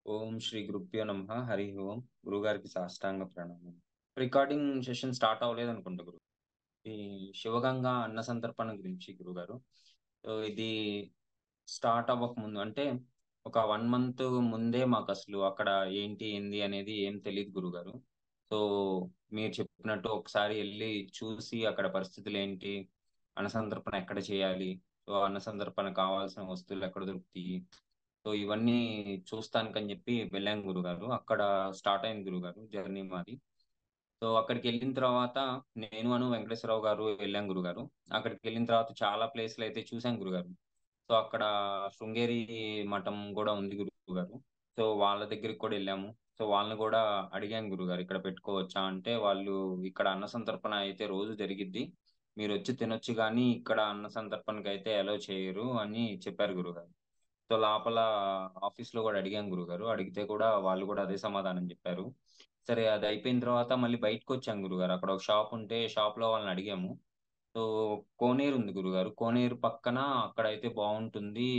ఓం శ్రీ గురుభ్యో నమః. హరి ఓం. గురుగారికి సాష్టాంగ ప్రణామం. రికార్డింగ్ సెషన్ స్టార్ట్ అవ్వలేదనుకుంటా గురు. ఈ శివగంగా అన్న సంతర్పణ గురించి గురుగారు. సో, ఇది స్టార్ట్ అవ్వకముందు అంటే ఒక 1 మంత్ ముందే మాకసలు అక్కడ ఏంటి, ఏంది అనేది ఏం తెలీదు గురుగారు. సో, మీరు చెప్పినట్టు ఒకసారి ఎళ్లి చూసి అక్కడ పరిస్థితులేంటి, అన్న సంతర్పణ ఎక్కడ చేయాలి, సో, అన్న సంతర్పణ కావాల్సిన వస్తువులు ఎక్కడ దొరుకుతాయి, సో, ఇవన్నీ చూస్తానికని జెప్పి వెళ్ళాం గురుగారు. అక్కడ స్టార్ట్ అయింది గురుగారు జర్నీ మాది. సో, అక్కడికెళ్ళిన తర్వాత వెంకటేశ్వరరావు గారు వెళ్ళాం గురుగారు. అక్కడికెళ్ళిన తర్వాత చాలా ప్లేస్‌లయితే చూసాం గురుగారు. సో, అక్కడ శృంగేరి మఠం గూడా ఉంది గురుగారు. సో, వాళ్ళ దగ్గరికి కూడా ఎళ్ళాము. సో, వాళ్ళని గూడా అడిగాం గురుగారు ఇక్కడ పెట్టుకోవచ్చా? అంటే వాళ్ళు ఇక్కడ అన్న సంతర్పణ అయితే రోజు జరిగిద్ది. మీరొచ్చి తినొచ్చు గానీ, ఇక్కడ అన్న సంతర్పణకైతే అలో చేయరు అని చెప్పారు గురుగారు. సో, లోపల ఆఫీస్‌లో గూడా అడిగాం గురుగారు. అడిగితే కూడా వాళ్ళు గూడా అదే సమాధానం జెప్పారు. సరే అదయిపోయిన తర్వాత మళ్ళీ బయటికొచ్చాం గురుగారు. అక్కడ ఒక షాప్ ఉంటే షాప్‌లో వాళ్ళని అడిగాము. సో, కోనేరు ఉంది గురుగారు. కోనేరు పక్కన అక్కడైతే బావుంటుంది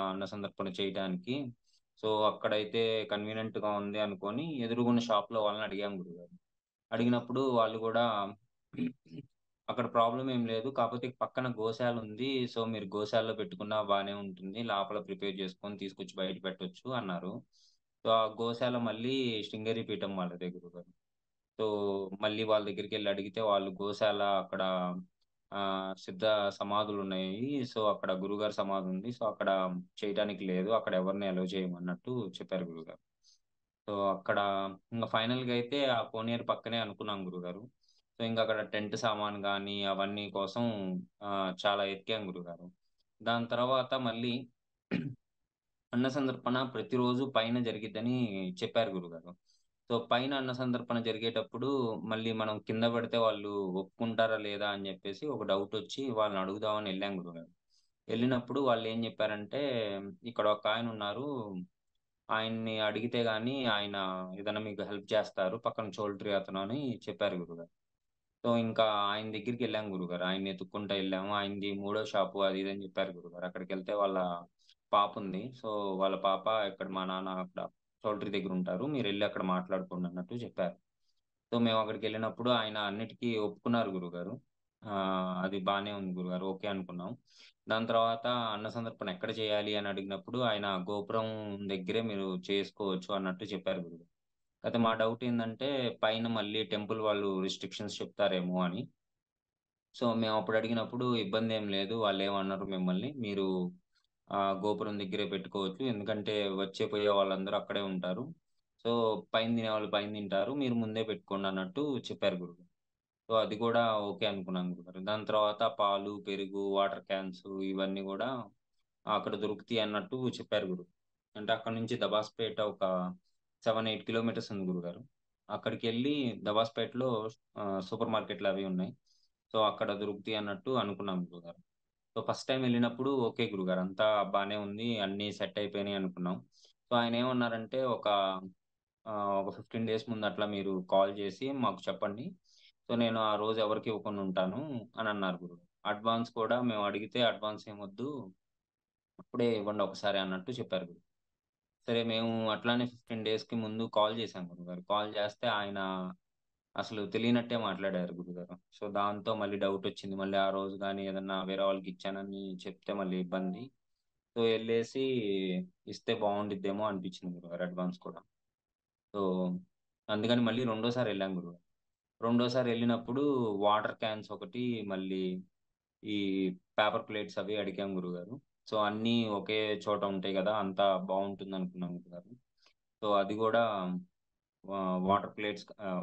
అన్న సంతర్పణ చేయటానికి. సో, అక్కడైతే కన్వీనియంట్‌గా ఉంది అనుకోని ఎదురుగున్న షాప్‌లో వాళ్ళని అడిగాం గురుగారు. అడిగినప్పుడు వాళ్ళు గూడా అక్కడ ప్రాబ్లమ్ ఏం లేదు. కాపోతే పక్కన గోశాల ఉంది. సో, మీరు గోశాలలో పెట్టుకున్నా బానే ఉంటుంది. లోపల ప్రిపేర్ చేసుకొని తీసుకొచ్చి బయట పెట్టొచ్చు అన్నారు. సో, ఆ గోశాల మళ్ళీ శృంగేరి పీఠం వాళ్ళదే గురుగారు. సో, మళ్ళీ వాళ్ళ దగ్గరికెళ్లి అడిగితే వాళ్ళు గోశాల అక్కడ సిద్ధ సమాధులున్నాయి. సో, అక్కడ గురుగారి సమాధుంది. సో, అక్కడ చేయటానికి లేదు. అక్కడ ఎవరిని అలో చేయమన్నట్టు చెప్పారు గురుగారు. సో, అక్కడ ఇంగ ఫైనల్‌గా అయితే ఆ కోనేరు పక్కనే అనుకున్నాం గురుగారు. సో, ఇంగక్కడ టెంట్ సామాను గాని, అవన్నీ కోసం చాలా ఎతికాం గురుగారు. దాని తర్వాత మళ్ళీ అన్న సందర్పణ ప్రతిరోజు పైన జరిగిద్దని చెప్పారు గురుగారు. సో, పైన అన్న సందర్పణ జరిగేటప్పుడు మళ్ళీ మనం కింద పడితే వాళ్ళు ఒప్పుకుంటారా లేదా అని జెప్పేసి ఒక డౌటొచ్చి వాళ్ళని అడుగుదామని ఎళ్ళాం గురుగారు. ఎళ్ళినప్పుడు వాళ్ళేం జెప్పారంటే, "ఇక్కడ ఒకాయనున్నారు. ఆయన్ని అడిగితే గాని ఆయన ఏదైనా మీకు హెల్ప్ చేస్తారు. పక్కన చౌల్ట్రీ అతను" అని చెప్పారు గురుగారు. సో, ఇంకా ఆయన దగ్గరికెళ్ళాం గురుగారు. ఆయన్ని ఎతుక్కుంటా ఎళ్ళాము. ఆయనది మూడో షాపు అది ఇది అని చెప్పారు గురుగారు. అక్కడికెళ్తే వాళ్ళ పాపుంది. సో, వాళ్ళ పాప ఇక్కడ మా నాన్న అక్కడ చౌల్ట్రీ దగ్గరుంటారు. మీరెళ్లి అక్కడ మాట్లాడుకోండి అన్నట్టు చెప్పారు. సో, మేమక్కడికెళ్ళినప్పుడు ఆయన అన్నిటికి ఒప్పుకున్నారు గురుగారు. అది బానే ఉంది గురుగారు. ఓకే అనుకున్నాం. దాని తర్వాత అన్న సంతర్పణ ఎక్కడ చేయాలి అని అడిగినప్పుడు ఆయన గోపురం దగ్గరే మీరు చేసుకోవచ్చు అన్నట్టు చెప్పారు గురుగారు. అయితే మా డౌట్ ఏందంటే పైన మళ్ళీ టెంపుల్ వాళ్ళు రిస్ట్రిక్షన్స్ చెప్తారేమో అని. సో, మేమప్పుడు అడిగినప్పుడు ఇబ్బందేం లేదు. వాళ్ళేమనరు మిమ్మల్ని. మీరు గోపురం దగ్గరే పెట్టుకోవచ్చు. ఎందుకంటే వచ్చే, పోయే వాళ్ళందరూ అక్కడే ఉంటారు. సో, పైన తినేవాళ్ళు పైన తింటారు. మీరు ముందే పెట్టుకోండి అన్నట్టు చెప్పారు గురువు. సో, అది కూడా ఓకే అనుకున్నాం గురుగారు. దాని తర్వాత పాలు, పెరుగు, వాటర్ క్యాన్స్ ఇవన్నీ గూడా అక్కడ దొరుకుతాయి అన్నట్టు చెప్పారు గురువు. అంటే అక్కడి నుంచి దబాస్పేట ఒక 7, 8 కిలోమీటర్స్ ఉంది గురుగారు. అక్కడికెళ్ళి దబాస్పేటలో సూపర్ మార్కెట్‌లు అవి ఉన్నాయి. సో, అక్కడ దొరుకుతాయి అన్నట్టు అనుకున్నాం గురుగారు. సో, ఫస్ట్ టైమ్ ఎళ్ళినప్పుడు ఓకే గురుగారు. అంతా బానే ఉంది. అన్నీ సెట్ అయిపోయినాయి అనుకున్నాం. సో, ఆయనేమన్నారంటే ఒక 15 డేస్ ముందు అట్లా మీరు కాల్ చేసి మాకు చెప్పండి. సో, నేను ఆ రోజు ఎవరికీ ఇవ్వకుండా ఉంటాను అనన్నారు గురువు. అడ్వాన్స్ కూడా మేము అడిగితే అడ్వాన్స్ ఏమొద్దు. అప్పుడే ఇవ్వండి ఒకసారి అన్నట్టు చెప్పారు గురువు. సరే మేము అట్లానే 15 డేస్‌కి ముందు కాల్ చేశాం గురుగారు. కాల్ చేస్తే ఆయన అసలు తెలియనట్టే మాట్లాడారు గురుగారు. సో, దాంతో మళ్ళీ డౌటొచ్చింది. మళ్ళీ ఆ రోజు గాని ఏదన్నా వేరే వాళ్ళకిచ్చానని చెప్తే మళ్ళీ ఇబ్బంది. సో, ఎళ్ళేసి ఇస్తే బావుండిద్దేమో అనిపించింది గురుగారు అడ్వాన్స్ కూడా. సో, అందుకని మళ్ళీ రెండోసారి ఎళ్ళాం గురుగారు. రెండోసారి ఎళ్ళినప్పుడు వాటర్ క్యాన్స్ ఒకటి, మళ్ళీ ఈ పేపర్ ప్లేట్స్ అవి అడిగాం గురుగారు. సో, అన్నీ ఒకే చోట ఉంటాయి గదా! అంతా బావుంటుందనుకున్నాం గురుగారు. సో, అది గూడా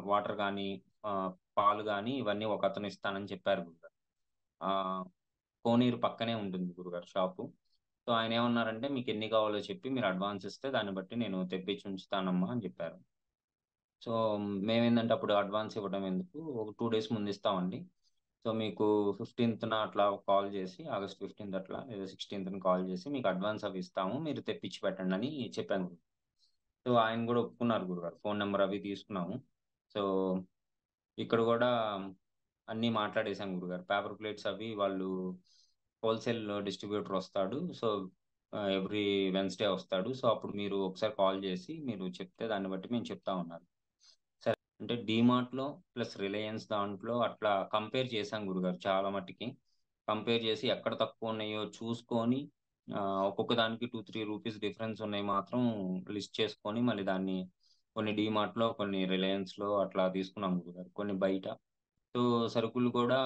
వాటర్ గానీ, ఆహ్, పాలు గానీ ఇవన్నీ ఒకతను ఇస్తానని చెప్పారు గురుగారు. ఆహ్, కోనేరు పక్కనే ఉంటుంది గురుగారు షాపు. సో, ఆయనేమన్నారంటే, "మీకెన్ని కావాలో చెప్పి మీరు అడ్వాన్స్ ఇస్తే దాన్ని బట్టి నేను తెప్పించి ఉంచుతానమ్మా" అని జెప్పారు. సో, మేమేందంటే అప్పుడు అడ్వాన్స్ ఇవ్వడం ఎందుకు, ఒక 2 డేస్ ముందు ఇస్తామండి. సో మీకు 15థ్ అట్లా కాల్ చేసి ఆగస్ట్ 15థ్ అట్లా లేదా 16థ్ కాల్ చేసి మీకు అడ్వాన్స్ అవి ఇస్తాము. మీరు తెప్పించి పెట్టండి అని చెప్పాను. సో ఆయన కూడా ఒప్పుకున్నారు గురుగారు. ఫోన్ నెంబర్ అవి తీసుకున్నాము. సో ఇక్కడ కూడా అన్నీ మాట్లాడేసాం గురుగారు. పేపర్ ప్లేట్స్ అవి వాళ్ళు హోల్‌సేల్ డిస్ట్రిబ్యూటర్ వస్తాడు. సో ఎవ్రీ వెడ్నెస్‌డే వస్తాడు. సో అప్పుడు మీరు ఒకసారి కాల్ చేసి మీరు చెప్తే దాన్ని బట్టి మేము చెప్తా ఉన్నారు. సరే అంటే డీమార్ట్‌లో ప్లస్ రిలయన్స్ దాంట్లో అట్లా కంపేర్ చేశాం గురుగారు చాలా మట్టికి. కంపేర్ చేసి ఎక్కడ తక్కువున్నాయో చూసుకొని ఒక్కొక్క దానికి 2, 3 రూపీస్ డిఫరెన్స్ ఉన్నయి మాత్రం లిస్ట్ చేసుకొని మళ్ళీ దాన్ని కొన్ని డీమార్ట్‌లో, కొన్ని రిలయన్స్‌లో అట్లా తీసుకున్నాం గురుగారు. కొన్ని బయట. సో సరుకులు కూడా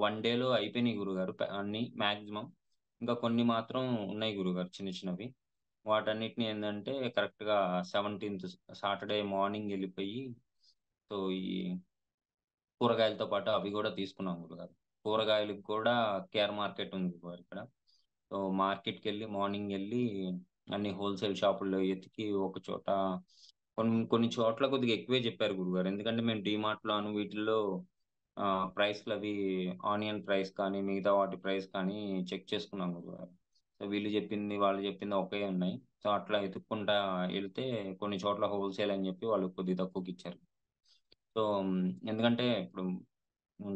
1 డేలో అయిపోయినాయి గురుగారు అన్నీ మాక్సిమం. ఇంకా కొన్ని మాత్రం ఉన్నాయి గురుగారు చిన్న చిన్నవి. వాటన్నిటిని ఏందంటే కరెక్ట్‌గా 17థ్ సాటర్‌డే మార్నింగ్ ఎళ్ళిపోయి సో ఈ కూరగాయలతో పాటు అవి గూడా తీసుకున్నాం గురుగారు. కూరగాయలకి కూడా కేర్ మార్కెట్ ఉంది గురుగారు ఇక్కడ. సో మార్కెట్‌కెళ్ళి మార్నింగ్ ఎళ్లి అన్ని హోల్‌సేల్ షాపుల్లో ఎతికి ఒక చోట కొన్ని కొన్ని చోట్ల కొద్దిగా ఎక్కువే చెప్పారు గురుగారు. ఎందుకంటే మేము డీమార్ట్‌లోను వీటిల్లో ప్రైస్‌లవి ఆనియన్ ప్రైస్ కానీ, మిగతా వాటి ప్రైస్ కానీ చెక్ చేసుకున్నాం గురుగారు. సో వీళ్ళు చెప్పింది, వాళ్ళు చెప్పింది ఒకే ఉన్నాయి. సో అట్లా ఎతుక్కుంటా ఎళ్తే కొన్ని చోట్ల హోల్‌సేల్ అని చెప్పి వాళ్ళు కొద్దిగా తక్కువకిచ్చారు. సో ఎందుకంటే ఇప్పుడు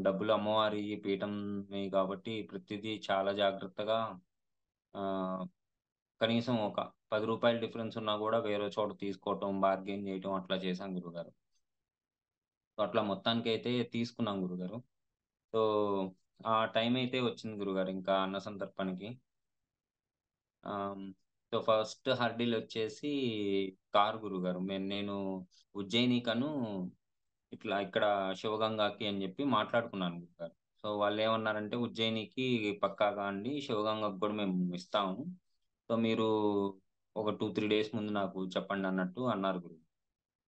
డబ్బులు అమ్మవారియి పీఠంవి కాబట్టి ప్రతిదీ చాలా జాగ్రత్తగా ఆహ్, కనీసం ఒక రూ. 10 డిఫరెన్స్ ఉన్నా గూడా వేరే చోట తీసుకోవటం, బార్గెయిన్ జేయటం అట్లా చేశాం గురుగారు. సో, అట్లా మొత్తానికైతే తీసుకున్నాం గురుగారు. సో, ఆ టైమయితే వచ్చింది గురుగారు ఇంకా అన్న సంతర్పణకి. ఆహ్, సో, ఫస్ట్ హర్డిలొచ్చేసి కారు గురుగారు. నేను ఉజ్జయినికను ఇట్లా ఇక్కడ శివగంగకి అని జెప్పి మాట్లాడుకున్నాను గురుగారు. సో, వాళ్ళేమన్నారంటే ఉజ్జయినికి పక్కాగా అండి. శివగంగకి గూడా మేము ఇస్తాము. సో, మీరు ఒక 2, 3 డేస్ ముందు నాకు చెప్పండన్నట్టు అన్నారు గురు.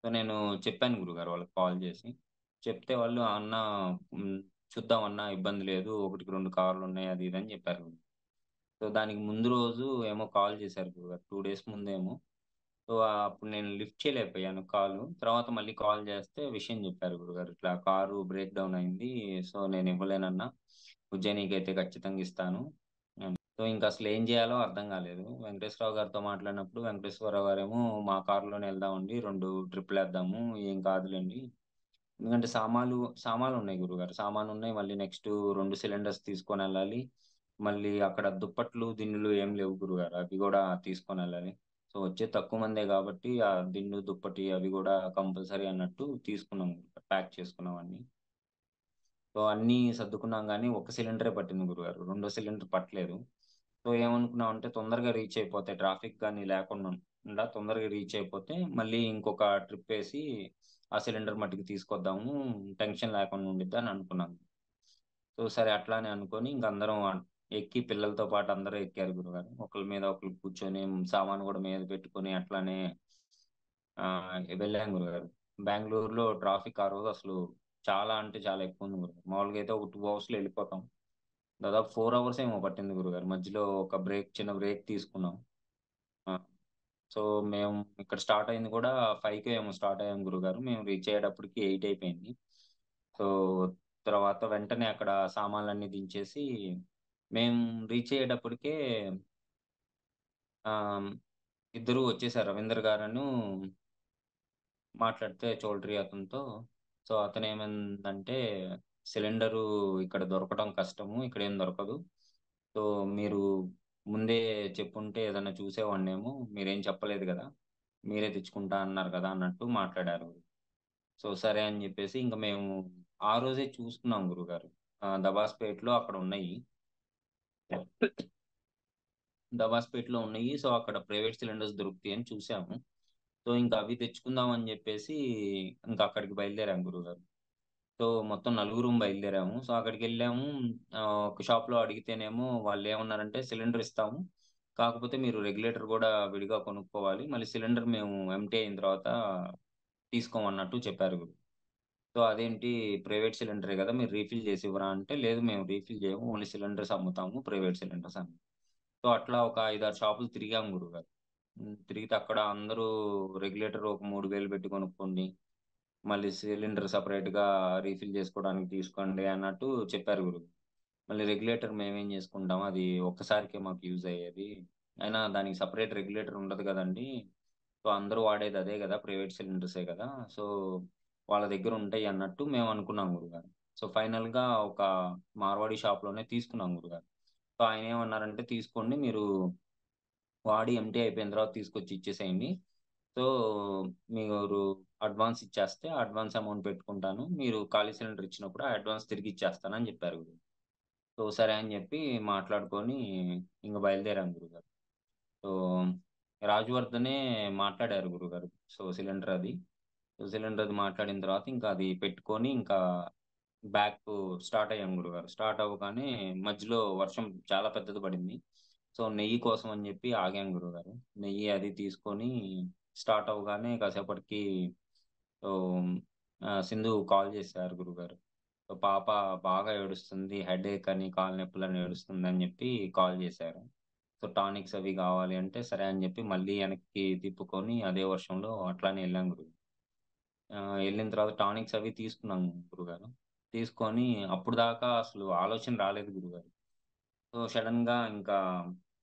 సో, నేను చెప్పాను గురుగారు వాళ్ళకి కాల్ జేసి. చెప్తే వాళ్ళు "అన్న హ్మ్. చూద్దాం అన్న ఇబ్బంది లేదు. ఒకటికి 2 కార్లున్నాయి" అది ఇది అని జెప్పారు. సో, దానికి ముందు రోజు ఏమో కాల్ జేశారు గురుగారు. 2 డేస్ ముందేమో. సో, అప్పుడు నేను లిఫ్ట్ చేయలేకపోయాను కాలు. తర్వాత మళ్ళీ కాల్ జేస్తే విషయం జెప్పారు గురుగారు. ఇట్లా కారు బ్రేక్ డౌన్ అయింది. సో, నేనివ్వలేనన్నా. ఉజ్జయినికైతే ఖచ్చితంగా ఇస్తాను. సో, ఇంకసలేం జేయాలో అర్థం గాలేదు. వెంకటేశ్వరరావు గారితో మాట్లాడినప్పుడు వెంకటేశ్వరరావు గారేమో మా కారులోనే ఎళ్దామండి. 2 ట్రిప్పులేద్దాము. ఏం కాదులెండి. ఎందుకంటే సామాన్లున్నాయి గురుగారు. సామానున్నాయి. మళ్ళీ నెక్స్టు 2 సిలిండర్స్ తీసుకొనెళ్ళాలి. మళ్ళీ అక్కడ దుప్పట్లు, దిండులు ఏం లేవు గురుగారు. అవి గూడా తీసుకొనెళ్ళాలి. సో, వచ్చేది తక్కువ మందే గాబట్టి ఆ దిండు, దుప్పటి అవి గూడా కంపల్సరీ అన్నట్టు తీసుకున్నాం. ప్యాక్ చేసుకున్నాం అన్నీ. సో, అన్నీ సర్దుకున్నాం గానీ, ఒక సిలిండరే పట్టింది గురుగారు. రెండో సిలిండర్ పట్టలేదు. సో, ఏమనుకున్నామంటే తొందరగా రీచ్ అయిపోతే ట్రాఫిక్ గాని లేకుండా తొందరగా రీచ్ అయిపోతే, మళ్ళీ ఇంకొక ట్రిప్పేసి ఆ సిలిండర్ మట్టికి తీసుకొద్దాము. టెన్షన్ లేకుండా ఉండిద్దని అనుకున్నాం. సో, సరే అట్లానే అనుకోని ఇంక అందరం ఎక్కి పిల్లలతో పాటు అందరూ ఎక్కారు గురుగారు. ఒకళ్ళ మీద ఒకళ్ళు కూర్చొని సామాను గూడా మీద పెట్టుకొని అట్లానే వెళ్ళాం గురుగారు. బెంగుళూరులో ట్రాఫిక్ ఆ రోజు అసలు చాలా అంటే చాలా ఎక్కువుంది గురుగారు. మామూలుగా అయితే ఒక 2 అవర్స్‌లో ఎళ్ళిపోతాం. దాదాపు 4 అవర్స్ ఏమో పట్టింది గురుగారు. మధ్యలో ఒక చిన్న బ్రేక్ తీసుకున్నాం. ఆ! సో, మేము ఇక్కడ స్టార్ట్ అయింది కూడా 5కో ఏమో స్టార్ట్ అయ్యాం గురుగారు. మేము రీచ్ అయ్యేటప్పటికి 8 అయిపోయింది. సో, తర్వాత వెంటనే అక్కడ సామాన్లన్నీ దించేసి, మేము రీచ్ అయ్యేటప్పటికే ఆహ్, ఇద్దరు వచ్చేసారు. రవీందర్ గారును మాట్లాడితే చౌల్ట్రీ అతనితో. సో, అతనేమైందంటే, "సిలిండరు ఇక్కడ దొరకడం కష్టము. ఇక్కడేం దొరకదు. సో, మీరు ముందే చెప్పుంటే ఏదన్నా చూసేవాడినేమో. మీరేం చెప్పలేదు గదా! మీరే తెచ్చుకుంటా అన్నారు కదా!" అన్నట్టు మాట్లాడారు. సో, సరే అని జెప్పేసి ఇంక మేము ఆ రోజే చూసుకున్నాం గురుగారు. దబాస్‌పేటలో అక్కడున్నయి. దబాస్‌పేటలో ఉన్నయి. సో, అక్కడ ప్రైవేట్ సిలిండర్స్ దొరుకుతాయని చూసాము. సో, ఇంక అవి తెచ్చుకుందాం అని జెప్పేసి ఇంక అక్కడికి బయలుదేరాం గురుగారు. సో, మొత్తం నలుగురం బయలుదేరాము. సో, అక్కడికెళ్ళాము. ఒక షాప్‌లో అడిగితేనేమో వాళ్ళేమన్నారంటే, "సిలిండర్ ఇస్తాము. కాకపోతే మీరు రెగ్యులేటర్ గూడా విడిగా కొనుక్కోవాలి. మళ్ళీ సిలిండర్ మేము ఎంప్టీ అయిన తర్వాత తీసుకోమన్నట్టు" చెప్పారు. సో, అదేంటి ప్రైవేట్ సిలిండరే గదా! మీరు రీఫిల్ చేసి ఇవ్వరా అంటే, "లేదు మేము రీఫిల్ జేయము. ఓన్లీ సిలిండర్స్ అమ్ముతాము. ప్రైవేట్ సిలిండర్స్" అని. సో, అట్లా ఒక 5, 6 షాపులు తిరిగాం గురుగారు. తిరిగితే అక్కడ అందరూ రెగ్యులేటర్ ఒక 3000 పెట్టి కొనుక్కోండి. మళ్ళీ సిలిండర్ సెపరేట్‌గా రీఫిల్ చేసుకోవడానికి తీసుకోండి అన్నట్టు చెప్పారు గురు. మళ్ళీ రెగ్యులేటర్ మేమేం చేసుకుంటాం, అది ఒక్కసారికే మాకు యూజ్ అయ్యేది. అయినా దానికి సెపరేట్ రెగ్యులేటర్ ఉండదు గదండీ! సో, అందరూ వాడేది అదే గదా! ప్రైవేట్ సిలిండర్సే గదా! సో, వాళ్ళ దగ్గర ఉంటాయి అన్నట్టు మేము అనుకున్నాం గురుగారు. సో, ఫైనల్‌గా ఒక మార్వాడి షాప్‌లోనే తీసుకున్నాం గురుగారు. సో, ఆయనేమన్నారంటే, "తీసుకోండి మీరు వాడి ఎంప్టీ అయిపోయిన తర్వాత తీసుకొచ్చి ఇచ్చేసేయండి. సో, మీరు అడ్వాన్స్ ఇచ్చేస్తే అడ్వాన్స్ అమౌంట్ పెట్టుకుంటాను. మీరు ఖాళీ సిలిండర్ ఇచ్చినప్పుడు ఆ అడ్వాన్స్ తిరిగి ఇచ్చేస్తానని" జెప్పారు గురు. సో, సరే అని జెప్పి మాట్లాడుకొని ఇంక బయలుదేరాం గురుగారు. సో, రాజువర్ధనే మాట్లాడారు గురుగారు. సో, సిలిండర్ అది. సో, సిలిండర్ అది మాట్లాడిన తర్వాత ఇంకా అది పెట్టుకొని ఇంకా బ్యాకు స్టార్ట్ అయ్యాం గురుగారు. స్టార్ట్ అవ్వగానే మధ్యలో వర్షం చాలా పెద్దది పడింది. సో, నెయ్యి కోసం అని జెప్పి ఆగాం గురుగారు. నెయ్యి అది తీసుకొని స్టార్ట్ అవ్వగానే కాసేపటికి సో, సింధు కాల్ జేశారు గురుగారు. సో, పాప బాగా ఏడుస్తుంది. హెడేక్ అని, కాళ్ళు నొప్పులని ఏడుస్తుందని జెప్పి కాల్ జేశారు. సో, టానిక్స్ అవి గావాలి అంటే, సరే అని జెప్పి మళ్ళీ వెనక్కి తిప్పుకొని అదే వర్షంలో అట్లానే ఎళ్ళాం ఎళ్ళిన తర్వాత టానిక్స్ అవి తీసుకున్నాం గురుగారు. తీసుకొని అప్పటిదాకా అసలు ఆలోచన రాలేదు గురుగారు. సో, సడెన్‌గా ఇంకా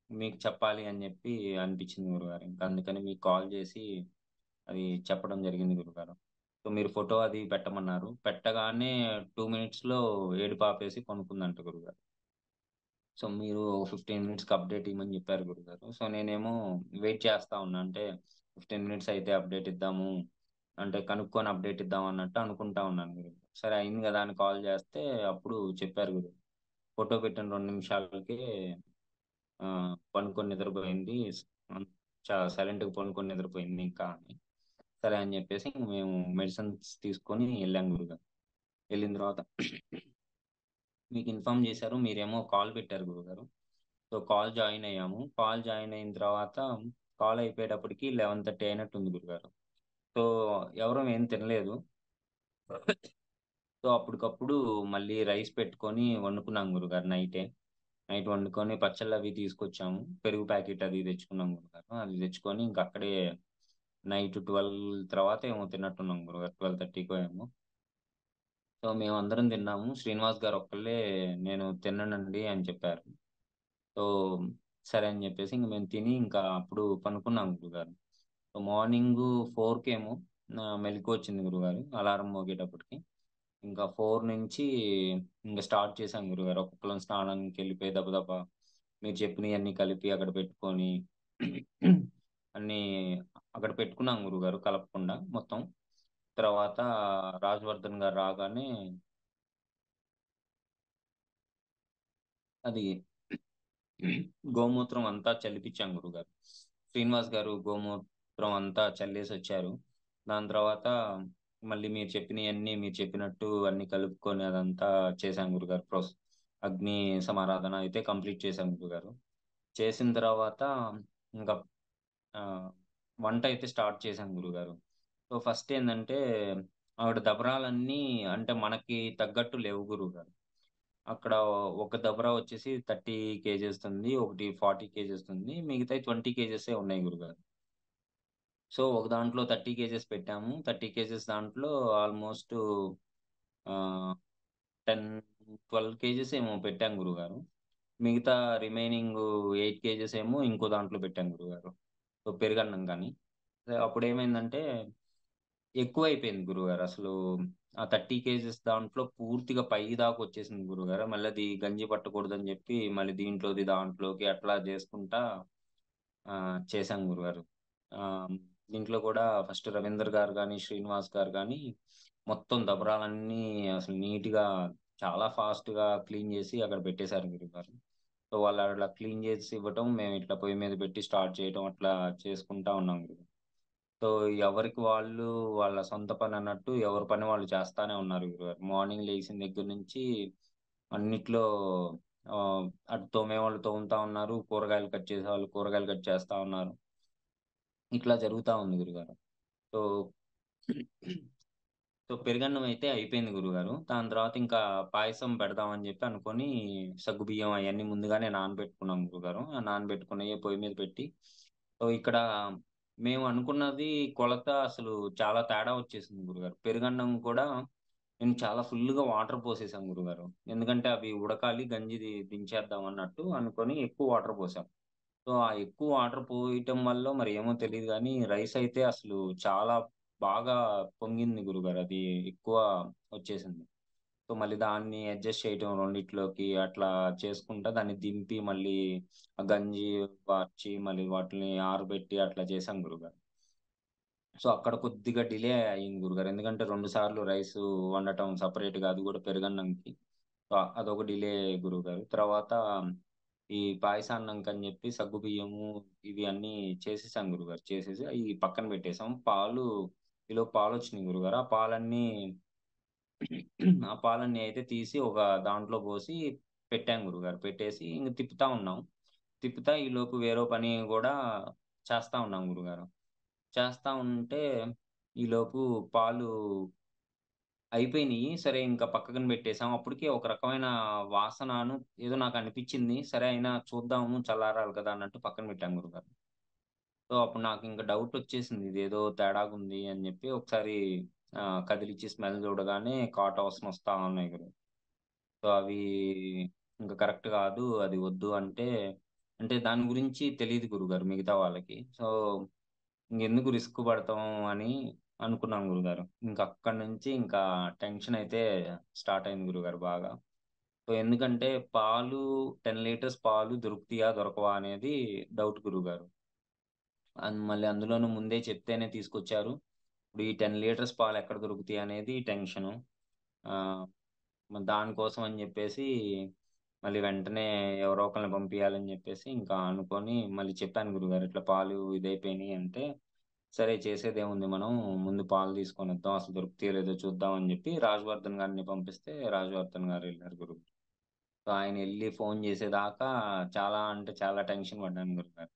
మీకు చెప్పాలి అని జెప్పి అనిపించింది గురుగారు. ఇంక అందుకని మీకు కాల్ జేసి అది చెప్పడం జరిగింది గురుగారు. సో, మీరు ఫోటో అది పెట్టమన్నారు. పెట్టగానే 2 మినిట్స్‌లో ఏడుపాపేసి పనుకుందంట గురుగారు. సో, మీరు 15 మినిట్స్‌కి అప్డేట్ ఇమ్మని జెప్పారు గురుగారు. సో, నేనేమో వెయిట్ చేస్తా ఉన్నా. అంటే 15 మినిట్స్ అయితే అప్డేట్ ఇద్దాము. అంటే కనుక్కొని అప్డేట్ ఇద్దాం అన్నట్టు అనుకుంటా ఉన్నాను గురు. సరే అయింది గదా! అని కాల్ జేస్తే అప్పుడు చెప్పారు గురు. ఫోటో పెట్టిన 2 నిమిషాలకే పనుకొని నిద్రపోయింది. హ్మ్. సైలెంట్‌గా పనుకొని నిద్రపోయింది ఇంకా అని. సరే అని జెప్పేసి ఇంక మేము మెడిసిన్స్ తీసుకొని ఎళ్ళాం గురుగారు. ఎళ్ళిన తర్వాత మీకు ఇన్ఫార్మ్ జేశారు. మీరేమో కాల్ పెట్టారు గురుగారు. సో, కాల్ జాయిన్ అయ్యాము. కాల్ జాయిన్ అయిన తర్వాత కాల్ అయిపోయేటప్పటికి 11:30 అయినట్టుంది గురుగారు. సో, ఎవరం ఏం తినలేదు. సో, అప్పటికప్పుడు మళ్ళీ రైస్ పెట్టుకొని వండుకున్నాం గురుగారు నైటే. నైట్ వండుకొని పచ్చళ్ళవి తీసుకొచ్చాము. పెరుగు ప్యాకెట్ అది తెచ్చుకున్నాం గురుగారు. అది తెచ్చుకొని ఇంక అక్కడే నైట్ 12 తర్వాత ఏమో తిన్నట్టున్నాం గురుగారు. 12:30కో ఏమో. సో, మేమందరం తిన్నాము. శ్రీనివాస్ గారు ఒక్కళ్ళే నేను తిననండి అని చెప్పారు. సో, సరే అని జెప్పేసి ఇంక మేము తిని ఇంకా అప్పుడు పనుకున్నాం గురుగారు. సో, మార్నింగు 4కేమో మెలుకువొచ్చింది గురుగారు. అలారం మోగేటప్పటికి. ఇంకా 4 నుంచి ఇంక స్టార్ట్ చేశాం గురుగారు. ఒక్కొక్కళ్ళం స్నానానికెళ్ళిపోయి దబదబా మీరు చెప్పినయన్నీ కలిపి అక్కడ పెట్టుకొని అన్నీ అక్కడ పెట్టుకున్నాం గురుగారు కలపకుండా మొత్తం. తర్వాత రాజవర్ధన్ గారు రాగానే అది గోమూత్రం అంతా చల్లిపిచ్చాం గురుగారు. శ్రీనివాస్ గారు గోమూత్రం అంతా చల్లేసొచ్చారు. దాని తర్వాత మళ్ళీ మీరు చెప్పినట్టు అన్నీ కలుపుకొని అదంతా చేశాం గురుగారు. అగ్ని సమారాధన అయితే కంప్లీట్ చేశాం గురుగారు. చేసిన తర్వాత ఇంక ఆహ్, వంటయితే స్టార్ట్ చేశాం గురుగారు. సో, ఫస్ట్ ఏందంటే ఆవిడ దబరాలన్నీ అంటే మనకి తగ్గట్టు లేవు గురుగారు. అక్కడ ఒక దబరా వచ్చేసి 30 కేజెస్‌ది, ఒకటి 40 కేజెస్‌దుంది. మిగతాయి 20 కేజెసే ఉన్నాయి గురుగారు. సో, ఒక దాంట్లో 30 కేజెస్ పెట్టాము. 30 కేజెస్ దాంట్లో ఆల్‌మోస్టు ఆహ్, 10, 12 కేజెస్ ఏమో పెట్టాం గురుగారు. మిగతా రిమైనింగు 8 కేజెస్ ఏమో ఇంకో దాంట్లో పెట్టాం గురుగారు. సో, పెరుగన్నం గాని. అప్పుడేమైందంటే ఎక్కువైపోయింది గురుగారు. అసలు ఆ 30 కేజెస్ దాంట్లో పూర్తిగా పైదాకొచ్చేసింది గురుగారు. మళ్ళది గంజి పట్టకూడదని జెప్పి, మళ్ళీ దీంట్లోది దాంట్లోకి అట్లా జేసుకుంటా చేశాం గురుగారు. ఆహ్, దీంట్లో కూడా ఫస్ట్ రవీందర్ గారు గాని, శ్రీనివాస్ గారు గాని మొత్తం దబరాలన్నీ అసలు నీట్‌గా చాలా ఫాస్ట్‌గా క్లీన్ జేసి అక్కడ పెట్టేశారు గురుగారు. సో, వాళ్ళు అట్లా క్లీన్ జేసి ఇవ్వటం, మేమిట్లా పొయ్యి మీద పెట్టి స్టార్ట్ చేయటం అట్లా చేసుకుంటా ఉన్నాం గురు. సో, ఎవరికి వాళ్ళు వాళ్ళ సొంత పనన్నట్టు ఎవరి పని వాళ్ళు చేస్తానే ఉన్నారు గురుగారు. మార్నింగ్ లెగిసిన దగ్గర నుంచి అన్నిట్లో అటు తోమేవాళ్ళు తోముతా ఉన్నారు. కూరగాయలు కట్ చేసేవాళ్ళు కూరగాయలు కట్ చేస్తా ఉన్నారు. ఇట్లా జరుగుతా ఉంది గురుగారు. సో, సో, పెరుగన్నం అయితే అయిపోయింది గురుగారు. దాని తర్వాత ఇంకా పాయసం పెడదామని జెప్పి అనుకోని సగ్గుబియ్యం అయన్నీ ముందుగానే నానబెట్టుకున్నాం గురుగారు. ఆ నానబెట్టుకున్నయి పొయ్యి మీద పెట్టి సో, ఇక్కడ మేము అనుకున్నది కొలత అసలు చాలా తేడా వచ్చేసింది గురుగారు. పెరుగన్నం కూడా నేను చాలా ఫుల్‌గా వాటర్ పోసేసాం గురుగారు. ఎందుకంటే అవి ఉడకాలి, దించేద్దాం అన్నట్టు అనుకోని ఎక్కువ వాటర్ పోసాం. సో, ఆ ఎక్కువ వాటర్ పోయటం వల్లో మరి ఏమో తెలీదు గానీ, రైస్ అయితే అసలు చాలా బాగా పొంగింది గురుగారు. అది ఎక్కువ వచ్చేసింది. సో, మళ్ళీ దాన్ని అడ్జస్ట్ చేయటం రెండిట్లోకి అట్లా చేసుకుంటా దాన్ని దింపి మళ్ళీ ఆ గంజి వార్చి మళ్ళీ వాటిని ఆరబెట్టి అట్లా చేశాం గురుగారు. సో, అక్కడ కొద్దిగా డిలే అయింది గురుగారు. ఎందుకంటే 2 సార్లు రైసు వండటం సెపరేట్‌గా అది గూడా పెరుగన్నంకి. సో, అదొక డిలే గురువుగారు. తర్వాత ఈ పాయసాన్నంకని జెప్పి సగ్గుబియ్యము ఇవి అన్నీ చేసేసాం గురుగారు. చేసేసి అయి పక్కన పెట్టేసాం. ఈలోపు పాలొచ్చినియి గురుగారు. ఆ పాలన్నీ అయితే తీసి ఒక దాంట్లో పోసి పెట్టాం గురుగారు. పెట్టేసి ఇంక తిప్పుతా ఉన్నాం. తిప్పుతా ఈలోపు వేరో పని గూడా చేస్తా ఉన్నాం గురుగారు. చేస్తా ఉంటే ఈలోపు పాలు అయిపోయినియి. సరే ఇంక పక్కన పెట్టేసాం. అప్పటికే ఒక రకమైన వాసనను ఏదో నాకనిపిచ్చింది. సరే అయినా చూద్దాము చల్లారాలి కదా! అన్నట్టు పక్కన పెట్టాం గురుగారు. సో, అప్పుడు నాకింక డౌటొచ్చేసింది. ఇదేదో తేడాగుంది అని జెప్పి ఒకసారి కదిలిచ్చి స్మెల్ చూడగానే కాటు వాసనొస్తా ఉన్నాయి గురు. సో, అవి ఇంక కరెక్ట్ గాదు. అది వద్దు అంటే దాని గురించి తెలీదు గురుగారు మిగతా వాళ్ళకి. సో, ఇంకెందుకు రిస్క్ పడతాం అని అనుకున్నాం గురుగారు. ఇంకక్కడి నుంచి ఇంకా టెన్షనయితే స్టార్ట్ అయింది గురుగారు బాగా. సో, ఎందుకంటే పాలు 10 లీటర్స్ పాలు దొరుకుతాయా? దొరకవా? అనేది డౌట్ గురుగారు. మళ్ళీ అందులోనూ ముందే చెప్తేనే తీసుకొచ్చారు. ఇప్పుడు ఈ 10 లీటర్స్ పాలెక్కడ దొరుకుతాయనేది టెన్షను. ఆహ్, దానికోసం అని జెప్పేసి మళ్ళీ వెంటనే ఎవరో ఒకళ్ళని పంపియాలని జెప్పేసి ఇంకా అనుకోని మళ్ళీ చెప్పాను గురుగారు. ఇట్లా పాలు ఇదైపోయినియి అంటే, సరే చేసేదేముంది మనం ముందు పాలు తీసుకొనొద్దాం. అసలు దొరుకుతాయో లేదో చూద్దాం అని జెప్పి రాజవర్ధన్ గారిని పంపిస్తే రాజవర్ధన్ గారెళ్లారు గురు. సో, ఆయనెళ్లి ఫోను జేసేదాకా చాలా అంటే చాలా టెన్షన్ పడ్డాను గురుగారు.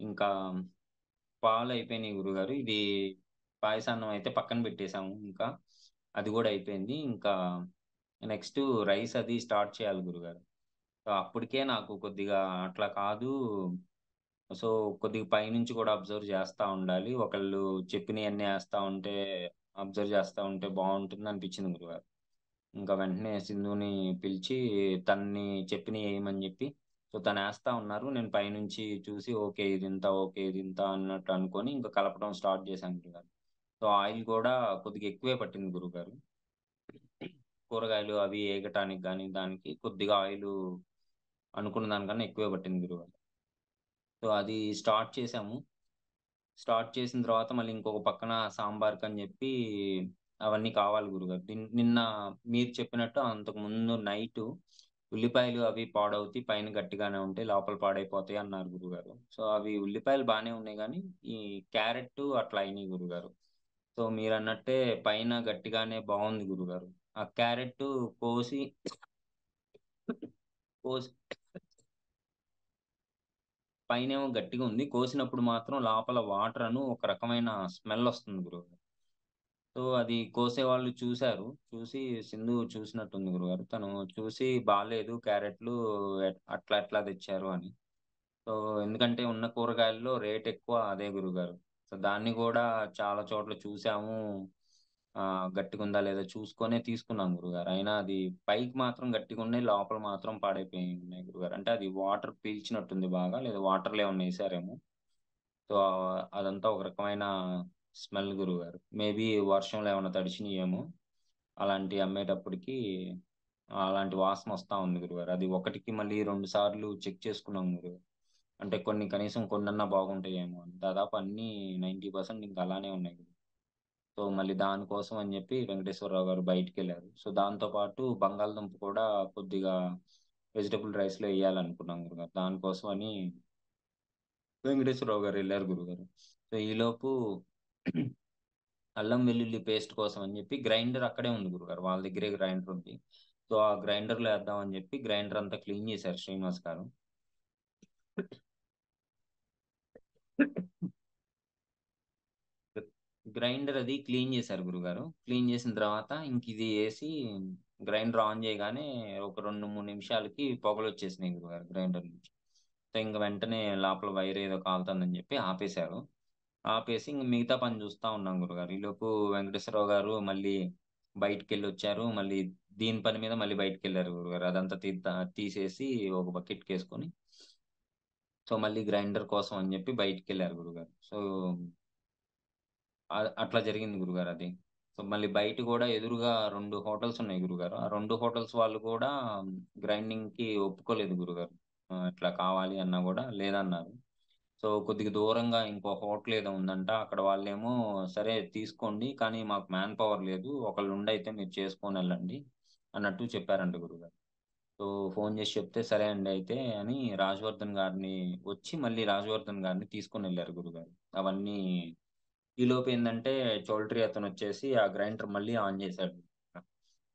ఇంకా పాలయిపోయినియి గురుగారు. పాయసాన్నం అయితే పక్కన పెట్టేసాము ఇంకా. అది గూడా అయిపోయింది. ఇంకా నెక్స్టు రైస్ అది స్టార్ట్ చేయాలి గురుగారు. సో, అప్పటికే నాకు కొద్దిగా అట్లా కాదు. సో, కొద్దిగా పైనుంచి గూడా అబ్జర్వ్ చేస్తా ఉండాలి. ఒకళ్ళు చెప్పినయన్నీ అబ్జర్వ్ చేస్తా ఉంటే బావుంటుందనిపించింది గురుగారు. ఇంకా వెంటనే సింధుని పిలిచి తనని చెప్పినయి ఎయమని జెప్పి, సో, తనేస్తా ఉన్నారు. నేను పైనుంచి చూసి ఓకే. ఇదింత, ఓకే. ఇదింత అన్నట్టు అనుకోని ఇంక కలపడం స్టార్ట్ చేశాను గురుగారు. సో, ఆయిల్ గూడా కొద్దిగా ఎక్కువే పట్టింది గురుగారు. కూరగాయలు అవి ఏగటానికి గాని, దానికి కొద్దిగా ఆయిలు అనుకున్న దానికన్నా ఎక్కువే పట్టింది గురుగారు. సో, అది స్టార్ట్ చేశాము. స్టార్ట్ చేసిన తర్వాత మళ్ళీ ఇంకొక పక్కన సాంబార్‌కని జెప్పి అవన్నీ కావాలి గురుగారు. నిన్న మీరు చెప్పినట్టు అంతకుముందు నైటు ఉల్లిపాయలు అవి పాడవుతాయి. పైన గట్టిగానే ఉంటాయి. లోపల పాడైపోతాయి అన్నారు గురుగారు. సో, అవి ఉల్లిపాయలు బానే ఉన్నాయి గానీ, ఈ క్యారెట్టు అట్లా అయినియి గురుగారు. సో, మీరన్నట్టే పైన గట్టిగానే బావుంది గురుగారు. ఆ క్యారెట్టు కోసి కోసి పైనేమో గట్టిగా ఉంది. కోసినప్పుడు మాత్రం లోపల వాటరను ఒక రకమైన స్మెల్లొస్తుంది గురుగారు. సో, అది కోసేవాళ్ళు చూసారు. సింధు చూసినట్టుంది గురుగారు. తను చూసి బాలేదు క్యారెట్లు అట్లా ఎట్లా తెచ్చారు అని. సో, ఎందుకంటే ఉన్న కూరగాయల్లో రేటెక్కువ అదే గురుగారు. సో, దాన్ని గూడా చాలా చోట్ల చూసాము. గట్టిగుందా లేదా చూసుకొనే తీసుకున్నాం గురుగారు. అయినా అది పైకి మాత్రం గట్టిగున్నాయి. లోపల మాత్రం పాడైపోయున్నాయి గురుగారు. అంటే అది వాటర్ పీల్చినట్టుంది బాగా. లేదా వాటర్‌లో ఏమన్నా ఎసారేమో. సో, అదంతా ఒక రకమైన స్మెల్ గురుగారు. మేబీ వర్షంలో ఏమన్నా తడిచినియేమో! అలాంటియి అమ్మేటప్పటికి అలాంటి వాసనొస్తా ఉంది గురుగారు. అది ఒకటికి మళ్ళీ 2 సార్లు చెక్ చేసుకున్నాం గురుగారు. అంటే కనీసం కొన్నన్నా బాగుంటాయేమో అని. దాదాపు అన్నీ 90% ఇంక అలానే ఉన్నాయి. సో, మళ్ళీ దానికోసం అని జెప్పి వెంకటేశ్వరరావు గారు బయటికెళ్లారు. సో, దాంతో పాటు బంగాళదుంప కూడా కొద్దిగా వెజిటబుల్ రైస్‌లో ఎయ్యాలనుకున్నాం గురుగారు. దానికోసం అని వెంకటేశ్వరరావు గారెళ్లారు గురుగారు. సో, ఈలోపు అల్లం వెల్లుల్లి పేస్ట్ కోసం అని జెప్పి గ్రైండర్ అక్కడే ఉంది గురుగారు. వాళ్ళ దగ్గరే గ్రైండర్ ఉంది. సో, ఆ గ్రైండర్‌లో ఏద్దామని జెప్పి గ్రైండర్ అంతా క్లీన్ జేశారు శ్రీనివాస్ గారు. గ్రైండర్ అది క్లీన్ జేశారు గురుగారు. క్లీన్ జేసిన తర్వాత ఇంకిది ఏసి గ్రైండర్ ఆన్ జేయగానే ఒక 2, 3 నిమిషాలకి పొగలొచ్చేసినాయి గురుగారు గ్రైండర్ నుంచి. సో, ఇంక వెంటనే లోపల వైర్ ఏదో కాలుతుందని చెప్పి ఆపేశారు. ఆపేసి ఇంక మిగతా పని చూస్తా ఉన్నాం గురుగారు. ఈలోపు వెంకటేశ్వరరావు గారు మళ్ళీ బయటికెళ్ళొచ్చారు. మళ్ళీ దీని పని మీద మళ్ళీ బయటికెళ్లారు గురుగారు. అదంతా తీసేసి ఒక బకెట్‌కేసుకొని, సో, మళ్ళీ గ్రైండర్ కోసం అని చెప్పి బయటికెళ్లారు గురుగారు. సో, అట్లా జరిగింది గురుగారది. సో, మళ్ళీ బయట గూడా ఎదురుగా 2 హోటల్స్ ఉన్నాయి గురుగారు. ఆ 2 హోటల్స్ వాళ్ళు కూడా గ్రైండింగ్‌కి ఒప్పుకోలేదు గురుగారు. ఇట్లా కావాలి అన్నా గూడా లేదన్నారు. సో, కొద్దిగా దూరంగా ఇంకో హోటల్ ఏదో ఉందంట. అక్కడ వాళ్ళేమో సరే తీసుకోండి. కానీ మాకు మ్యాన్ పవర్ లేదు. ఒకళ్ళుండైతే మీరు చేసుకొనెళ్ళండి అన్నట్టు చెప్పారంట గురుగారు. సో, ఫోను జేసి చెప్తే సరే అండి అయితే అని రాజవర్ధన్ గారిని వచ్చి మళ్ళీ రాజవర్ధన్ గారిని తీసుకొనెళ్లారు గురుగారు. అవన్నీ ఈలోపేందంటే చౌల్ట్రీ అతనొచ్చేసి ఆ గ్రైండర్ మళ్ళీ ఆన్ జేశాడు.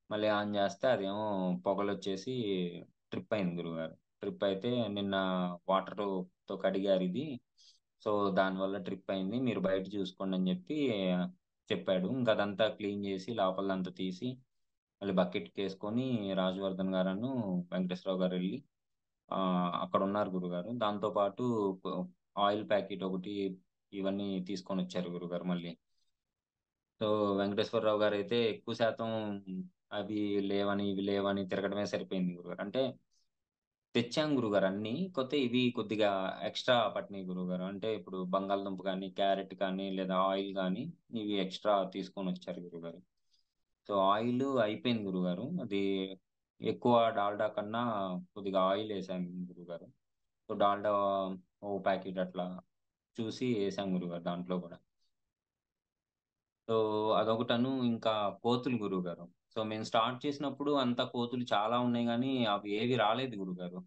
మళ్ళీ ఆన్ జేస్తే అదేమో పొగలొచ్చేసి ట్రిప్ అయింది గురుగారు. ట్రిప్ అయితే నిన్న వాటరుతో కడిగారిది. సో, దానివల్ల ట్రిప్ అయింది. మీరు బయట చూసుకోండని జెప్పి చెప్పాడు. ఇంకదంతా క్లీన్ జేసి లోపలదంతా తీసి మళ్ళీ బకెట్‌కేసుకొని రాజవర్ధన్ గారును, వెంకటేశ్వరరావు గారెళ్లి అక్కడున్నారు గురుగారు. దాంతో పాటు కొ ఆయిల్ ప్యాకెట్ ఒకటి ఇవన్నీ తీసుకొనొచ్చారు గురుగారు మళ్ళీ. సో, వెంకటేశ్వరరావు గారైతే ఎక్కువ శాతం అవి లేవని, ఇవి లేవని తిరగడమే సరిపోయింది గురుగారు. అంటే తెచ్చాం గురుగారు అన్నీ. కాపోతే ఇవి కొద్దిగా ఎక్స్‌ట్రా పట్టినాయి గురువుగారు. అంటే ఇప్పుడు బంగాళదుంప గానీ, క్యారెట్ కానీ, లేదా ఆయిల్ గానీ, ఇవి ఎక్స్‌ట్రా తీసుకొనొచ్చారు గురుగారు. సో, ఆయిలు అయిపోయింది గురుగారు. అది ఎక్కువ డాల్డా కన్నా కొద్దిగా ఆయిలేసాం గురుగారు. సో, డాల్డా ఓ ప్యాకెట్ అట్లా చూసి ఏసాం గురుగారు దాంట్లో గూడా. సో, అదొకటను ఇంకా కోతులు గురువుగారు. సో, మేము స్టార్ట్ చేసినప్పుడు అంతా కోతులు చాలా ఉన్నాయి గానీ, అవి ఏవి రాలేదు గురువుగారు.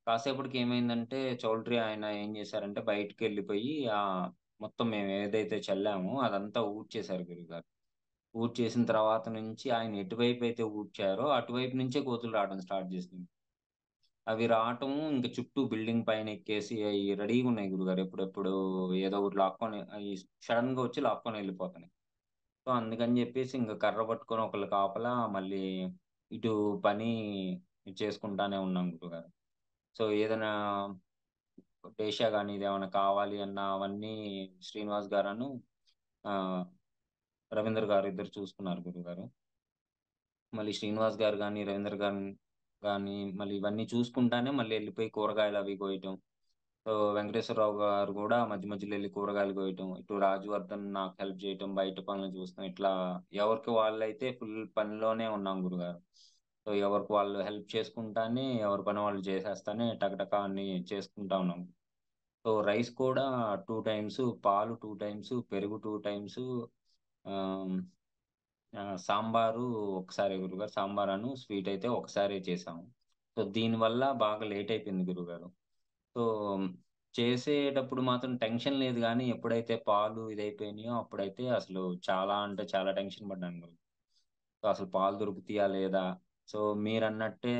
కాసేపటికి ఏమైందంటే, చౌల్ట్రీ ఆయన ఏం చేశారంటే బయటికెళ్ళిపోయి మొత్తం మేము ఏదైతే చల్లామో అదంతా ఊడ్చేశారు గురువుగారు. ఊడ్చేసిన తర్వాత నుంచి ఆయన ఎటువైపయితే ఊడ్చారో అటువైపు నుంచే కోతులు రావడం స్టార్ట్ చేసినియి. అవి రావటం ఇంక చుట్టూ బిల్డింగ్ పైనెక్కేసి అయి రెడీగున్నాయి గురువుగారు. ఎప్పుడెప్పుడు ఏదో ఒకటి లాక్కొని అయి సడెన్‌గా వచ్చి లాక్కొనెళ్ళిపోతున్నాయి. సో, అందుకని జెప్పేసి ఇంక కర్ర పట్టుకొని ఒకళ్ళు కాపలా మళ్ళీ ఇటు పని చేసుకుంటానే ఉన్నాం గురుగారు. సో, ఏదైనా డేషా గాని ఇదేమన్నా కావాలి అన్నా అవన్నీ శ్రీనివాస్ గారను, ఆహ్, రవీందర్ గారు ఇద్దరు చూసుకున్నారు గురువుగారు. మళ్ళీ శ్రీనివాస్ గారు గాని, రవీందర్ గాని మళ్ళీ ఇవన్నీ చూసుకుంటానే మళ్ళీ ఎళ్ళిపోయి కూరగాయలవి కోయటం. సో, వెంకటేశ్వరరావు గారు గూడా మధ్య మధ్యలో ఎళ్లి కూరగాయలు కోయటం. ఇటు రాజవర్ధన్ నాకు హెల్ప్ జేయటం, బయట పనులు చూస్తాం. ఇట్లా ఎవరికి వాళ్ళైతే ఫుల్ పనిలోనే ఉన్నాం గురుగారు. సో, ఎవరికి వాళ్ళు హెల్ప్ చేసుకుంటానే, ఎవరి పని వాళ్ళు చేసేస్తానే టకటక అన్నీ చేసుకుంటా ఉన్నాం. సో, రైస్ కూడా 2 టైమ్స్, పాలు 2 టైమ్స్, పెరుగు 2 టైమ్స్, ఆహ్, సాంబారు ఒకసారే గురుగారు. సాంబారను, స్వీట్ అయితే ఒకసారే చేశాము. సో, దీనివల్ల బాగా లేట్ అయిపోయింది గురుగారు. సో, చేసేటప్పుడు మాత్రం టెన్షన్ లేదు గానీ, ఎప్పుడైతే పాలు ఇదైపోయినాయో అప్పుడైతే అసలు చాలా అంటే చాలా టెన్షన్ పడ్డాను గురు. సో, అసలు పాలు దొరుకుతాయా లేదా? సో, మీరన్నట్టే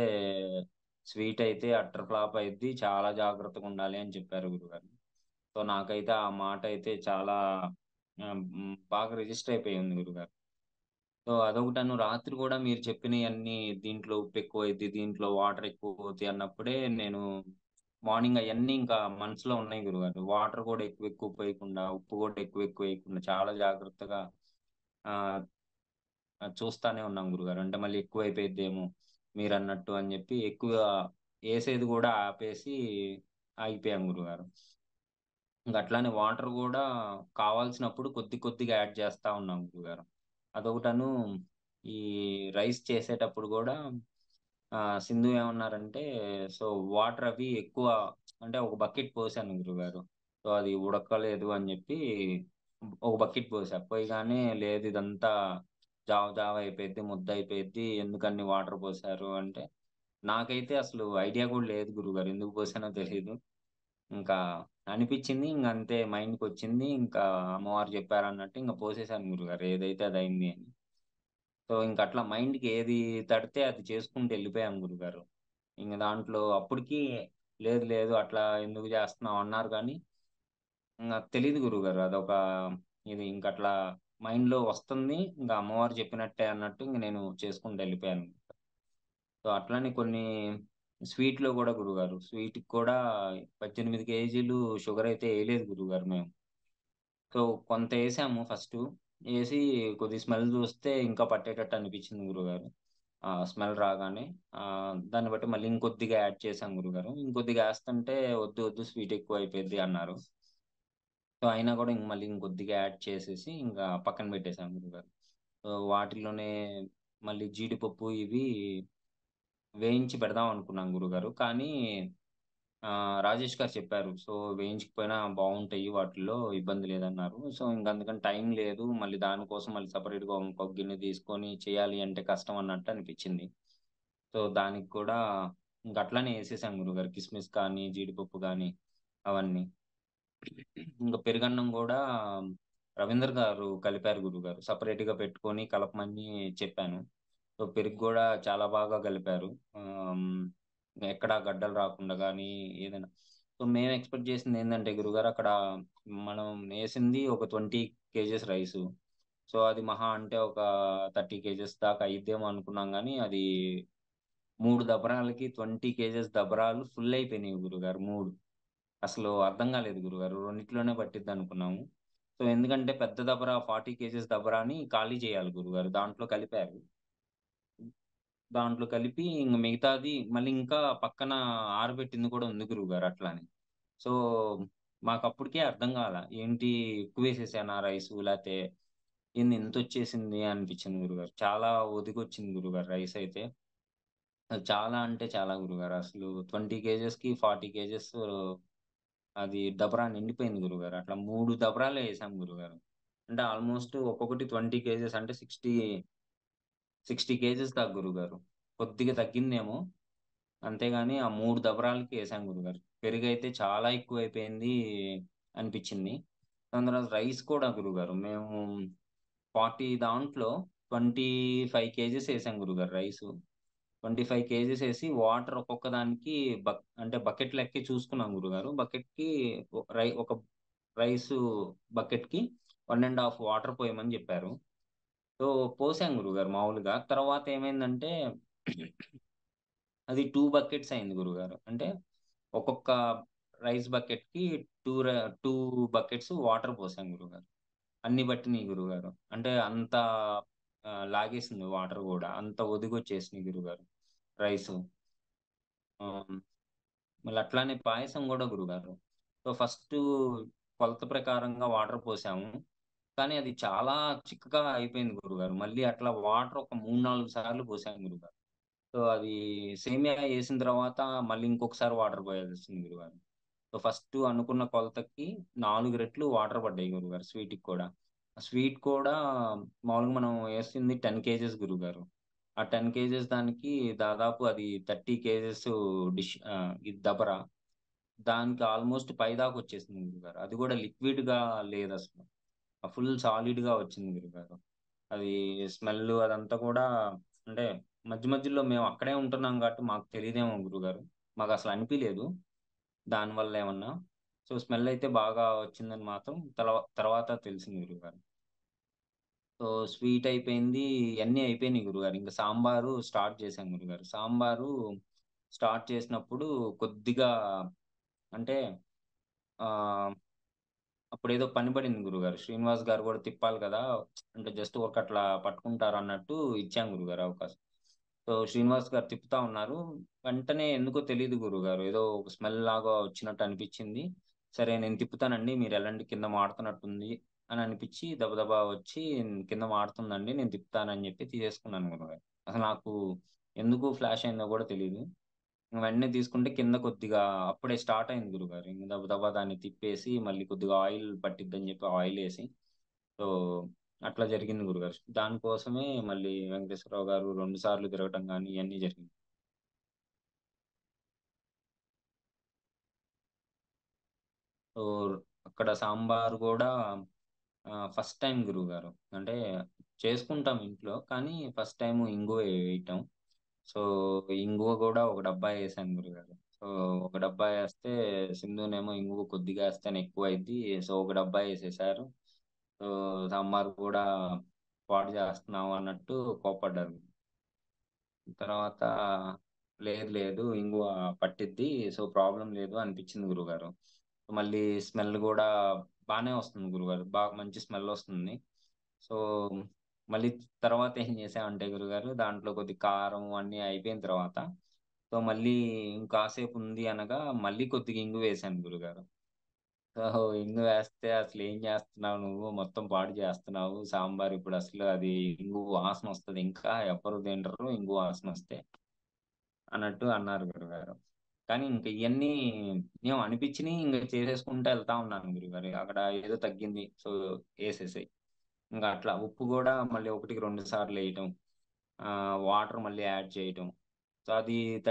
స్వీట్ అయితే అట్టర్ ఫ్లాప్ అయిద్ది. చాలా జాగ్రత్తగుండాలి అని చెప్పారు గురుగారు. సో, నాకైతే ఆ మాటైతే చాలా బాగా రిజిస్టర్ అయిపోయింది గురుగారు. సో, అదొకటను రాత్రి గూడా మీరు చెప్పినయన్నీ దీంట్లో ఉప్పెక్కువైద్ది, దీంట్లో వాటర్ ఎక్కువవుతాయి అన్నప్పుడే నేను మార్నింగ్ అయన్నీ ఇంకా మనసులో ఉన్నాయి గురుగారు. వాటర్ గూడా ఎక్కువ పోయకుండా, ఉప్పు గూడా ఎక్కువేయకుండా చాలా జాగ్రత్తగా ఆహ్, చూస్తానే ఉన్నాం గురుగారు. అంటే మళ్ళీ ఎక్కువైపోయిద్దేమో మీరన్నట్టు అని జెప్పి ఎక్కువ ఏసేది గూడా ఆపేసి ఆగిపోయాం గురుగారు. ఇంకట్లానే వాటర్ గూడా కావాల్సినప్పుడు కొద్దిగా యాడ్ చేస్తా ఉన్నాం గురుగారు. అదొకటను ఈ రైస్ చేసేటప్పుడు గూడా సింధు ఏమన్నారంటే, సో, వాటర్ అవి ఎక్కువ అంటే ఒక బకెట్ పోసాను గురుగారు. సో, అది ఉడకలేదు అని జెప్పి ఒక బకెట్ పోసా. పోయగానే లేదు ఇదంతా జావ అయిపోయిద్ది, ముద్దయిపోయిద్ది. ఎందుకన్ని వాటర్ పోసారు అంటే, నాకైతే అసలు ఐడియా గూడా లేదు గురుగారు. ఎందుకు పోసానో తెలీదు. ఇంకా అనిపిచ్చింది. ఇంగంతే మైండ్‌కొచ్చింది. ఇంకా అమ్మవారు జెప్పారన్నట్టు ఇంక పోసేసాను గురుగారు. ఏదైతే అదయింది అని. సో, ఇంకట్లా మైండ్‌కి ఏది తడితే అది చేసుకుంటూ ఎళ్ళిపోయాం గురుగారు. ఇంగ దాంట్లో అప్పటికి లేదు అట్లా ఎందుకు జేస్తున్నావు అన్నారు గానీ, నాకు తెలీదు గురుగారు. అదొక ఇది ఇంకట్లా మైండ్‌లో వస్తుంది. ఇంక అమ్మవారు చెప్పినట్టే అన్నట్టు ఇంక నేను చేసుకుంటూ ఎళ్ళిపోయాను. సో, అట్లనే కొన్ని స్వీట్‌లో గూడా గురువుగారు. స్వీట్‌కి కూడా 18 కేజీలు షుగరయితే ఎయలేదు గురువుగారు మేము. So, కొంతేసాము first. ఏసి కొద్దిగా స్మెల్ జూస్తే ఇంకా పట్టేటట్టు అనిపిచ్చింది గురువుగారు. స్మెల్ రాగానే. దాన్ని బట్టి మళ్ళీ ఇంకొద్దిగా యాడ్ చేశాం గురువుగారు. ఇంకొద్దిగా ఏస్తంటే "వద్దు, వద్దు స్వీట్ ఎక్కువైపోయిద్ది" అన్నారు. సో, అయినా గూడా మళ్ళీ ఇంకొద్దిగా యాడ్ చేసేసి ఇంకా పక్కన పెట్టేసాం గురువుగారు. వాటిలోనే మళ్ళీ జీడిపప్పు ఇవి వేయించి పెడదాం అనుకున్నాం గురువుగారు. కానీ రాజేష్ గారు చెప్పారు. సో, వేయించకపోయినా బావుంటాయి వాటిల్లో ఇబ్బంది లేదన్నారు. సో, అందుకని టైం లేదు. మళ్ళీ దానికోసం మళ్ళీ సెపరేట్‌గా ఇంకొక గిన్నె తీసుకొని చేయాలి అంటే కష్టం అన్నట్టు అనిపిచ్చింది. సో, దానికి కూడా అట్లనే ఏసేసాం గురువుగారు. కిస్మిస్ కానీ, జీడిపప్పు గానీ అవన్నీ. ఇంక పెరుగన్నం గూడా రవీందర్ గారు కలిపారు గురువుగారు. సెపరేట్‌గా పెట్టుకొని కలపమని చెప్పాను. సో, పెరుగు గూడా చాలా బాగా కలిపారు. ఆహ్, హ్మ్. ఎక్కడా గడ్డలు రాకుండా గానీ, ఏదైనా సో, మేము ఎక్స్‌పెక్ట్ చేసిందేందంటే గురువుగారు అక్కడ మనం ఏసింది ఒక 20 కేజెస్ రైసు. సో, అది మహా అంటే ఒక 30 కేజెస్ దాకా అయ్యిద్దేమో అనుకున్నాం గానీ, అది 3 దబరాలకి 20 కేజెస్ దబరాలు ఫుల్ అయిపోయినాయి గురువుగారు 3. అసలు అర్థం కాలేదు గురువుగారు. రెండిట్లోనే పట్టిద్దనుకున్నాము. సో, ఎందుకంటే పెద్ద దబరా 40 కేజెస్ దబరాని ఖాళీ చేయాలి గురువుగారు. దాంట్లో కలిపారు. దాంట్లో కలిపి ఇంగ మిగతాది మళ్ళీ ఇంకా పక్కన ఆరబెట్టింది కూడా ఉంది గురువుగారు అట్లానే. సో, మాకప్పటికే అర్థం కాల. ఏంటి ఎక్కువేసేసానా రైసు లేతే ఏంది ఇంతొచ్చేసింది అనిపిచ్చింది గురువుగారు. చాలా ఒదిగొచ్చింది గురువుగారు రైసయితే. చాలా అంటే చాలా గురువుగారు. అసలు 20 కేజెస్‌కి 40 కేజెస్ అది దబరా నిండిపోయింది గురువుగారు. అట్లా 3 దబరాలే ఏసాం గురువుగారు. అంటే ఆల్‌మోస్ట్ ఒక్కొక్కటి 20 కేజెస్ అంటే 60 కేజెస్ దాకా గురువుగారు. కొద్దిగా తగ్గిందేమో. అంతేగాని ఆ 3 దబరాలకి ఏసాం గురువుగారు. పెరుగైతే చాలా ఎక్కువైపోయింది అనిపిచ్చింది. దాని తర్వాత రైస్ కూడా గురువుగారు. మేము 40 దాంట్లో 25 కేజీస్ ఏసాం గురువుగారు రైసు. 25 కేజీస్ ఏసి వాటర్ ఒక్కొక్క దానికి అంటే బకెట్ లెక్కే చూసుకున్నాం గురువుగారు. బకెట్‌కి ఒక రైసు బకెట్‌కి 1 ½ వాటర్ పోయమని జెప్పారు. సో, పోసాం గురువుగారు మామూలుగా. తర్వాత ఏమైందంటే అది 2 బకెట్స్ అయింది గురువుగారు. అంటే ఒక్కొక్క రైస్ బకెట్‌కి 2 బకెట్స్ వాటర్ పోసాం గురువుగారు. అన్ని పట్టినియి గురువుగారు. అంటే అంత లాగేసింది వాటర్ గూడా. అంత ఒదిగొచ్చేసినియి గురువుగారు రైసు. ఆహ్, మళ్ళీ అట్లానే పాయసం గూడా గురువుగారు. సో, కొలత ప్రకారంగా వాటర్ పోసాము. కానీ అది చాలా చిక్కగా అయిపోయింది గురువుగారు. మళ్ళీ అట్లా వాటర్ ఒక 3, 4 సార్లు పోసాం గురువుగారు. సో, అది సేమియా ఏసిన తర్వాత మళ్ళీ ఇంకొకసారి వాటర్ పోయాల్సింది గురువుగారు. సో, అనుకున్న కొలతకి 4 రెట్లు వాటర్ పడ్డాయి గురువుగారు స్వీట్‌కి కూడా. ఆ స్వీట్ కూడా మామూలుగా మనం ఏసింది 10 కేజెస్ గురువుగారు. ఆ 10 కేజెస్ దానికి దాదాపు అది 30 కేజెస్ ఇది దబర. దానికి ఆల్‌మోస్ట్ పైదాకొచ్చేసింది గురువుగారు. అది గూడా లిక్విడ్‌గా లేదసలు. ఫుల్ సాలిడ్‌గా వచ్చింది గురువుగారు. అది స్మెల్లు అదంతా కూడా అంటే మధ్యలో మేము అక్కడే ఉంటున్నాం గాబట్టి మాకు తెలీదేమో గురువుగారు. మాకసలు అనిపియలేదు దానివల్లేమన్నా. సో, స్మెల్లయితే బాగా వచ్చిందని మాత్రం తర్వాత తెలిసింది గురువుగారు. సో, స్వీట్ అయిపోయింది. ఇయన్నీ అయిపోయినియి గురువుగారు. ఇంక సాంబారు స్టార్ట్ చేశాం గురువుగారు. సాంబారు స్టార్ట్ చేసినప్పుడు కొద్దిగా అంటే ఆహ్, అప్పుడేదో పని పడింది గురువుగారు. శ్రీనివాస్ గారు గూడా తిప్పాలి కదా! అంటే జస్ట్ ఊరకట్లా పట్టుకుంటారన్నట్టు ఇచ్చాం గురువుగారు అవకాశం. సో, శ్రీనివాస్ గారు తిప్పుతా ఉన్నారు. వెంటనే ఎందుకో తెలీదు గురువుగారు. ఏదో ఒక స్మెల్ లాగా వచ్చినట్టు అనిపిచ్చింది. సరే నేను తిప్పుతానండి మీరెళ్ళండి కింద మాడుతున్నట్టుంది అని అనిపిచ్చి దబదబా వచ్చి కింద మాడుతుందండి నేను తిప్పుతానని చెప్పి తీసేసుకున్నాను గురువుగారు. అసలు నాకు ఎందుకు ఫ్లాష్ అయిందో గూడా తెలీదు. వెంటనే తీసుకుంటే కింద కొద్దిగా అప్పుడే స్టార్ట్ అయింది గురువుగారు. ఇంక దబదబా దాన్ని తిప్పేసి మళ్ళీ కొద్దిగా ఆయిల్ పట్టిద్దని చెప్పి ఆయిలేసి సో, అట్లా జరిగింది గురుగారు. దానికోసమే మళ్ళీ వెంకటేశ్వరరావు గారు 2 సార్లు తిరగటం గాని ఇయన్నీ జరిగింది. సో, అక్కడ సాంబార్ గూడా ఫస్ట్ టైమ్ గురువుగారు. అంటే చేసుకుంటాం ఇంట్లో. కానీ ఫస్ట్ టైము ఇంగువ వేయటం. సో, ఇంగువ గూడా ఒక డబ్బా ఏసాను గురుగారు. సో, ఒక డబ్బా ఏస్తే సింధూనేమో ఇంగువ కొద్దిగా ఏస్తేనే ఎక్కువైద్ది. సో, ఒక డబ్బా ఏసేశారు. సో, సాంబార్ గూడా పాడు జేస్తున్నావు అన్నట్టు కోప్పడ్డారు. తర్వాత లేదు లేదు ఇంగువ పట్టిద్ది. సో, ప్రాబ్లమ్ లేదు అనిపిచ్చింది గురువుగారు. మళ్ళీ స్మెల్ గూడా బానే వస్తుంది గురువుగారు. బాగా మంచి స్మెల్లొస్తుంది. సో, మళ్ళీ తర్వాత ఏం చేశామంటే గురువుగారు, దాంట్లో కొద్దిగా కారం అన్నీ అయిపోయిన తర్వాత, సో, మళ్ళీ ఇంకాసేపు ఉంది అనగా మళ్ళీ కొద్దిగా ఇంగువేశాను గురువుగారు. సో, ఇంగువేస్తే "అసలేం జేస్తున్నావు నువ్వు? మొత్తం పాడు జేస్తున్నావు. సాంబార్ ఇప్పుడసలు అది ఇంగువ వాసనొస్తది ఇంకా ఎవ్వరు తినరు ఇంగువ వాసనొస్తే" అన్నట్టు అన్నారు గురువుగారు. కానీ ఇంక ఇయన్నీ ఏమో అనిపిచ్చినియి ఇంగ చేసేసుకుంటా ఎళ్తా ఉన్నాను గురువుగారు. అక్కడ ఏదో తగ్గింది. సో, ఏసేసాయి. ఇంక అట్లా ఉప్పు గూడా మళ్ళీ ఒకటికి 2 సార్లెయటం. వాటర్ మళ్ళీ యాడ్ చేయటం. సో, త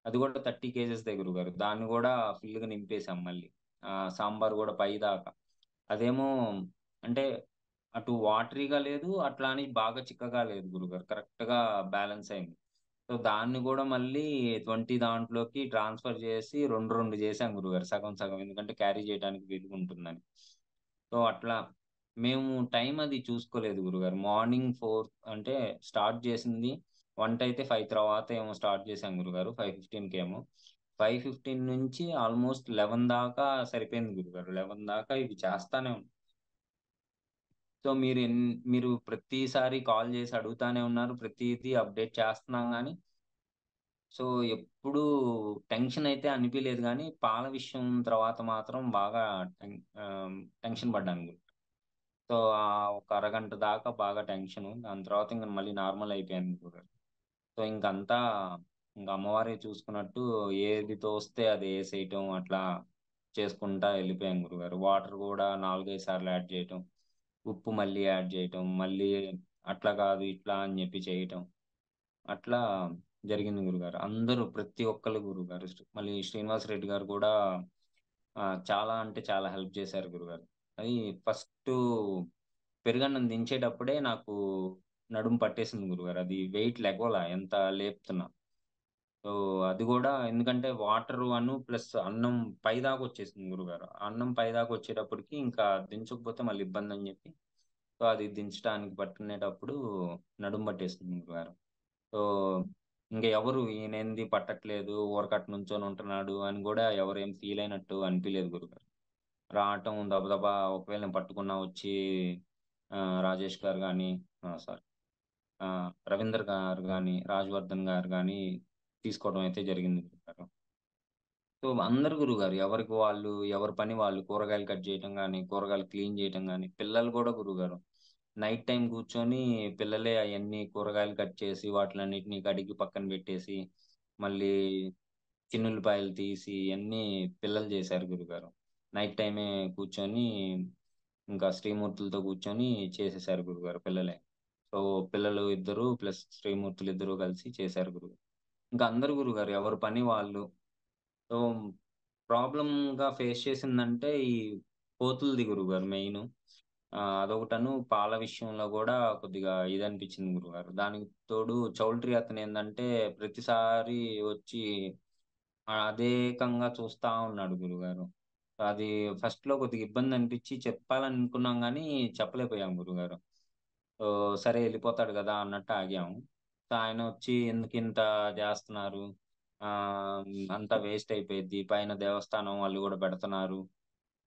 అది గూడా 30 కేజెస్‌దే గురువుగారు. దాన్ని గూడా ఫుల్‌గా నింపేసాం మళ్ళీ. సాంబార్ గూడా పైదాకా. అదేమో అంటే అటు వాటరీగా లేదు, అట్లా అని బాగా చిక్కగా లేదు గురువుగారు. కరెక్ట్‌గా బ్యాలెన్స్ అయింది. సో, దాన్ని గూడా మళ్ళీ 20 దాంట్లోకి ట్రాన్స్‌ఫర్ చేసి 2, 2 చేశాం గురువుగారు. సగం, సగం. ఎందుకంటే క్యారీ చేయడానికి వీలుగుంటుందని. సో, అట్లా మేము టైం అది చూసుకోలేదు గురువుగారు. మార్నింగ్ 4 అంటే స్టార్ట్ చేసింది వంటయితే 5 తర్వాత ఏమో స్టార్ట్ చేశాం గురువుగారు. 5:15కేమో. 5:15 నుంచి ఆల్‌మోస్ట్ 11 దాకా సరిపోయింది గురువుగారు. 11 దాకా ఇవి చేస్తానే సో, మీరు ప్రతిసారి కాల్ చేసి అడుగుతానే ఉన్నారు. ప్రతీదీ అప్డేట్ చేస్తున్నాం గానీ, సో, ఎప్పుడూ టెన్షనయితే అనిపియలేదు గానీ, పాల విషయం తర్వాత మాత్రం బాగా టెన్షన్ పడ్డాను. సో, ఒక అరగంట దాకా బాగా టెన్షను. దాని తర్వాత ఇంక మళ్ళీ నార్మల్ అయిపోయాను గురుగారు. సో, ఇంకంతా ఇంక అమ్మవారే చూసుకున్నట్టు ఏది తోస్తే అది ఏసేయటం అట్లా చేసుకుంటా ఎళ్ళిపోయాం గురుగారు. వాటర్ గూడా 4, 5 సార్లు యాడ్ చేయటం. ఉప్పు మళ్ళీ యాడ్ జేయటం. మళ్ళీ అట్లా కాదు, ఇట్లా అని జెప్పి చేయటం. అట్లా జరిగింది గురుగారు. అందరూ ప్రతి ఒక్కళ్ళు గురుగారు. మళ్ళీ శ్రీనివాస్ రెడ్డి గారు గూడా చాలా అంటే చాలా హెల్ప్ చేశారు గురుగారు. అది ఫస్టు పెరుగన్నం దించేటప్పుడే నాకు నడుము పట్టేసింది గురుగారు. అది వెయిట్ లెగవల ఎంత లేపుతున్నా. సో, అది గూడా ఎందుకంటే వాటరు ప్లస్ అన్నం పైదాకొచ్చేసింది గురుగారు. అన్నం పైదాకొచ్చేటప్పటికి ఇంకా దించకపోతే మళ్ళీ ఇబ్బందని జెప్పి, సో, అది దించడానికి పట్టుకునేటప్పుడు నడుము పట్టేసింది గురుగారు. సో, ఇంక ఎవరు ఈయనేంది పట్టట్లేదు, ఊరకట్ట నుంచొనుంటున్నాడు అని గూడా ఎవరేం ఫీల్ అయినట్టు అనిపియలేదు గురుగారు. రావటం దబదబా ఒకవేళ నేను పట్టుకున్నా వచ్చి రాజేష్ గారు గాని సారీ రవీందర్ గారు గాని, రాజవర్ధన్ గారు గాని తీసుకోవడం అయితే జరిగింది గురుగారు. సో, అందరూ గురుగారు ఎవరికి వాళ్ళు, ఎవరి పని వాళ్ళు కూరగాయలు కట్ చేయటం గాని, కూరగాయలు క్లీన్ చేయటం గాని, పిల్లలు గూడా గురుగారు. నైట్ టైమ్ కూర్చొని పిల్లలే అయన్నీ కూరగాయలు కట్ చేసి వాటిలన్నిటిని కడిగి పక్కన పెట్టేసి, మళ్ళీ చిన్నుల్లిపాయలు తీసి ఇయన్నీ పిల్లలు చేశారు గురుగారు. నైట్ టైమే కూర్చొని ఇంకా శ్రీమూర్తులతో కూర్చొని చేసేసారు గురుగారు పిల్లలే. సో, పిల్లలు ఇద్దరు ప్లస్ శ్రీమూర్తులిద్దరూ కలిసి చేశారు గురువు. ఇంకా అందరూ గురుగారు ఎవరి పని వాళ్ళు. సో, ప్రాబ్లమ్‌గా ఫేస్ చేసిందంటే ఈ కోతులది గురువుగారు మెయిను. పాల విషయంలో గూడా కొద్దిగా ఇదనిపించింది గురువుగారు. దానికి తోడు చౌల్ట్రీ అతనేందంటే ప్రతిసారి వచ్చి అదేకంగా చూస్తా ఉన్నాడు గురువుగారు. అది ఫస్ట్‌లో కొద్దిగా ఇబ్బందనిపించి చెప్పాలనుకున్నాం గానీ చెప్పలేకపోయాం గురువుగారు. సరే ఎళ్ళిపోతాడు గదా! అన్నట్టు ఆగాము. సో, ఆయనొచ్చి ఎందుకింత జేస్తున్నారు? అంతా వేస్ట్ అయిపోయిద్ది. పైన దేవస్థానం వాళ్ళు గూడా పెడుతున్నారు.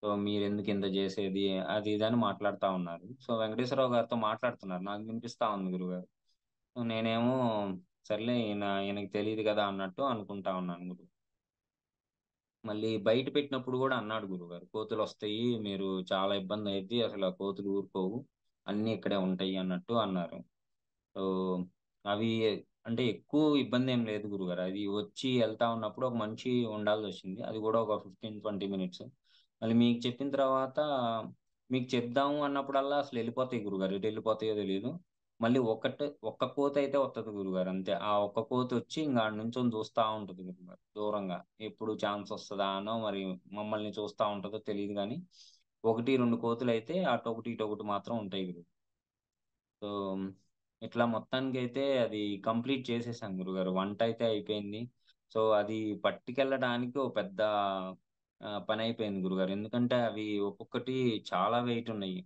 సో, మీరెందుకింత జేసేది? అది ఇది అని మాట్లాడుతా ఉన్నారు. సో, వెంకటేశ్వరరావు గారితో మాట్లాడుతున్నారు. నాకు వినిపిస్తా ఉంది గురుగారు. సో, నేనేమో సర్లే ఈయనకి తెలీదు గదా! అన్నట్టు అనుకుంటా ఉన్నాను మళ్ళీ బయట పెట్టినప్పుడు గూడా అన్నాడు గురువుగారు. కోతులొస్తయి. మీరు చాలా ఇబ్బందయిద్ది. అసల కోతులు ఊరుకోవు. అన్నీ ఇక్కడే ఉంటాయి అన్నట్టు అన్నారు. సో, అవి అంటే ఎక్కువ ఇబ్బందేం లేదు గురుగారు. అది వచ్చి ఎళ్తా ఉన్నప్పుడు ఒక మనిషి ఉండాల్సొచ్చింది. అది గూడా ఒక 15, 20 మినిట్స్. మళ్ళీ మీకు చెప్పిన తర్వాత మీకు చెప్దాము అన్నప్పుడల్లా అసలెళ్ళిపోతాయి గురుగారు. ఎటెళ్ళిపోతాయో తెలీదు. మళ్ళీ ఒక్క కోతయితే వత్తది గురుగారు అంతే. ఆ ఒక్క కోతొచ్చి ఇంగ ఆడ నుంచొని చూస్తా ఉంటది గురుగారు దూరంగా. ఎప్పుడు ఛాన్సొస్తదా అనో మరి మమ్మల్ని చూస్తా ఉంటదో తెలీదు గానీ, 1, 2 కోతులైతే అటొకటి, ఇటొకటి మాత్రం ఉంటాయి సో, ఇట్లా మొత్తానికైతే అది కంప్లీట్ చేసేసాం గురుగారు. వంటయితే అయిపోయింది. సో, అది పట్టుకెళ్ళడానికి ఓ పెద్ద పనయిపోయింది గురుగారు. ఎందుకంటే అవి ఒక్కొక్కటి చాలా వెయిటున్నయి.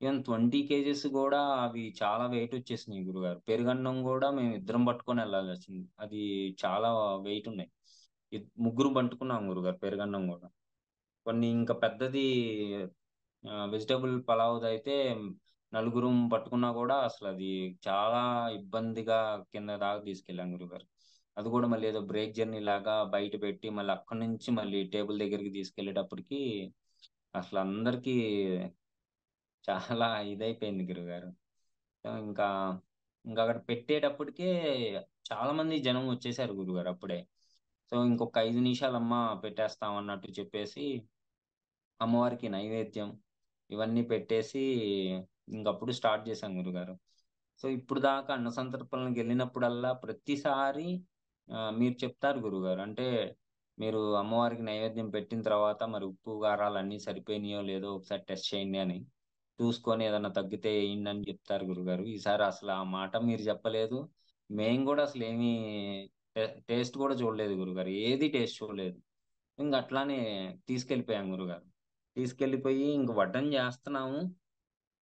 ఈవెన్ 20 కేజీస్ గూడా అవి చాలా వెయిట్ వచ్చేసినాయి గురుగారు. పెరుగన్నం గూడా మేమిద్దరం పట్టుకొని ఎళ్ళాల్సొచ్చింది. అది చాలా వెయిట్ ఉన్నాయి. ముగ్గురం పట్టుకున్నాం గురుగారు పెరుగన్నం గూడా. కొన్ని ఇంకా పెద్దది వెజిటబుల్ పలావ్‌దయితే నలుగురం పట్టుకున్నా గూడా అసలది చాలా ఇబ్బందిగా కింద దాకా తీసుకెళ్ళాం గురుగారు. అది గూడా మళ్ళీ ఏదో బ్రేక్ జర్నీ లాగా బయట పెట్టి మళ్ళీ అక్కడి నుంచి మళ్ళీ టేబుల్ దగ్గరికి తీసుకెళ్ళేటప్పటికి అసలందరికీ చాలా ఇదైపోయింది గురుగారు. సో, ఇంకక్కడ పెట్టేటప్పటికే చాలా మంది జనం వచ్చేసారు గురుగారు అప్పుడే. సో, ఇంకొక 5 నిమిషాలమ్మా పెట్టేస్తాం అన్నట్టు చెప్పేసి అమ్మవారికి నైవేద్యం ఇవన్నీ పెట్టేసి ఇంకప్పుడు స్టార్ట్ చేశాం గురుగారు. సో, ఇప్పుడు దాకా అన్న సంతర్పణలకెళ్ళినప్పుడల్లా ప్రతిసారి మీరు చెప్తారు గురుగారు. అంటే మీరు అమ్మవారికి నైవేద్యం పెట్టిన తర్వాత మరి ఉప్పు, కారాలన్నీ సరిపోయినాయో లేదో ఒకసారి టెస్ట్ చేయండి అని. చూసుకొని ఏదన్నా తగ్గితే ఎయండని జెప్తారు గురుగారు. ఈసారి అసల ఆ మాట మీరు చెప్పలేదు. మేము గూడా అసలేమి టేస్ట్ గూడా చూడలేదు గురుగారు. ఏది టేస్ట్ చూడలేదు. అట్లానే తీసుకెళ్ళిపోయాం గురుగారు. తీసుకెళ్ళిపోయి ఇంక వడ్డన జేస్తన్నాము.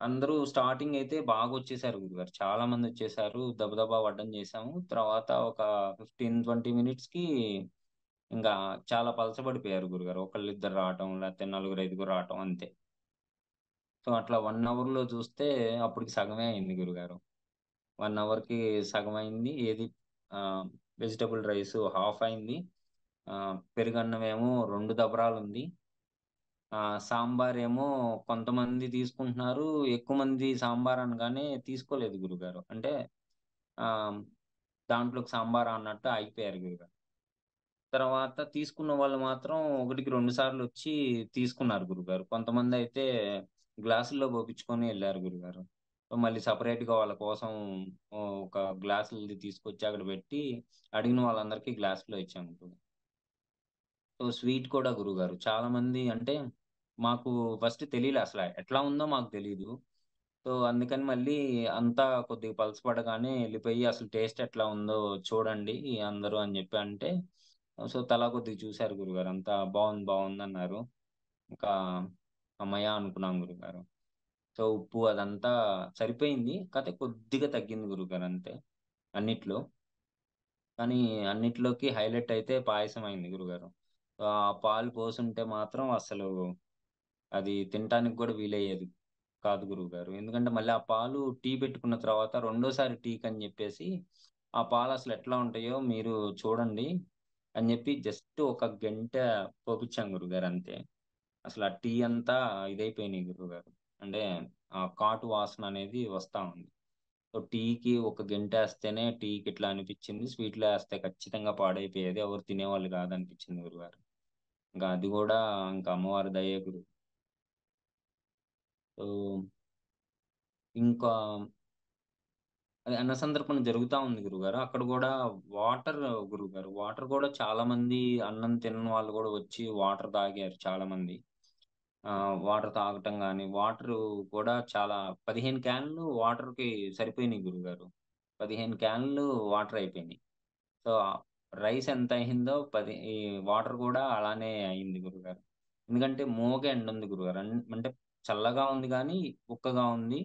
అందరూ స్టార్టింగ్ అయితే బాగొచ్చేసారు గురుగారు. చాలా మందొచ్చేసారు. దబదబా వడ్డన జేసాము. తర్వాత ఒక 15, 20 మినిట్స్‌కి ఇంగా చాలా పలచబడిపోయారు గురుగారు. ఒకళ్ళిద్దరు రావటం, లేతే నలుగురు, ఐదుగురు రావటం అంతే. సో, అట్లా 1 అవర్‌లో చూస్తే అప్పటికి సగమే అయింది గురుగారు. 1 అవర్‌కి సగమయింది. ఆహ్, వెజిటబుల్ రైసు హాఫ్ అయింది. పెరుగన్నమేమో 2 దబరాలుంది. సాంబారేమో కొంతమంది తీసుకుంటున్నారు. ఎక్కువ మంది సాంబార్ అనగానే తీసుకోలేదు గురుగారు. అంటే ఆహ్, దాంట్లోకి సాంబారా అన్నట్టు ఆగిపోయారు గురుగారు. తర్వాత తీసుకున్న వాళ్ళు మాత్రం ఒకటికి 2 సార్లొచ్చి తీసుకున్నారు గురుగారు. కొంతమందయితే గ్లాసుల్లో పోపిచ్చుకొని ఎళ్లారు గురుగారు. సో, మళ్ళీ సెపరేట్‌గా వాళ్ళ కోసం ఒక గ్లాసులది తీసుకొచ్చి అక్కడ పెట్టి, అడిగిన వాళ్ళందరికీ గ్లాసులో ఇచ్చాము. సో, స్వీట్ కూడా గురుగారు. చాలా మంది అంటే మాకు ఫస్ట్ తెలీలే అసల. ఎట్లా ఉందో మాకు తెలీదు. సో, అందుకని మళ్ళీ అంతా కొద్దిగా పలచబడగానే ఎళ్ళిపోయి అసలు టేస్ట్ ఎట్లా ఉందో చూడండి అందరూ అని జెప్పి అంటే, సో, తలా కొద్దిగా చూసారు గురుగారు. అంతా బావుంది, బావుందన్నారు. ఇంకా హమ్మయ్య! అనుకున్నాం గురుగారు. సో, ఉప్పు అదంతా సరిపోయింది. కాతే కొద్దిగా తగ్గింది గురుగారు అంతే అన్నిట్లో. కానీ అన్నిట్లోకి హైలైట్ అయితే పాయసం అయింది గురుగారు. ఆ పాలు పోసుంటే మాత్రం అసలు అది తినటానికి గూడా వీలయ్యేది కాదు గురువుగారు. ఎందుకంటే మళ్ళీ ఆ పాలు టీ పెట్టుకున్న తర్వాత రెండోసారి టీకని జెప్పేసి, ఆ పాలసలు ఎట్లా ఉంటాయో మీరు చూడండి అని జెప్పి జస్ట్ ఒక గంట పోపిచ్చాం గురువుగారు అంతే. అసలు ఆ టీ అంతా ఇదైపోయినాయి గురువుగారు. అంటే ఆ ఘాటు వాసన అనేది వస్తా ఉంది. సో, టీకి ఒక గంటేస్తేనే టీకిట్లా అనిపిచ్చింది. స్వీట్‌లో ఏస్తే ఖచ్చితంగా పాడైపోయేది. ఎవరు తినేవాళ్ళు కాదనిపిచ్చింది గురువుగారు. ఇంకా అది గూడా ఇంకా అమ్మవారి దయే సో, ఇంకా అది అన్న సందర్పణ జరుగుతా ఉంది గురువుగారు. అక్కడ గూడా వాటర్ గురువుగారు. వాటర్ గూడా చాలా మంది అన్నం తినని వాళ్ళు గూడా వచ్చి వాటర్ తాగారు చాలా మంది. వాటర్ తాగటం గాని, వాటరు కూడా చాలా 15 క్యాన్‌లు వాటర్‌కి సరిపోయినాయి గురువుగారు. 15 క్యాన్‌లు వాటర్ అయిపోయినాయి. సో, రైస్ ఎంత అయిందో ఈ వాటర్ గూడా అలానే అయింది గురువుగారు. ఎందుకంటే మోగ ఎండుంది గురువుగారు. అంటే చల్లగా ఉంది గానీ, ఉక్కగా ఉంది.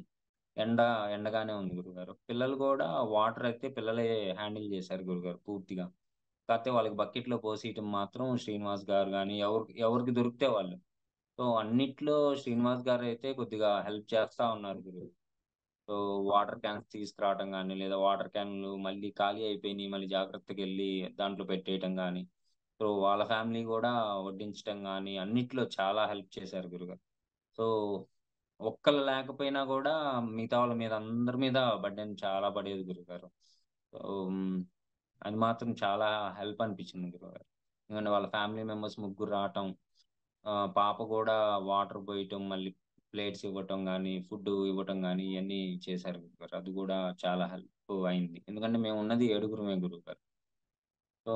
ఎండ ఎండగానే ఉంది గురుగారు. పిల్లలు గూడా వాటరయితే పిల్లలే హ్యాండిల్ జేశారు గురుగారు పూర్తిగా. కాపోతే వాళ్ళకి బకెట్‌లో పోసియటం మాత్రం శ్రీనివాస్ గారు గాని, ఎవరికి దొరికితే వాళ్ళు. సో, అన్నిట్లో శ్రీనివాస్ గారైతే కొద్దిగా హెల్ప్ చేస్తా ఉన్నారు సో, వాటర్ క్యాన్స్ తీసుకురావటం గాని, లేదా వాటర్ క్యాన్‌లు మళ్ళీ ఖాళీ అయిపోయినియి మళ్ళీ జాగ్రత్తగెళ్ళి దాంట్లో పెట్టేయటం గాని, సో, వాళ్ళ ఫ్యామిలీ గూడా వడ్డించటం గాని, అన్నిట్లో చాలా హెల్ప్ చేశారు గురుగారు. సో, ఒక్కళ్ళు లేకపోయినా గూడా మిగతా వాళ్ళ మీద అందరి మీద బర్డెన్ చాలా పడేది గురువుగారు. సో, అది మాత్రం చాలా హెల్ప్ అనిపించింది గురువుగారు. ఎందుకంటే వాళ్ళ ఫ్యామిలీ మెంబర్స్ ముగ్గురు రావటం, పాప గూడా వాటర్ పోయటం, మళ్ళీ ప్లేట్స్ ఇవ్వటం గానీ, ఫుడ్డు ఇవ్వటం గానీ, ఇయన్నీ చేశారు గురువుగారు. అది గూడా చాలా హెల్ప్ అయింది. ఎందుకంటే మేమున్నది ఏడుగురమే గురువుగారు. సో,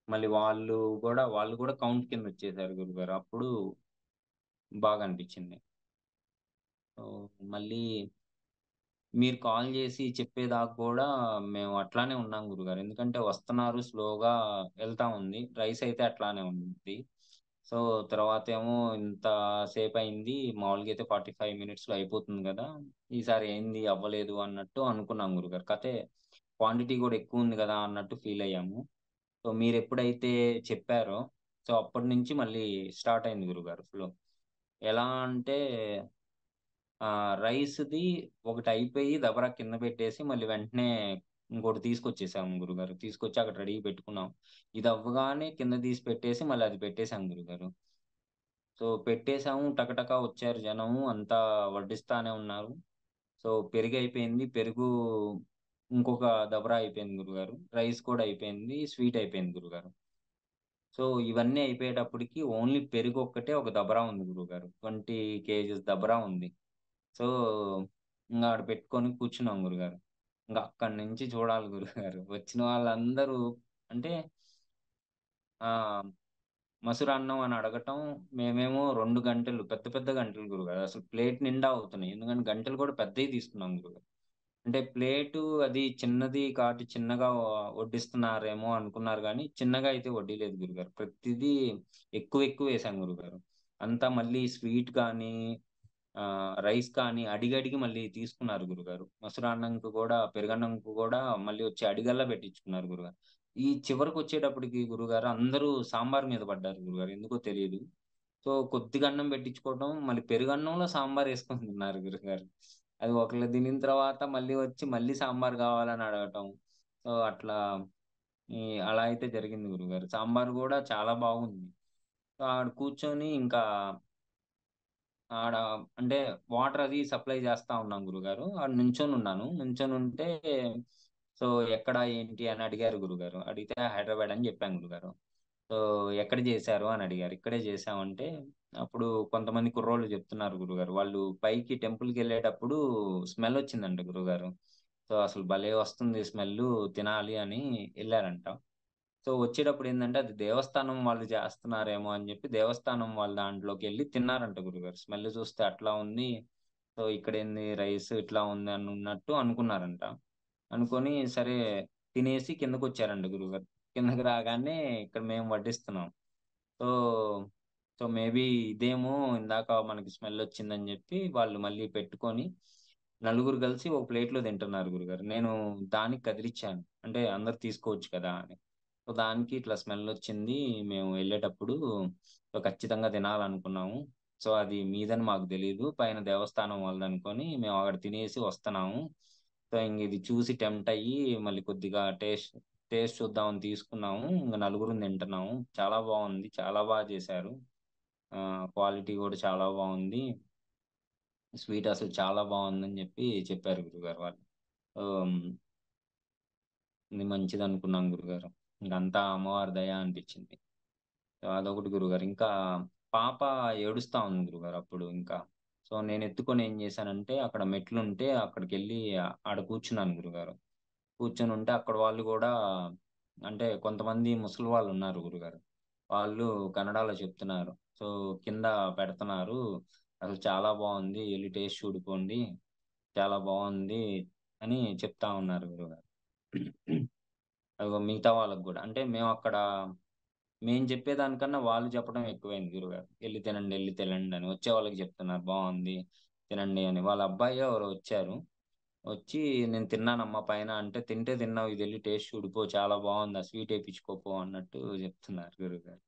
మళ్ళీ వాళ్ళు గూడా కౌంట్ కిందొచ్చేసారు గురువుగారు. అప్పుడు బాగా అనిపించింది. సో, మళ్ళీ మీరు కాల్ జేసి చెప్పేదాకా గూడా మేము అట్లానే ఉన్నాం గురుగారు. ఎందుకంటే వస్తున్నారు స్లోగా ఎళ్తా ఉంది. రైస్ అయితే అట్లానే ఉంది. సో, తర్వాతేమో ఇంత సేపయింది. మామూలుగా అయితే 45 మినిట్స్‌లో అయిపోతుంది గదా! ఈసారి ఏంది అవ్వలేదు అన్నట్టు అనుకున్నాం గురుగారు. కాతే క్వాంటిటీ గూడా ఎక్కువుంది గదా! అన్నట్టు ఫీలయ్యాము. సో, మీరెప్పుడైతే చెప్పారో, సో, అప్పటినుంచి మళ్ళీ స్టార్ట్ అయింది గురుగారు ఫ్లో. ఎలా అంటే రైస్‌ది ఒకటయిపోయి దబరా కింద పెట్టేసి మళ్ళీ వెంటనే ఇంకోటి తీసుకొచ్చేసాము గురుగారు. తీసుకొచ్చి అక్కడ రెడీగా పెట్టుకున్నాం. ఇదవ్వగానే కింద తీసి పెట్టేసి మళ్ళీ అది పెట్టేసాం గురుగారు. సో, పెట్టేసాము. టకటక వచ్చారు జనము. అంతా వడ్డిస్తానే ఉన్నారు. సో, పెరుగయిపోయింది. పెరుగు ఇంకొక దబరా అయిపోయింది గురుగారు. రైస్ కూడా అయిపోయింది. స్వీట్ అయిపోయింది గురుగారు. సో, ఇవన్నీ అయిపోయేటప్పటికి ఓన్లీ పెరుగొక్కటే ఒక దబరా ఉంది గురువుగారు. 20 కేజీస్ దబరా ఉంది. సో, ఇంగ ఆడ పెట్టుకొని కూర్చున్నాం గురుగారు. ఇంగ అక్కడి నుంచి చూడాలి గురుగారు. వచ్చిన వాళ్ళందరూ అంటే ఆహ్, మసురన్నం అని అడగటం, మేమేమో 2 గంటలు పెద్ద పెద్ద గంటలు గురుగారు. అసలు ప్లేట్ నిండా అవుతున్నాయి. ఎందుకంటే గంటెలు కూడా పెద్దయి తీసుకున్నాం గురుగారు. అంటే ప్లేటు అది చిన్నది కాబట్టి చిన్నగా వడ్డిస్తున్నారేమో అనుకున్నారు గానీ, చిన్నగా అయితే వడ్డియలేదు గురుగారు. ప్రతిదీ ఎక్కువేసాం గురుగారు. అంతా మళ్ళీ స్వీట్ కానీ, రైస్ కానీ అడిగడిగి మళ్ళీ తీసుకున్నారు గురుగారు. మసూరన్నంకి గూడా, పెరుగన్నంకి గూడా మళ్ళీ వచ్చి అడిగల్లా పెట్టించుకున్నారు గురుగారు. ఈ చివరకొచ్చేటప్పటికి గురుగారు అందరూ సాంబార్ మీద పడ్డారు గురుగారు. ఎందుకో తెలీదు. సో, కొద్దిగా అన్నం పెట్టించుకోవటం, మళ్ళీ పెరుగన్నంలో సాంబారేసుకొని తిన్నారు గురుగారు. అది ఒకళ్ళు తినిన తర్వాత మళ్ళీ వచ్చి మళ్ళీ సాంబార్ కావాలని అడగటం. సో, అట్లా ఈ అలా అయితే జరిగింది గురుగారు. సాంబార్ గూడా చాలా బాగుంది. సో, ఆడ కూర్చొని ఇంకా ఆడ అంటే వాటర్ అది సప్లై చేస్తా ఉన్నాం గురుగారు. ఆడ నుంచొనున్నాను. నుంచొనుంటే సో, ఎక్కడ ఏంటి అని అడిగారు గురుగారు. అడిగితే హైదరాబాద్ అని జెప్పాను గురుగారు. సో, ఎక్కడ జేశారు అని అడిగారు. ఇక్కడే జేశామంటే, అప్పుడు కొంతమంది కుర్రోళ్ళు జెప్తున్నారు గురుగారు. వాళ్ళు పైకి టెంపుల్‌కెళ్ళేటప్పుడు స్మెల్లొచ్చిందంట గురుగారు. సో, అసలు భలే వస్తుంది స్మెల్లు తినాలి అని ఎళ్లారంట. సో, వచ్చేటప్పుడేందంటే, అది దేవస్థానం వాళ్ళు చేస్తన్నారేమో అని జెప్పి, దేవస్థానం వాళ్ళ దాంట్లోకెళ్ళి తిన్నారంట గురుగారు. స్మెల్ చూస్తే అట్లా ఉంది. సో, ఇక్కడేంది రైస్ ఇట్లా ఉంది అన్నట్టు అనుకున్నారంట. అనుకోని సరే తినేసి కిందకొచ్చారంట గురువుగారు. కిందకి రాగానే ఇక్కడ మేము వడ్డిస్తున్నాం. సో, సో, మేబీ ఇదేమో ఇందాక మనకి స్మెల్లొచ్చిందని జెప్పి వాళ్ళు మళ్ళీ పెట్టుకొని, నలుగురు కలిసి ఒక ప్లేట్‌లో తింటున్నారు గురుగారు. నేను దానికి కదిలిచ్చాను. అంటే అందరూ తీసుకోవచ్చు కదా! అని. సో, దానికి ఇట్లా స్మెల్లొచ్చింది. మేము ఎళ్ళేటప్పుడు సో, ఖచ్చితంగా తినాలనుకున్నాము. సో, అది మీదని మాకు తెలీదు. పైన దేవస్థానం వాళ్ళదనుకోని మేము అక్కడ తినేసి వస్తన్నాము. సో, ఇంగిది చూసి టెంప్ట్ అయ్యి మళ్ళీ కొద్దిగా టేస్ట్ చూద్దామని తీసుకున్నాము. ఇంక నలుగురం తింటున్నాము. చాలా బావుంది. చాలా చేశారు. క్వాలిటీ గూడా చాలా బావుంది. స్వీట్ అసలు చాలా బావుందని జెప్పి చెప్పారు గురుగారు వాళ్ళు. హ్మ్. ఇది మంచిదనుకున్నాం గురుగారు. ఇంకంతా అమ్మవారి దయ అనిపిచ్చింది. సో, అదొకటి గురుగారు. ఇంకా పాప ఏడుస్తా ఉంది గురుగారు అప్పుడు ఇంకా. సో, నేనెత్తుకొని ఏం జేశానంటే అక్కడ మెట్లుంటే అక్కడికెళ్ళి ఆడ కూర్చున్నాను గురుగారు. కూర్చొనుంటే అక్కడ వాళ్ళు గూడా అంటే కొంతమంది ముసలి వాళ్ళున్నారు గురుగారు. వాళ్ళు కన్నడలో చెప్తున్నారు. సో, కింద పెడుతున్నారు. అసలు చాలా బావుంది. ఎళ్లి టేస్ట్ చూడిపోండి. చాలా బావుంది అని చెప్తా ఉన్నారు గురుగారు. అదిగో మిగతా వాళ్ళకి గూడా. అంటే మేము చెప్పేదానికన్నా వాళ్ళు చెప్పడం ఎక్కువైంది గురుగారు. "ఎళ్లి తినండి, ఎళ్లి తినండని." వచ్చే వాళ్ళకి చెప్తున్నారు. "బావుంది. తినండి" అని. వాళ్ళ అబ్బాయో ఎవరో వచ్చారు. వచ్చి "నేను తిన్నానమ్మా పైన" అంటే, "తింటే తిన్నావు ఇదెళ్లి టేస్ట్ చూడు పో చాలా బావుంది. ఆ స్వీట్ ఏపిచ్చుకో పో" అన్నట్టు చెప్తున్నారు గురువుగారు.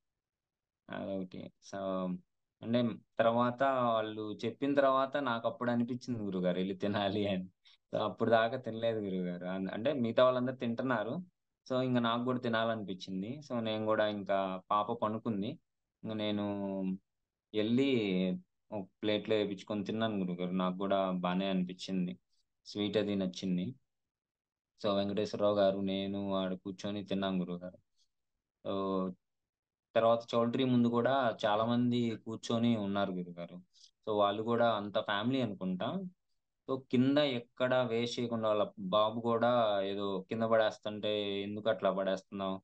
అదొకటి. సో, అంటే తర్వాత వాళ్ళు చెప్పిన తర్వాత నాకప్పుడు అనిపిచ్చింది గురువుగారు ఎళ్లి తినాలి అని. సో, అప్పటిదాకా తినలేదు గురువుగారు. అంటే మిగతా వాళ్ళందరూ తింటున్నారు. సో, ఇంక నాకు గూడా తినాలనిపిచ్చింది. సో, నేను గూడా ఇంకా పాప పనుకుంది. ఇంక నేను ఎళ్లి ఒక ప్లేట్‌లో ఏపిచ్చుకొని తిన్నాను గురువుగారు. నాకు గూడా బానే అనిపిచ్చింది. స్వీట్ అది నచ్చింది. సో, వెంకటేశ్వరరావు గారు, నేను ఆడ కూర్చొని తిన్నాం గురువుగారు. సో, తర్వాత చౌల్ట్రీ ముందు గూడా చాలామంది కూర్చొని ఉన్నారు గురువుగారు. సో, వాళ్ళు గూడా అంతా ఫ్యామిలీ అనుకుంటా. సో, కింద ఎక్కడ వేస్ట్ చేయకుండా వాళ్ళ బాబు గూడా ఏదో కింద పడేస్తుంటే, "ఎందుకట్లా పడేస్తున్నావు?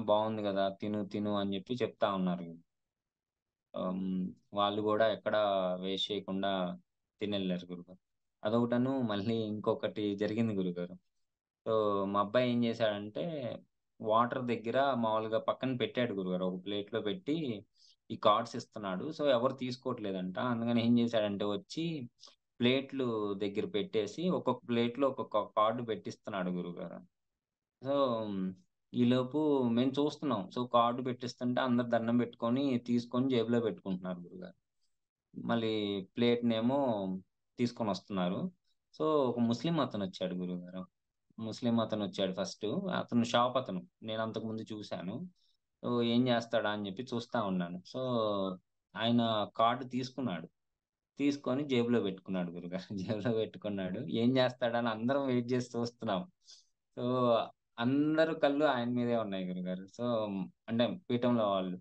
బావుంది గదా! తిను, తిను" అని జెప్పి చెప్తా ఉన్నారు. వాళ్ళు గూడా ఎక్కడ వేస్ట్ చేయకుండా తినెళ్లారు గురుగారు. అదొకటను మళ్ళీ ఇంకొకటి జరిగింది గురుగారు. సో, మా అబ్బాయి ఏం జేశాడంటే, వాటర్ దగ్గర మామూలుగా పక్కన పెట్టాడు గురుగారు. ఒక ప్లేట్‌లో పెట్టి ఈ కార్డ్స్ ఇస్తున్నాడు. సో, ఎవరు తీసుకోవట్లేదంట. అందుకని ఏం చేశాడంటే వచ్చి ప్లేట్లు దగ్గర పెట్టేసి ఒక్కొక్క ప్లేట్‌లో ఒక్కొక్క కార్డ్ పెట్టిస్తున్నాడు గురుగారు. సో, ఈలోపు మేము చూస్తున్నాం. సో, కార్డ్ పెట్టిస్తుంటే అందరూ దండం పెట్టుకొని తీసుకొని జేబులో పెట్టుకుంటున్నారు గురుగారు. మళ్ళీ ప్లేట్‌నేమో తీసుకొనొస్తున్నారు. సో, ఒక ముస్లిం అతనొచ్చాడు గురుగారు. ముస్లిం అతనొచ్చాడు ఫస్టు. అతను షాపతను. నేను అంతకుముందు చూసాను. సో, ఏం జేస్తాడా అని జెప్పి చూస్తా ఉన్నాను. సో, ఆయన కార్డ్ తీసుకున్నాడు. తీసుకొని జేబులో పెట్టుకున్నాడు గురుగారు. జేబులో పెట్టుకున్నాడు. ఏం జేస్తాడని అందరం వెయిట్ జేసి చూస్తున్నాం. సో, అందరు కళ్ళు ఆయన మీదే ఉన్నాయి గురుగారు. సో, అంటే పీఠంలో వాళ్ళు.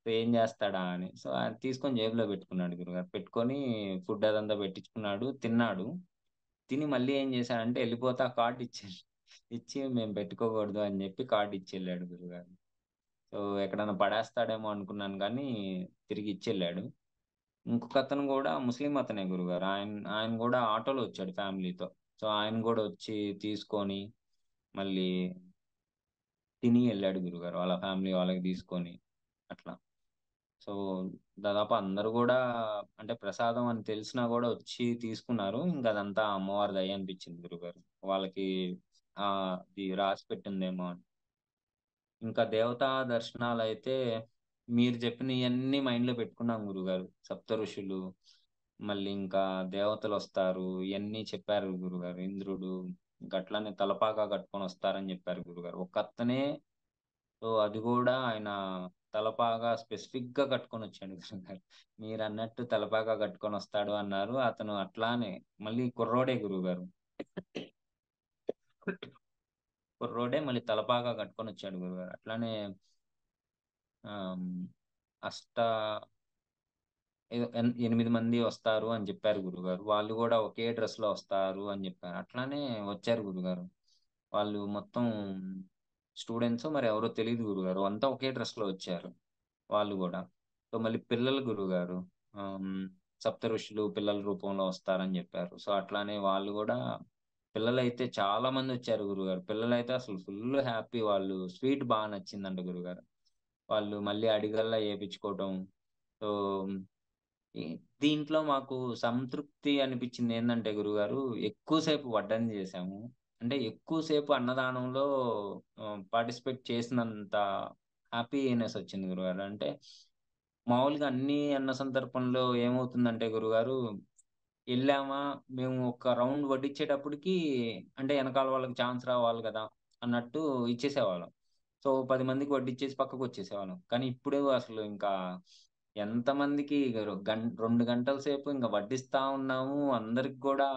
సో, ఏం జేస్తాడా అని. సో, ఆయన తీసుకొని జేబులో పెట్టుకున్నాడు గురుగారు. పెట్టుకొని ఫుడ్ అదంతా పెట్టించుకున్నాడు. తిన్నాడు. తిని మళ్ళీ ఏం జేశాడంటే ఎళ్ళిపోతే ఆ కార్డ్ ఇచ్చేసి ఇచ్చి మేము పెట్టుకోకూడదు అని జెప్పి కార్డ్ ఇచ్చెళ్ళాడు గురుగారు. సో, ఎక్కడన్నా పడేస్తాడేమో అనుకున్నాను గానీ తిరిగి ఇచ్చెళ్ళాడు. ఇంకొకతను గూడా ముస్లిం అతనే గురుగారు. ఆయన గూడా ఆటోలో వచ్చాడు ఫ్యామిలీతో. సో, ఆయన గూడా వచ్చి తీసుకొని మళ్ళీ తిని ఎళ్ళాడు గురుగారు. వాళ్ళ ఫ్యామిలీ వాళ్ళకి తీసుకొని అట్లా. సో, దాదాపు అందరూ గూడా అంటే ప్రసాదం అని తెలిసినా గూడా వచ్చి తీసుకున్నారు. ఇంక అదంతా అమ్మవారి దయ అనిపించింది గురుగారు. వాళ్ళకి అది రాసి పెట్టిందేమో అని. ఇంకా దేవతా దర్శనాలైతే మీరు చెప్పినయన్నీ మైండ్‌లో పెట్టుకున్నాం గురుగారు. సప్త ఋషులు, మళ్ళీ ఇంకా దేవతలొస్తారు. ఇయన్నీ చెప్పారు గురుగారు. ఇంద్రుడు, ఇంక అట్లనే తలపాగా కట్టుకొనొస్తారని చెప్పారు గురుగారు. ఒకతనే సో, అది గూడా ఆయన తలపాగా స్పెసిఫిక్‌గా కట్టుకొనొచ్చాడు గురువుగారు. మీరన్నట్టు తలపాగా కట్టుకొనొస్తాడు అన్నారు. అతను అట్లానే మళ్ళీ కుర్రోడే గురువుగారు. కుర్రోడే మళ్ళీ తలపాగా కట్టుకొనొచ్చాడు గురువుగారు. అట్లానే ఆహ్, హ్మ్, అష్ట ఏదో 8 మంది వస్తారు అని చెప్పారు గురువుగారు. వాళ్ళు గూడా ఒకే డ్రెస్‌లో వస్తారు అని జెప్పారు. అట్లానే వచ్చారు గురువుగారు. వాళ్ళు మొత్తం స్టూడెంట్సో మరెవరో తెలీదు గురువుగారు. అంతా ఒకే డ్రెస్‌లో వచ్చారు. వాళ్ళు గూడా. సో, మళ్ళీ పిల్లలు గురువుగారు. సప్త ఋషులు పిల్లల రూపంలో వస్తారని జెప్పారు. సో, అట్లానే వాళ్ళు గూడా పిల్లలైతే చాలా మందొచ్చారు గురువుగారు. పిల్లలైతే అసలు ఫుల్లు హ్యాపీ వాళ్ళు. స్వీట్ బా నచ్చిందంట గురువుగారు. వాళ్ళు మళ్ళీ అడిగల్లా ఏపిచ్చుకోవటం. సో, ఈ దీంట్లో మాకు సంతృప్తి అనిపిచ్చిందేందంటే గురువుగారు, ఎక్కువ సేపు వడ్డన జేశాము. అంటే ఎక్కువ సేపు అన్నదానంలో పార్టిసిపేట్ చేసినంత హ్యాపీనెస్ వచ్చింది గురువుగారు. అంటే మామూలుగా అన్ని అన్న సందర్భంలో ఏమవుతుందంటే గురువుగారు, ఎళ్ళామా, మేము ఒక రౌండ్ వడ్డించేటప్పటికి అంటే ఎనకాల వాళ్ళకి ఛాన్స్ రావాలి గదా! అన్నట్టు ఇచ్చేసేవాళ్ళం. సో, 10 మందికి వడ్డిచ్చేసి పక్కకొచ్చేసేవాళ్ళం. కానీ ఇప్పుడు అసలు ఇంకా ఎంతమందికి 2 గంటల సేపు ఇంక వడ్డిస్తా ఉన్నాము. అందరికి గూడా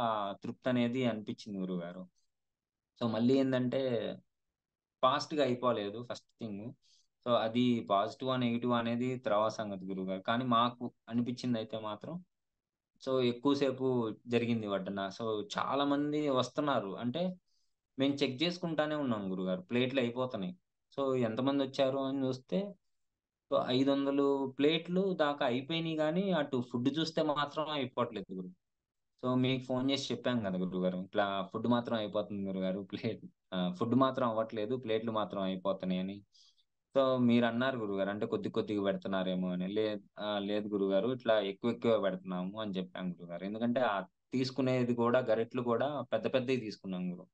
తృప్తనేది అనిపిచ్చింది గురువుగారు. సో, మళ్ళీ ఏందంటే ఫాస్ట్‌గా అయిపోలేదు ఫస్ట్ థింగు. సో, అది పాజిటివా, నెగెటివా అనేది తర్వాత సంగతి గురువుగారు. కానీ మాకు అనిపిచ్చిందయితే మాత్రం సో, ఎక్కువ సేపు జరిగింది వడ్డన. సో, చాలా మంది వస్తున్నారు. అంటే మేము చెక్ జేసుకుంటానే ఉన్నాం గురుగారు. ప్లేట్‌లు అయిపోతున్నాయి. సో, ఎంతమందొచ్చారు అని జూస్తే సో, 500 ప్లేట్లు దాకా అయిపోయినియి గానీ, అటు ఫుడ్ చూస్తే మాత్రం అయిపోవట్లేదు గురు. సో, మీకు ఫోను జేసి చెప్పాం గదా గురుగారు. ఇట్లా ఫుడ్ మాత్రం అయిపోతుంది గురుగారు. ఫుడ్ మాత్రం అవ్వట్లేదు. ప్లేట్లు మాత్రం అయిపోతున్నాయని. సో, మీరన్నారు గురుగారు. అంటే కొద్ది కొద్దిగా పెడుతున్నారేమో అని. లేదు గురుగారు. ఇట్లా ఎక్కువ ఎక్కువే పెడుతున్నాము అని చెప్పాం గురుగారు. ఎందుకంటే తీసుకునేది గూడా గరిటెలు గూడా పెద్ద పెద్దయి తీసుకున్నాం గురు.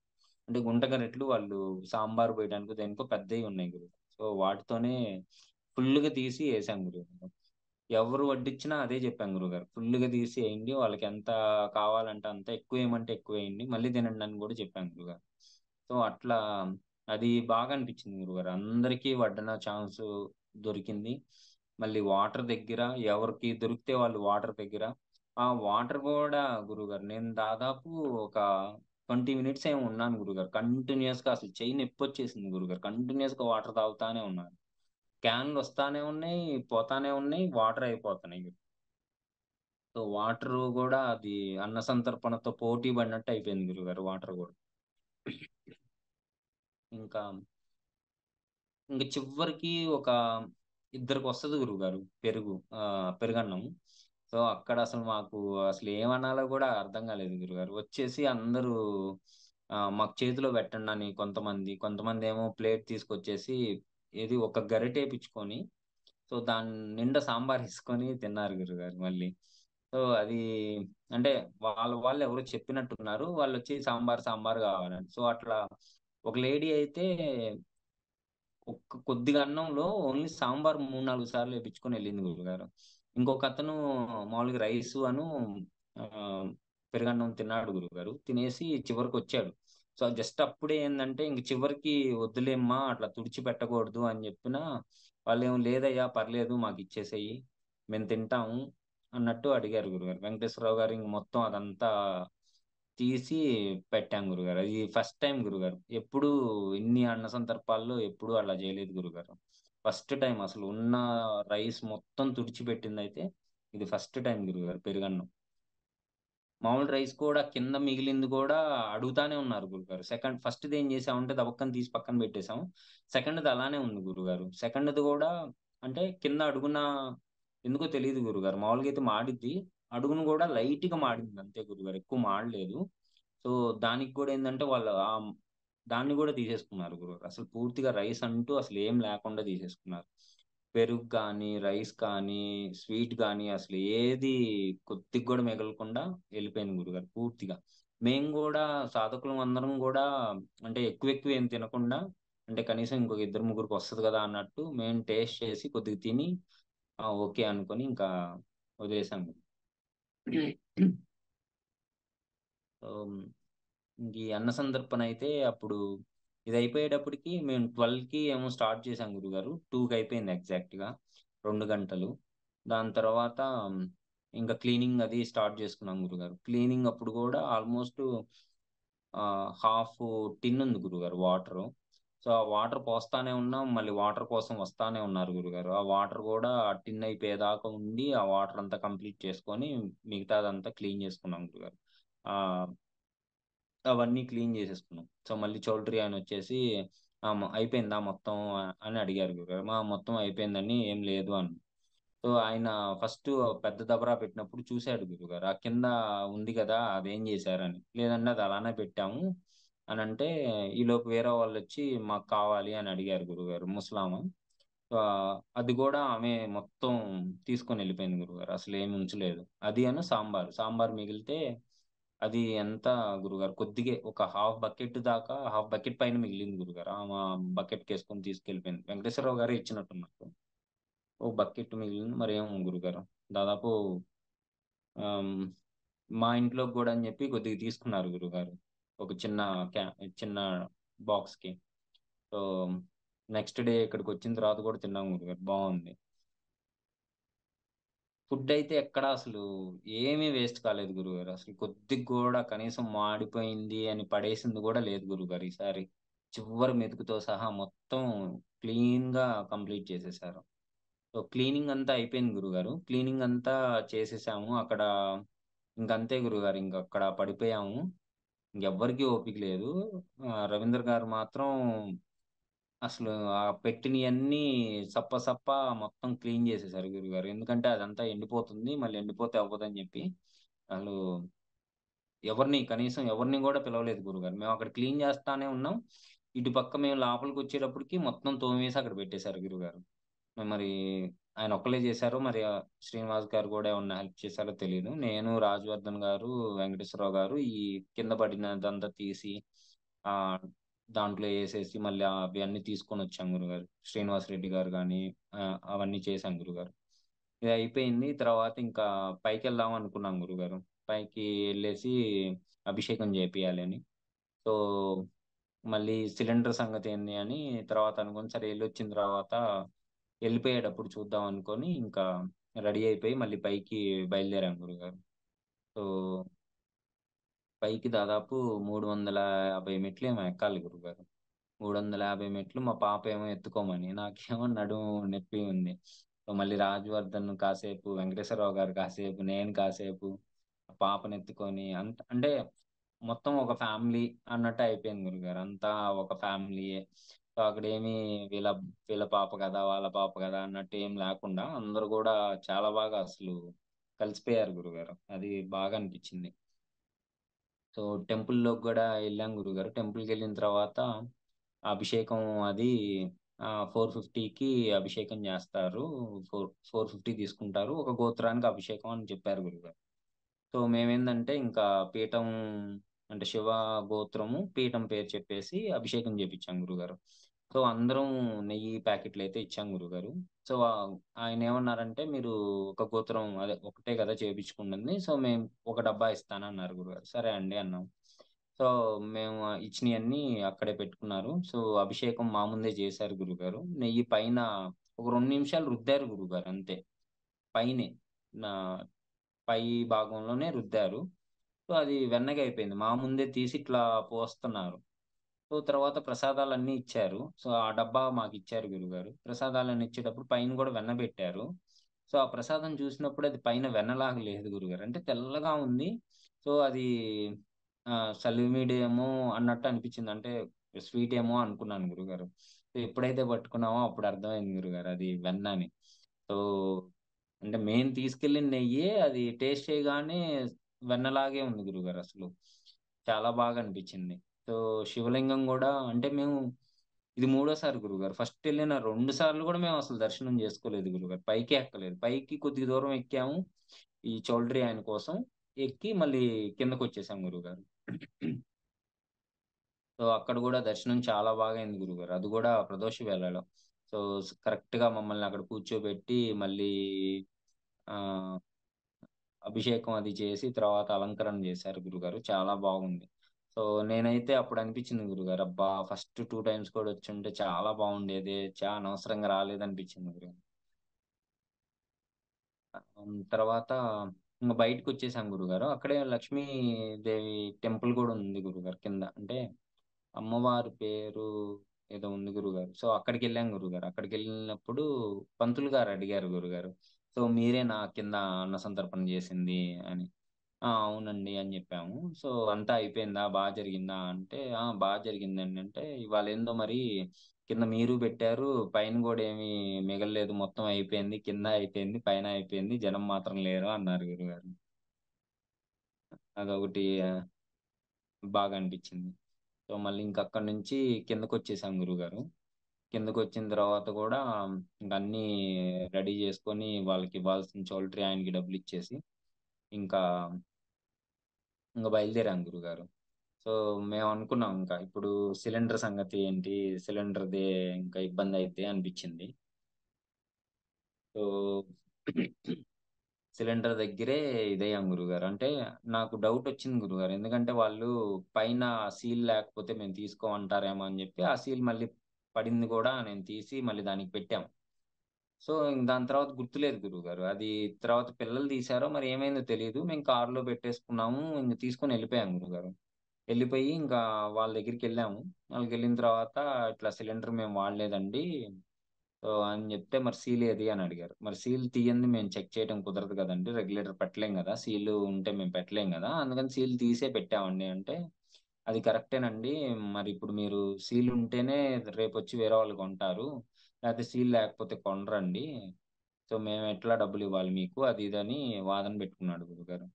అంటే గుంట గరిటెలు వాళ్ళు సాంబార్ పోయడానికో దేనికో పెద్దయి ఉన్నాయి గురు. సో, వాటితోనే ఫుల్లుగా తీసి ఎసాం గురుగారు. ఎవరు వడ్డించినా అదే జెప్పాం గురుగారు. ఫుల్లుగా తీసి ఎయండి. వాళ్ళకెంత కావాలంటే అంత, ఎక్కువేయమంటే ఎక్కువేయండి. మళ్ళీ తినండి అని గూడా చెప్పాం గురుగారు. సో, అట్లా అది బాగా అనిపించింది గురుగారు. అందరికీ వడ్డన ఛాన్సు దొరికింది. మళ్ళీ వాటర్ దగ్గర ఎవరికి దొరికితే వాళ్ళు వాటర్ దగ్గర. ఆ వాటర్ గూడా గురుగారు నేను దాదాపు ఒక 20 మినిట్స్ ఏమో ఉన్నాను గురుగారు. కంటిన్యూయస్‌గా అసలు చెయ్యి నొప్పొచ్చేసింది గురుగారు. కంటిన్యూయస్‌గా వాటర్ తాగుతానే ఉన్నాను. క్యాన్‌లొస్తానే ఉన్నాయి, పోతానే ఉన్నాయి, వాటర్ అయిపోతున్నాయి. సో, వాటరు గూడా అది అన్న సంతర్పణతో పోటీ పడినట్టు అయిపోయింది గురుగారు వాటర్ గూడా. ఇంకా, ఇంక చివరికి ఒక ఇద్దరికొస్తది గురువుగారు పెరుగన్నం. సో, అక్కడ అసలు మాకు అసలు ఏమనాలో గూడా అర్థం గాలేదు గురుగారు. వచ్చేసి అందరూ మాకు చేతిలో పెట్టండని కొంతమంది. కొంతమందేమో ప్లేట్ తీసుకొచ్చేసి ఏది ఒక గరిటేపిచ్చుకొని సో, దాని నిండా సాంబారేసుకొని తిన్నారు గురుగారు మళ్ళీ. సో, అది అంటే వాళ్ళు ఎవరో చెప్పినట్టున్నారు. వాళ్ళొచ్చి సాంబార్, సాంబార్ కావాలని. సో, అట్లా ఒక లేడీ అయితే కొద్దిగా అన్నంలో ఓన్లీ సాంబార్ 3, 4 సార్లు ఏపిచ్చుకొని ఎళ్ళింది గురుగారు. ఇంకొకతను మామూలుగా రైసు ఆహ్, పెరుగన్నం తిన్నాడు గురుగారు. తినేసి చివరకొచ్చాడు. సో, జస్ట్ అప్పుడే ఏందంటే ఇంక చివరికి "వద్దులేమ్మా అట్లా తుడిచిపెట్టకూడదు" అని చెప్పినా వాళ్ళేమో "లేదయ్యా పర్లేదు మాకిచ్చేసేయి. మేము తింటాము" అన్నట్టు అడిగారు గురుగారు. వెంకటేశ్వరరావు గారు ఇంక మొత్తం అదంతా తీసి పెట్టాం గురుగారు. అది ఫస్ట్ టైమ్ గురుగారు. ఎప్పుడూ ఇన్ని అన్న సందర్భాల్లో ఎప్పుడూ అలా జేయలేదు గురుగారు. ఫస్ట్ టైమ్ అసలు ఉన్న రైస్ మొత్తం తుడిచిపెట్టిందయితే ఇది ఫస్ట్ టైమ్ గురుగారు పెరుగన్నం. మామూలు రైస్ కూడా కింద మిగిలింది గూడా అడుగుతానే ఉన్నారు గురుగారు. ఫస్ట్‌దేం జేసామంటే దబక్కన తీసి పక్కన బెట్టేసాం. సెకండ్‌ది అలానే ఉంది గురుగారు. సెకండ్‌ది గూడా అంటే కింద అడుగున ఎందుకో తెలీదు గురుగారు. మామూలుగా అయితే మాడిద్ది. అడుగున గూడా లైట్‌గా మాడింది అంతే గురుగారు. ఎక్కువ మాడలేదు. సో, దానికి గూడా ఏందంటే వాళ్ళు దాన్ని గూడా తీసేసుకున్నారు గురుగారు. అసలు పూర్తిగా రైస్ అంటూ అసలేం లేకుండా తీసేసుకున్నారు. పెరుగు గానీ, రైస్ కానీ, స్వీట్ గానీ అసలు ఏది కొద్దిగా గూడా మిగలకుండా ఎళ్ళిపోయింది గురుగారు పూర్తిగా. మేము గూడా సాధకులం అందరం గూడా అంటే ఎక్కువ ఏం తినకుండా అంటే కనీసం ఇంకొక ఇద్దరు ముగ్గురికి వస్తది గదా! అన్నట్టు మేము టేస్ట్ చేసి కొద్దిగా తిని ఓకే అనుకోని ఇంకా వదిలేసాం. సో ఇంక ఈ అన్న సందర్పణ అయితే అప్పుడు ఇదయిపోయేటప్పటికి మేము 12కి ఏమో స్టార్ట్ చేసాం గురుగారు. 2కి అయిపోయింది ఎగ్జాక్ట్‌గా 2 గంటలు. దాని తర్వాత ఇంకా క్లీనింగ్ అది స్టార్ట్ చేసుకున్నాం గురుగారు. క్లీనింగ్ అప్పుడు గూడా ఆల్‌మోస్ట్ హాఫ్ టిన్ ఉంది గురుగారు వాటరు. సో, ఆ వాటర్ పోస్తానే ఉన్నాం. మళ్ళీ వాటర్ కోసం వస్తానే ఉన్నారు గురుగారు. ఆ వాటర్ గూడా ఆ టిన్ అయిపోయేదాకా ఉండి, ఆ వాటర్ అంతా కంప్లీట్ చేసుకొని మిగతాదంతా క్లీన్ చేసుకున్నాం గురుగారు. ఆహ్ అవన్నీ క్లీన్ జేసేసుకున్నాం. సో, మళ్ళీ చౌల్ట్రీ ఆయనొచ్చేసి "అయిపోయిందా మొత్తం" అని అడిగారు గురుగారు. మొత్తం అయిపోయిందండి. ఏం లేదు" అన్నా. సో, ఆయన ఫస్టు పెద్ద దబరా పెట్టినప్పుడు చూసాడు గురుగారు. ఆ కింద ఉంది గదా! అదేం జేశారని. లేదండి అది అలానే పెట్టాము అనంటే, ఈలోపు వేరే వాళ్ళొచ్చి మాకు కావాలి అని అడిగారు గురుగారు ముసలామ. అది గూడా ఆమె మొత్తం తీసుకొనెళ్ళిపోయింది గురుగారు. అసలేమి ఉంచలేదు. అది సాంబారు. సాంబారు మిగిలితే అది ఎంత గురుగారు కొద్దిగే ఒక హాఫ్ బకెట్ దాకా హాఫ్ బకెట్ పైన మిగిలింది గురుగారు. బకెట్‌కేసుకొని తీసుకెళ్ళిపోయింది. వెంకటేశ్వరరావు గారే ఇచ్చినట్టున్నారు. ఓ బకెట్ మిగిలింది. మరేమో గురుగారు. దాదాపు ఆహ్, హ్మ్, మా ఇంట్లోకి గూడా అని జెప్పి కొద్దిగా తీసుకున్నారు గురుగారు. ఒక క్యా చిన్న బాక్స్‌కి. సో, నెక్స్ట్ డే ఇక్కడికొచ్చిన తర్వాత గూడా తిన్నాం గురుగారు. బావుంది. ఫుడ్డయితే ఎక్కడ అసలు ఏమీ వేస్ట్ కాలేదు గురుగారు. అసలు కొద్దిగా గూడా కనీసం మాడిపోయింది అని పడేసింది గూడా లేదు గురుగారు ఈసారి. చివరి మెతుకుతో సహా మొత్తం క్లీన్‌గా కంప్లీట్ చేసేశారు. సో, క్లీనింగ్ అంతా అయిపోయింది గురుగారు. క్లీనింగ్ అంతా చేసేసాము. ఇంకంతే గురుగారు. ఇంకక్కడ పడిపోయాము. ఇంకెవ్వరికీ ఓపిక లేదు. రవీంద్ర గారు మాత్రం అసలు పెట్టినయన్నీ సప్ప మొత్తం క్లీన్ చేసేసారు గురుగారు. ఎందుకంటే అదంతా ఎండిపోతుంది. మళ్ళీ ఎండిపోతే అవ్వదని జెప్పి. అసలు కనీసం ఎవరిని గూడా పిలవలేదు గురుగారు. మేమక్కడ క్లీన్ జేస్తానే ఉన్నాం. ఇటు పక్క మేము లోపలికొచ్చేటప్పటికి మొత్తం తోమేసి అక్కడ పెట్టేసారు గురుగారు. మరి ఆయన ఒక్కళ్ళే జేశారో మరి శ్రీనివాస్ గారు గూడా ఏమన్నా హెల్ప్ చేశారో తెలీదు. నేను, రాజవర్ధన్ గారు, వెంకటేశ్వరరావు గారు ఈ కింద పడినదంతా తీసి ఆహ్, దాంట్లో ఏసేసి మళ్ళీ అవి అన్నీ తీసుకొనొచ్చాం గురుగారు. శ్రీనివాస్ రెడ్డి గారు గాని అవన్నీ చేశాం గురుగారు. ఇదయిపోయింది. తర్వాత ఇంకా పైకెళ్దాం అనుకున్నాం గురుగారు. పైకి ఎళ్ళేసి అభిషేకం జేపియాలి అని. సో, మళ్ళీ సిలిండర్ సంగతేంది అని తర్వాత అనుకోని సరే ఎళ్ళొచ్చిన తర్వాత ఎళ్ళిపోయేటప్పుడు చూద్దాం అనుకోని ఇంకా రెడీ అయిపోయి మళ్ళీ పైకి బయలుదేరాం గురుగారు. సో, పైకి దాదాపు 350 మెట్లేమో ఎక్కాలి గురుగారు. 350 మెట్లు మా పాపేమో ఎత్తుకోమని. నాకేమో నడుము నొప్పి ఉంది. సో, మళ్ళీ రాజవర్ధన్ కాసేపు, వెంకటేశ్వరరావు గారు కాసేపు, నేను కాసేపు పాపనెత్తుకొని అంటే మొత్తం ఒక ఫ్యామిలీ అన్నట్టు అయిపోయింది గురుగారు. అంతా ఒక ఫ్యామిలీయే. సో, అక్కడేమి వీళ్ళ వీళ్ళ పాప కదా! వాళ్ళ పాప కదా! అన్నట్టు ఏం లేకుండా అందరూ గూడా చాలా బాగా అసలు కలిసిపోయారు గురుగారు. అది బాగా అనిపిచ్చింది. సో, టెంపుల్‌లోకి గూడా ఎళ్ళాం గురుగారు. టెంపుల్‌కెళ్ళిన తర్వాత అభిషేకం అది 450కి అభిషేకం జేస్తారు. 450 తీసుకుంటారు. ఒక గోత్రానికి అభిషేకం అని చెప్పారు గురుగారు. సో, మేమేందంటే ఇంకా పీఠం అంటే శివ గోత్రము, పీఠం పేరు చెప్పేసి అభిషేకం జేపిచ్చాం గురుగారు. సో, అందరం నెయ్యి ప్యాకెట్లయితే ఇచ్చాం గురుగారు. సో, ఆయనేమన్నారంటే, "మీరు ఒక గోత్రం అదే ఒకటే గదా చేపిచ్చుకున్నది. సో, మేము ఒక డబ్బా ఇస్తానన్నారు" గురుగారు. సరే అండి అన్నాం. సో, మేము ఇచ్చినియన్నీ అక్కడే పెట్టుకున్నారు. సో, అభిషేకం మా ముందే జేశారు గురుగారు. నెయ్యి పైన ఒక 2 నిమిషాలు రుద్దారు గురుగారు అంతే. పైనే. నా పై భాగంలోనే రుద్దారు. సో, అది వెన్నగా అయిపోయింది. మా ముందే తీసి ఇట్లా పోస్తున్నారు. సో, తర్వాత ప్రసాదాలన్నీ ఇచ్చారు. సో, ఆ డబ్బా మాకిచ్చారు గురుగారు. ప్రసాదాలన్నీ ఇచ్చేటప్పుడు పైన గూడా వెన్న బెట్టారు. సో, ఆ ప్రసాదం చూసినప్పుడు అది పైన వెన్నలాగా లేదు గురుగారు. అంటే తెల్లగా ఉంది. సో, అది సలివిడేమో అన్నట్టు అనిపిచ్చింది. అంటే స్వీట్ ఏమో అనుకున్నాను గురుగారు. సో, ఎప్పుడైతే పట్టుకున్నామో అప్పుడు అర్థమైంది గురుగారు అది వెన్న అని. సో, అంటే మేము తీసుకెళ్ళిన నెయ్యే అది టేస్ట్ చేయగానే వెన్నలాగే ఉంది గురుగారసలు. చాలా బాగా అనిపిచ్చింది. సో, శివలింగం గూడా అంటే మేము ఇది మూడోసారి గురుగారు. ఫస్టెళ్ళిన 2 సార్లు గూడా మేమసలు దర్శనం జేసుకోలేదు గురుగారు. పైకే ఎక్కలేదు. పైకి కొద్దిగా దూరం ఎక్కాము. ఈ చౌల్ట్రీ ఆయన కోసం. ఎక్కి మళ్ళీ కిందకొచ్చేసాం గురుగారు. సో, అక్కడ గూడా దర్శనం చాలా బాగా అయింది గురుగారు. అది గూడా ప్రదోష వేళలో. సో, కరెక్ట్‌గా మమ్మల్ని అక్కడ కూర్చోబెట్టి మళ్ళీ ఆహ్, అభిషేకం అది చేసి తర్వాత అలంకరణ జేశారు గురుగారు. చాలా బాగుంది. సో, నేనైతే అప్పుడు అనిపించింది గురుగారు. అబ్బా! ఫస్ట్ 2 టైమ్స్ కూడా వచ్చుంటే చాలా బాగుండేదే. అనవసరంగా రాలేదనిపించింది గురుగారు. తర్వాత ఇంగ బయటికొచ్చేసాం గురుగారు. అక్కడే లక్ష్మీదేవి టెంపుల్ గూడా ఉంది గురుగారు కింద. అంటే అమ్మవారి పేరు ఏదో ఉంది గురుగారు. సో, అక్కడికెళ్ళాం గురుగారు. అక్కడికెళ్ళినప్పుడు పంతులు గారు అడిగారు గురుగారు. "సో, మీరేనా కింద అన్న సంతర్పణ జేసింది" అని. ఆ! అవునండి అని జెప్పాము. సో, "అంతా అయిపోయిందా? జరిగిందా?" అంటే, "ఆ! జరిగిందండి" అంటే, "ఇవాళేందో మరి కింద మీరు బెట్టారు. పైన గూడా ఏమి మిగలలేదు. మొత్తం అయిపోయింది. కింద అయిపోయింది. పైన అయిపోయింది. జనం మాత్రం లేరు" అన్నారు గురుగారు. అదొకటి బాగా అనిపిచ్చింది. సో, మళ్ళీ ఇంకక్కడి నుంచి కిందకొచ్చేసాం గురుగారు. కిందకొచ్చిన తర్వాత గూడా ఇంక అన్నీ రెడీ జేసుకొని వాళ్ళకివ్వాల్సిన చౌల్ట్రీ ఆయనకి డబ్బులిచ్చేసి, ఇంకా, ఇంక బయలుదేరాం గురుగారు. సో, మేమనుకున్నాం ఇంకా ఇప్పుడు సిలిండర్ సంగతి ఏంటి? సిలిండర్‌ది ఇంకా ఇబ్బందయిద్ది అనిపిచ్చింది. సో, సిలిండర్ దగ్గరే ఇదయ్యాం గురుగారు. అంటే నాకు డౌటొచ్చింది గురుగారు. ఎందుకంటే వాళ్ళు పైన సీల్ లేకపోతే మేము తీసుకోమంటారేమో అని జెప్పి, ఆ సీల్ మళ్ళీ పడింది గూడా నేను తీసి మళ్ళీ దానికి పెట్టాం. సో, దాని తర్వాత గుర్తులేదు గురువుగారు. అది తర్వాత పిల్లలు తీశారో మరి ఏమైందో తెలీదు. మేము కార్‌లో పెట్టేసుకున్నాము. ఇంక తీసుకొని ఎళ్ళిపోయాం గురువుగారు. ఎళ్ళిపోయి ఇంకా వాళ్ళ దగ్గరికెళ్ళాము. వాళ్ళకెళ్ళిన తర్వాత ఇట్లా సిలిండర్ మేము వాడలేదండి. సో, అని జెప్తే మరి సీల్ ఏది అని అడిగారు. మరి సీల్ తీయంది మేము చెక్ చేయడం కుదరదు గదండీ! రెగ్యులేటర్ పెట్టలేం గదా! సీలు ఉంటే మేము పెట్టలేం గదా! అందుకని సీల్ తీసే పెట్టామండి అంటే, అది కరెక్టేనండి. మరిప్పుడు మీరు సీల్ ఉంటేనే రేపొచ్చి వేరే వాళ్ళు కొంటారు. లేతే సీల్ లేకపోతే కొనరండి. సో, మేమెట్లా డబ్బులివ్వాలి మీకు అది ఇదని వాదన పెట్టుకున్నాడు గురుగారు.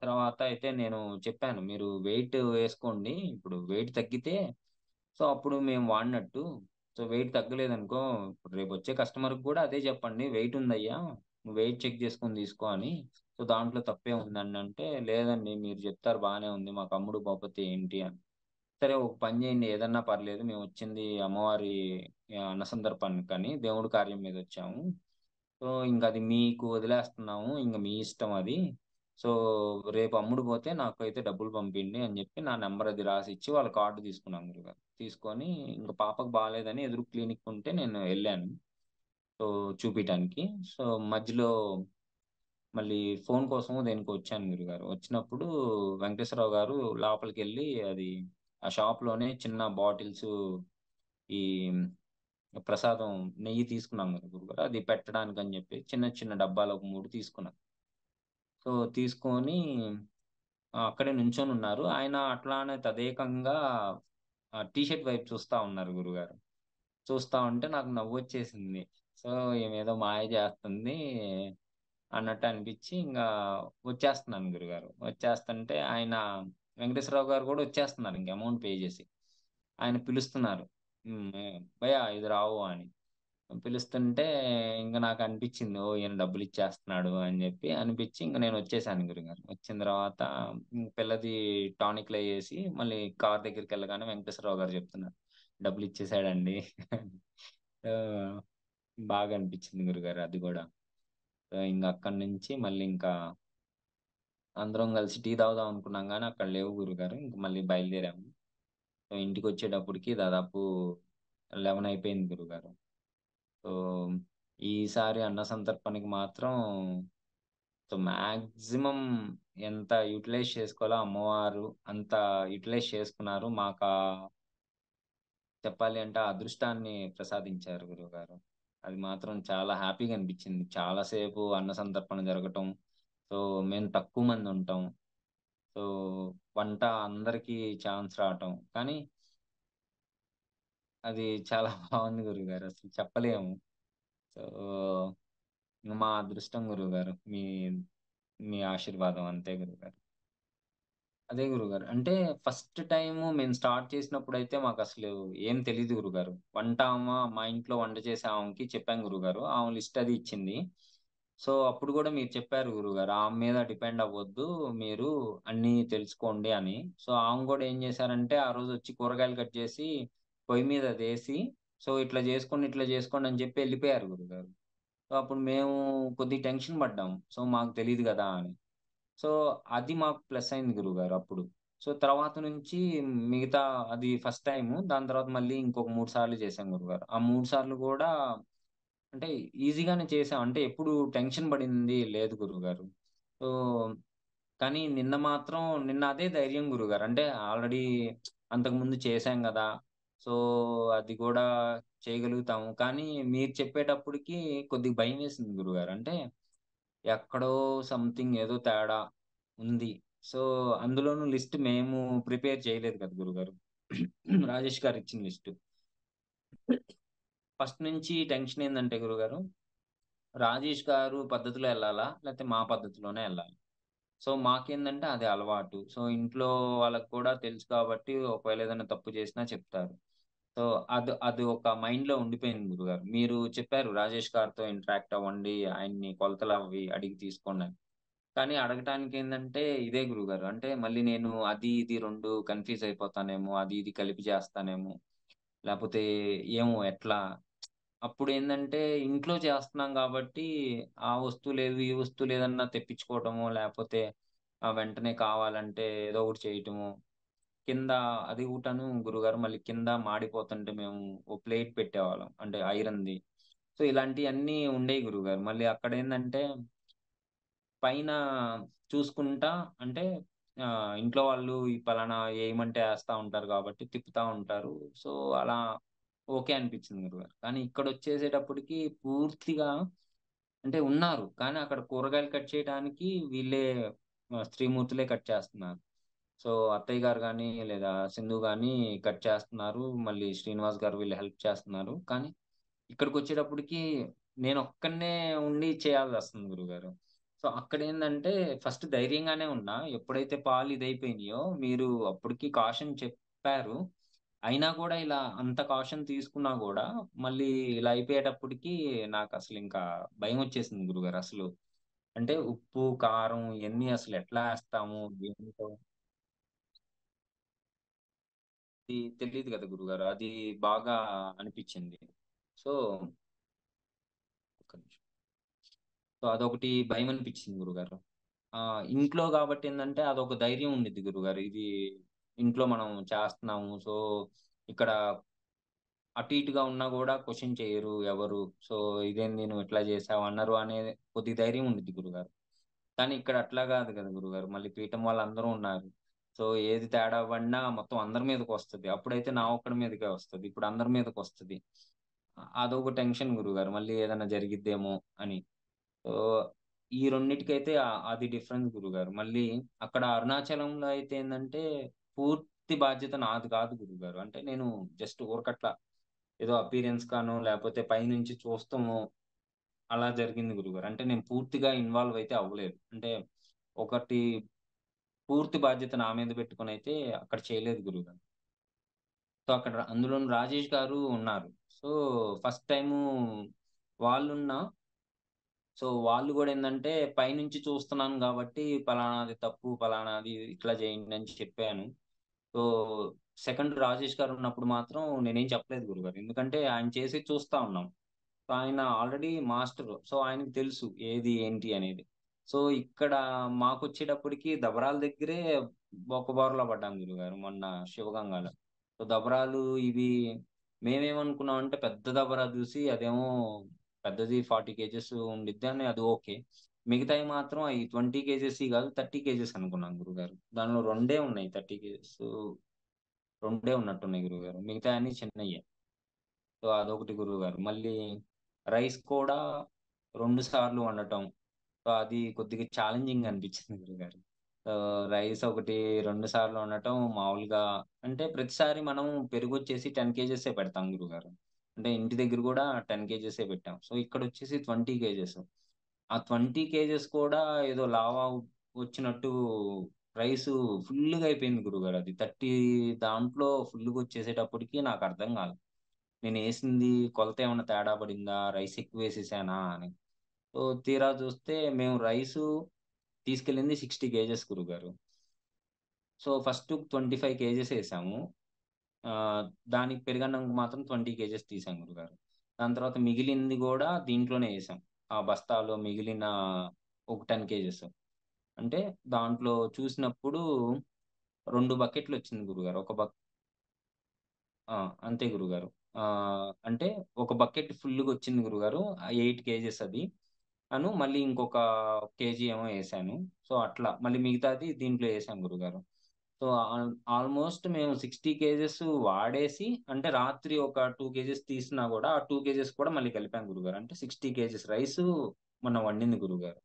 తర్వాత అయితే నేను చెప్పాను. మీరు వెయిట్ వేసుకోండి. ఇప్పుడు వెయిట్ తగ్గితే సో, అప్పుడు మేము వాడినట్టు. సో, వెయిట్ తగ్గలేదనుకో ఇప్పుడు రేపొచ్చే కస్టమర్‌కి కూడా అదే చెప్పండి. వెయిట్ ఉందయ్యా. నువ్వు వెయిట్ చెక్ చేసుకొని తీసుకో అని. సో, దాంట్లో తప్పేముందండి అంటే, లేదండి మీరు చెప్తారు బానే ఉంది. మాకు అమ్ముడు పోకపోతే ఏంటి అని. సరే ఒక పని చేయండి ఏదన్నా పర్లేదు. మేమొచ్చింది అమ్మవారి అన్నసంతర్పణకని దేవుడి కార్యం మీదొచ్చాము. సో, ఇంకది మీకు వదిలేస్తున్నాము. ఇంక మీ ఇష్టం అది. సో, రేపు అమ్ముడు పోతే నాకైతే డబ్బులు పంపియండి అని జెప్పి నా నంబర్ అది రాసిచ్చి వాళ్ళ కార్డ్ తీసుకున్నాం గురుగారు. తీసుకొని ఇంక పాపకు బాలేదని ఎదురు క్లినిక్ ఉంటే నేను ఎళ్ళాను. సో, చూపియటానికి. సో, మధ్యలో మళ్ళీ ఫోను కోసమో దేనికో వచ్చాను గురుగారు. వచ్చినప్పుడు వెంకటేశ్వరరావు గారు లోపలికెళ్ళి అది ఆ షాప్‌లోనే చిన్న బాటిల్సు ఈ ప్రసాదం నెయ్యి తీసుకున్నాం గదా గురుగారు. అది పెట్టడానికని జెప్పి చిన్న చిన్న డబ్బాలు ఒక 3 తీసుకున్నా. సో, తీసుకొని అక్కడే నుంచొనున్నారు. ఆయన అట్లానే తదేకంగా టీ షర్ట్ వైపు చూస్తా ఉన్నారు గురుగారు. చూస్తా ఉంటే నాకు నవ్వొచ్చేసింది. సో, ఈమేదో మాయ జేస్తుంది. అన్నట్టు అనిపిచ్చి ఇంగా వచ్చేస్తున్నాను గురుగారు. వచ్చేస్తుంటే ఆయన వెంకటేశ్వరరావు గారు గూడా వచ్చేస్తున్నారు ఇంక అమౌంట్ పే జేసి. ఆయన పిలుస్తున్నారు. "భయ్యా ఇది రావు" అని. పిలుస్తుంటే ఇంక నాకనిపిచ్చింది. ఓహ్! ఈయన డబ్బులిచ్చేస్తున్నాడు అని జెప్పి అనిపిచ్చి ఇంక నేనొచ్చేసాను గురుగారు. వచ్చిన తర్వాత పిల్లది టానిక్‌లయ్యేసి మళ్ళీ కారు దగ్గరికెళ్ళగానే వెంకటేశ్వరరావు గారు జెప్తున్నారు. "డబ్బులిచ్చేసాడండి." సో, బాగా అనిపిచ్చింది గురుగారు అది గూడా. సో, ఇంగ అక్కడి నుంచి మళ్ళీ ఇంకా అందరం గలిసి టీ తాగుదాం అనుకున్నాం గానీ అక్కడ లేవు గురుగారు. ఇంక మళ్ళీ బయలుదేరాము. సో, ఇంటికొచ్చేటప్పటికి దాదాపు 11 అయిపోయింది గురుగారు. సో, ఈసారి అన్న సంతర్పణకి మాత్రం మాక్సిమం ఎంత యుటిలైజ్ చేసుకోవాలో అమ్మవారు అంత యుటిలైజ్ చేసుకున్నారు. చెప్పాలి అంటే ఆ అదృష్టాన్ని ప్రసాదించారు గురువుగారు. అది మాత్రం చాలా హ్యాపీగా అనిపించింది. చాలా సేపు అన్న సంతర్పణ జరగటం. సో, మేము తక్కువ మందుంటాం. సో, వంట అందరికీ ఛాన్స్ రావటం. కానీ అది చాలా బావుంది గురువుగారు. అసలు చెప్పలేము. సో, మా అదృష్టం గురువుగారు. మీ ఆశీర్వాదం అంతే గురువుగారు. అదే గురువుగారు. అంటే ఫస్ట్ టైము మేము స్టార్ట్ చేసినప్పుడైతే మాకసలు ఏం తెలీదు గురువుగారు. మా ఇంట్లో వంట చేసే ఆమెకి చెప్పాం గురువుగారు. ఆమె లిస్ట్ అది ఇచ్చింది. సో, అప్పుడు గూడా మీరు చెప్పారు గురువుగారు. ఆమె మీద డిపెండ్ అవ్వొద్దు. మీరు అన్నీ తెలుసుకోండి అని. సో, ఆమె గూడా ఏం చేశారంటే, ఆ రోజొచ్చి కూరగాయలు కట్ చేసి పొయ్యి మీద అదేసి, సో, ఇట్లా జేసుకోండి అని చెప్పి ఎళ్ళిపోయారు గురువుగారు. సో, అప్పుడు మేము కొద్దిగా టెన్షన్ పడ్డాం. సో, మాకు తెలీదు గదా! అని. సో, అది మాకు ప్లస్ అయింది గురువుగారు అప్పుడు. సో, తర్వాత నుంచి మిగతా అది ఫస్ట్ టైము. దాని తర్వాత మళ్ళీ ఇంకొక 3 సార్లు చేశాం గురువుగారు. ఆ 3 సార్లు గూడా అంటే ఈజీగానే చేశాం. అంటే ఎప్పుడు టెన్షన్ పడింది లేదు గురువుగారు. సో, కానీ నిన్న అదే ధైర్యం గురువుగారు. అంటే ఆల్రెడీ అంతకుముందు చేశాం గదా! సో, అది గూడా చేయగలుగుతాము. కానీ మీరు చెప్పేటప్పటికి కొద్దిగా భయమేసింది గురువుగారు. అంటే ఎక్కడో సంథింగ్ ఏదో తేడా ఉంది. సో, అందులోనూ లిస్ట్ మేము ప్రిపేర్ చేయలేదు కదా గురుగారు. రాజేష్ గారిచ్చిన లిస్ట్. ఫస్ట్ నుంచి టెన్షన్ ఏందంటే గురుగారు, రాజేష్ గారు పద్ధతిలో ఎళ్ళాలా? లేతే మా పద్ధతిలోనే ఎళ్ళాలా? సో, మాకేందంటే అది అలవాటు. సో, ఇంట్లో వాళ్ళకి కూడా తెలుసు కాబట్టి ఒకవేళ ఏదైనా తప్పు చేసినా చెప్తారు. సో, అది ఒక మైండ్‌లో ఉండిపోయింది గురుగారు. మీరు చెప్పారు రాజేష్ గారితో ఇంటరాక్ట్ అవ్వండి. ఆయన్ని కొలతలవి అడిగి తీసుకోండని. కానీ అడగటానికేందంటే ఇదే గురువుగారు. అంటే మళ్ళీ నేను అది, ఇది 2 కన్‌ఫ్యూజ్ అయిపోతానేమో, అది, ఇది కలిపి చేస్తానేమో, లేపోతే ఏమో ఎట్లా? అప్పుడేందంటే ఇంట్లో చేస్తున్నాం గాబట్టి, ఆ వస్తువు లేదు, ఈ వస్తువు లేదన్నా తెప్పించుకోవటమో, లేపోతే వెంటనే కావాలంటే ఏదో ఒకటి చేయటమో. కింద అది కూడాను గురువుగారు మళ్ళీ కింద మాడిపోతుంటే మేము ఓ ప్లేట్ పెట్టేవాళ్ళం. అంటే ఐరన్‌ది. సో, ఇలాంటియన్నీ ఉండేయి గురువుగారు. మళ్ళీ అక్కడేందంటే పైన చూసుకుంటా అంటే ఇంట్లో వాళ్ళు ఈ పలానా ఏయమంటే ఏస్తా ఉంటారు గాబట్టి తిప్పుతా ఉంటారు. సో, అలా ఓకే అనిపించింది గురుగారు. కానీ ఇక్కడొచ్చేసేటప్పటికి పూర్తిగా అంటే ఉన్నారు. కానీ అక్కడ కూరగాయలు కట్ చేయడానికి వీళ్ళే స్త్రీమూర్తులే కట్ చేస్తున్నారు. సో, అత్తయ్య గారు గాని, లేదా సింధు గాని కట్ చేస్తున్నారు. మళ్ళీ శ్రీనివాస్ గారు వీళ్ళు హెల్ప్ చేస్తున్నారు. కానీ ఇక్కడికొచ్చేటప్పటికి నేనొక్కడినే ఉండి చేయాల్సొస్తుంది గురువుగారు. సో, అక్కడేందంటే ఫస్ట్ ధైర్యంగానే ఉన్నా. ఎప్పుడైతే పాలు ఇదైపోయినాయో మీరు అప్పటికి కాషన్ చెప్పారు. అయినా కూడా ఇలా అంత కాషన్ తీసుకున్నా గూడా మళ్ళీ ఇలా అయిపోయేటప్పటికి నాకసలింకా భయమొచ్చేసింది గురువుగారు. అంటే ఉప్పు, కారం ఇయన్నీ అసలెట్లా ఏస్తాము? దేనితో తెలీదు గదా గురువుగారు. అది బాగా అనిపిచ్చింది. సో, ఒక్క నిమిషం. సో, అదొకటి భయమనిపిచ్చింది గురుగారు. ఇంట్లో గాబట్టేందంటే అదొక ధైర్యం ఉండిద్ది గురుగారు. ఇది ఇంట్లో మనం చేస్తన్నాము. సో, ఇక్కడ అటు ఇటుగా ఉన్నా గూడా క్వెషన్ చేయరు ఎవరు. సో, ఇదేంది నువ్విట్లా జేశావు అనరు అనే కొద్దిగా ధైర్యం ఉండిద్ది గురుగారు. కానీ ఇక్కడ అట్లా గాదు గదా గురుగారు. మళ్ళీ పీఠం వాళ్ళందరూ ఉన్నారు. సో, ఏది తేడా పడినా మొత్తం అందరి మీదకొస్తది. అప్పుడైతే నా ఒక్కడి మీదకే వస్తది. ఇప్పుడు అందరి మీదకొస్తది. అదొక టెన్షన్ గురుగారు. మళ్ళీ ఏదన్నా జరిగిద్దేమో అని. సో, ఈ రెండిటికైతే అది డిఫరెన్స్ గురుగారు. మళ్ళీ అక్కడ అరుణాచలంలో అయితే ఏందంటే, పూర్తి బాధ్యత నాది కాదు గురుగారు. అంటే నేను జస్ట్ ఊరకట్లా ఏదో అపియరెన్స్ కానో, లేపోతే పైనుంచి చూస్తామో అలా జరిగింది గురుగారు. అంటే నేను పూర్తిగా ఇన్వాల్వ్ అయితే అవ్వలేదు. అంటే ఒకటి పూర్తి బాధ్యత నా మీద పెట్టుకొనైతే అక్కడ చేయలేదు గురుగారు. సో, అక్కడ అందులోను రాజేష్ గారు ఉన్నారు. సో, ఫస్ట్ టైము వాళ్ళున్న వాళ్ళు గూడా ఏందంటే పైనుంచి చూస్తున్నాను గాబట్టి పలానాది తప్పు, పలానాది ఇట్లా చేయండి అని చెప్పాను. సో, సెకండ్ రాజేష్ గారున్నప్పుడు మాత్రం నేనేం చెప్పలేదు గురుగారు. ఎందుకంటే ఆయన చేసేది చూస్తా ఉన్నాం. సో, ఆయన ఆల్రెడీ మాస్టరు. సో, ఆయనకి తెలుసు ఏది, ఏంటి అనేది. సో, ఇక్కడ మాకొచ్చేటప్పటికి దబరాల దగ్గరే బొక్కబోర్లా పడ్డాం గురుగారు మొన్న శివగంగలో. సో, దబరాలు ఇవి మేమేమనుకున్నామంటే పెద్ద దబరా చూసి అదేమో పెద్దది 40 కేజెస్ ఉండిద్దని అది ఓకే. మిగతాయి మాత్రం అయి 20 కేజెస్‌యి కాదు 30 కేజెస్ అనుకున్నాం గురుగారు. దానిలో రెండే ఉన్నాయి 30 కేజెస్ రెండే ఉన్నట్టున్నాయి గురుగారు. మిగతాయన్నీ చిన్నయ్యే. సో, అదొకటి గురువుగారు. మళ్ళీ రైస్ కూడా 2 సార్లు వండటం. సో, అది కొద్దిగా ఛాలెంజింగ్ అనిపించింది గురువుగారు. రైస్ ఒకటి 2 సార్లు వండటం మామూలుగా అంటే ప్రతిసారి మనం పెరుగొచ్చేసి 10 కేజెసే పెడతాం గురువుగారు. అంటే ఇంటి దగ్గర గూడా 10 కేజెసే పెట్టాం. సో, ఇక్కడొచ్చేసి 20 కేజెస్. ఆ 20 కేజెస్ కూడా ఏదో లావా వచ్చినట్టు రైసు ఫుల్లుగా అయిపోయింది గురువుగారు అది. 30 దాంట్లో ఫుల్లుగొచ్చేసేటప్పటికి నాకర్థం కాలే. నేనేసింది కొలత ఏమన్నా తేడా పడిందా? రైస్ ఎక్కువేసేసానా అని. సో, తీరా చూస్తే మేము రైసు తీసుకెళ్ళింది 60 కేజెస్ గురువుగారు. సో, ఫస్ట్ 25 కేజెస్ ఏసాము. ఆహ్, దానికి పెరుగన్నంకి మాత్రం 20 కేజెస్ తీసాం గురువుగారు. దాని తర్వాత మిగిలింది గూడా దీంట్లోనే ఏసాం. ఆ బస్తాలో మిగిలిన ఒక 10 కేజెస్. అంటే దాంట్లో చూసినప్పుడు 2 బకెట్లొచ్చింది గురువుగారు. ఆ! అంతే గురువుగారు. అంటే ఒక బకెట్ ఫుల్లుగొచ్చింది గురువుగారు. 8 కేజెస్ అది. మళ్ళీ ఇంకొక కేజీ ఏమో ఏసాను. సో, అట్లా మళ్ళీ మిగతాది దీంట్లో ఏసాం గురువుగారు. సో, ఆల్‌మోస్ట్ మేము 60 కేజెస్ వాడేసి అంటే రాత్రి ఒక 2 కేజెస్ తీసినా గూడా, ఆ 2 కేజెస్ కూడా మళ్ళీ కలిపాం గురువుగారు. అంటే 60 కేజెస్ రైసు మొన్న వండింది గురువుగారు.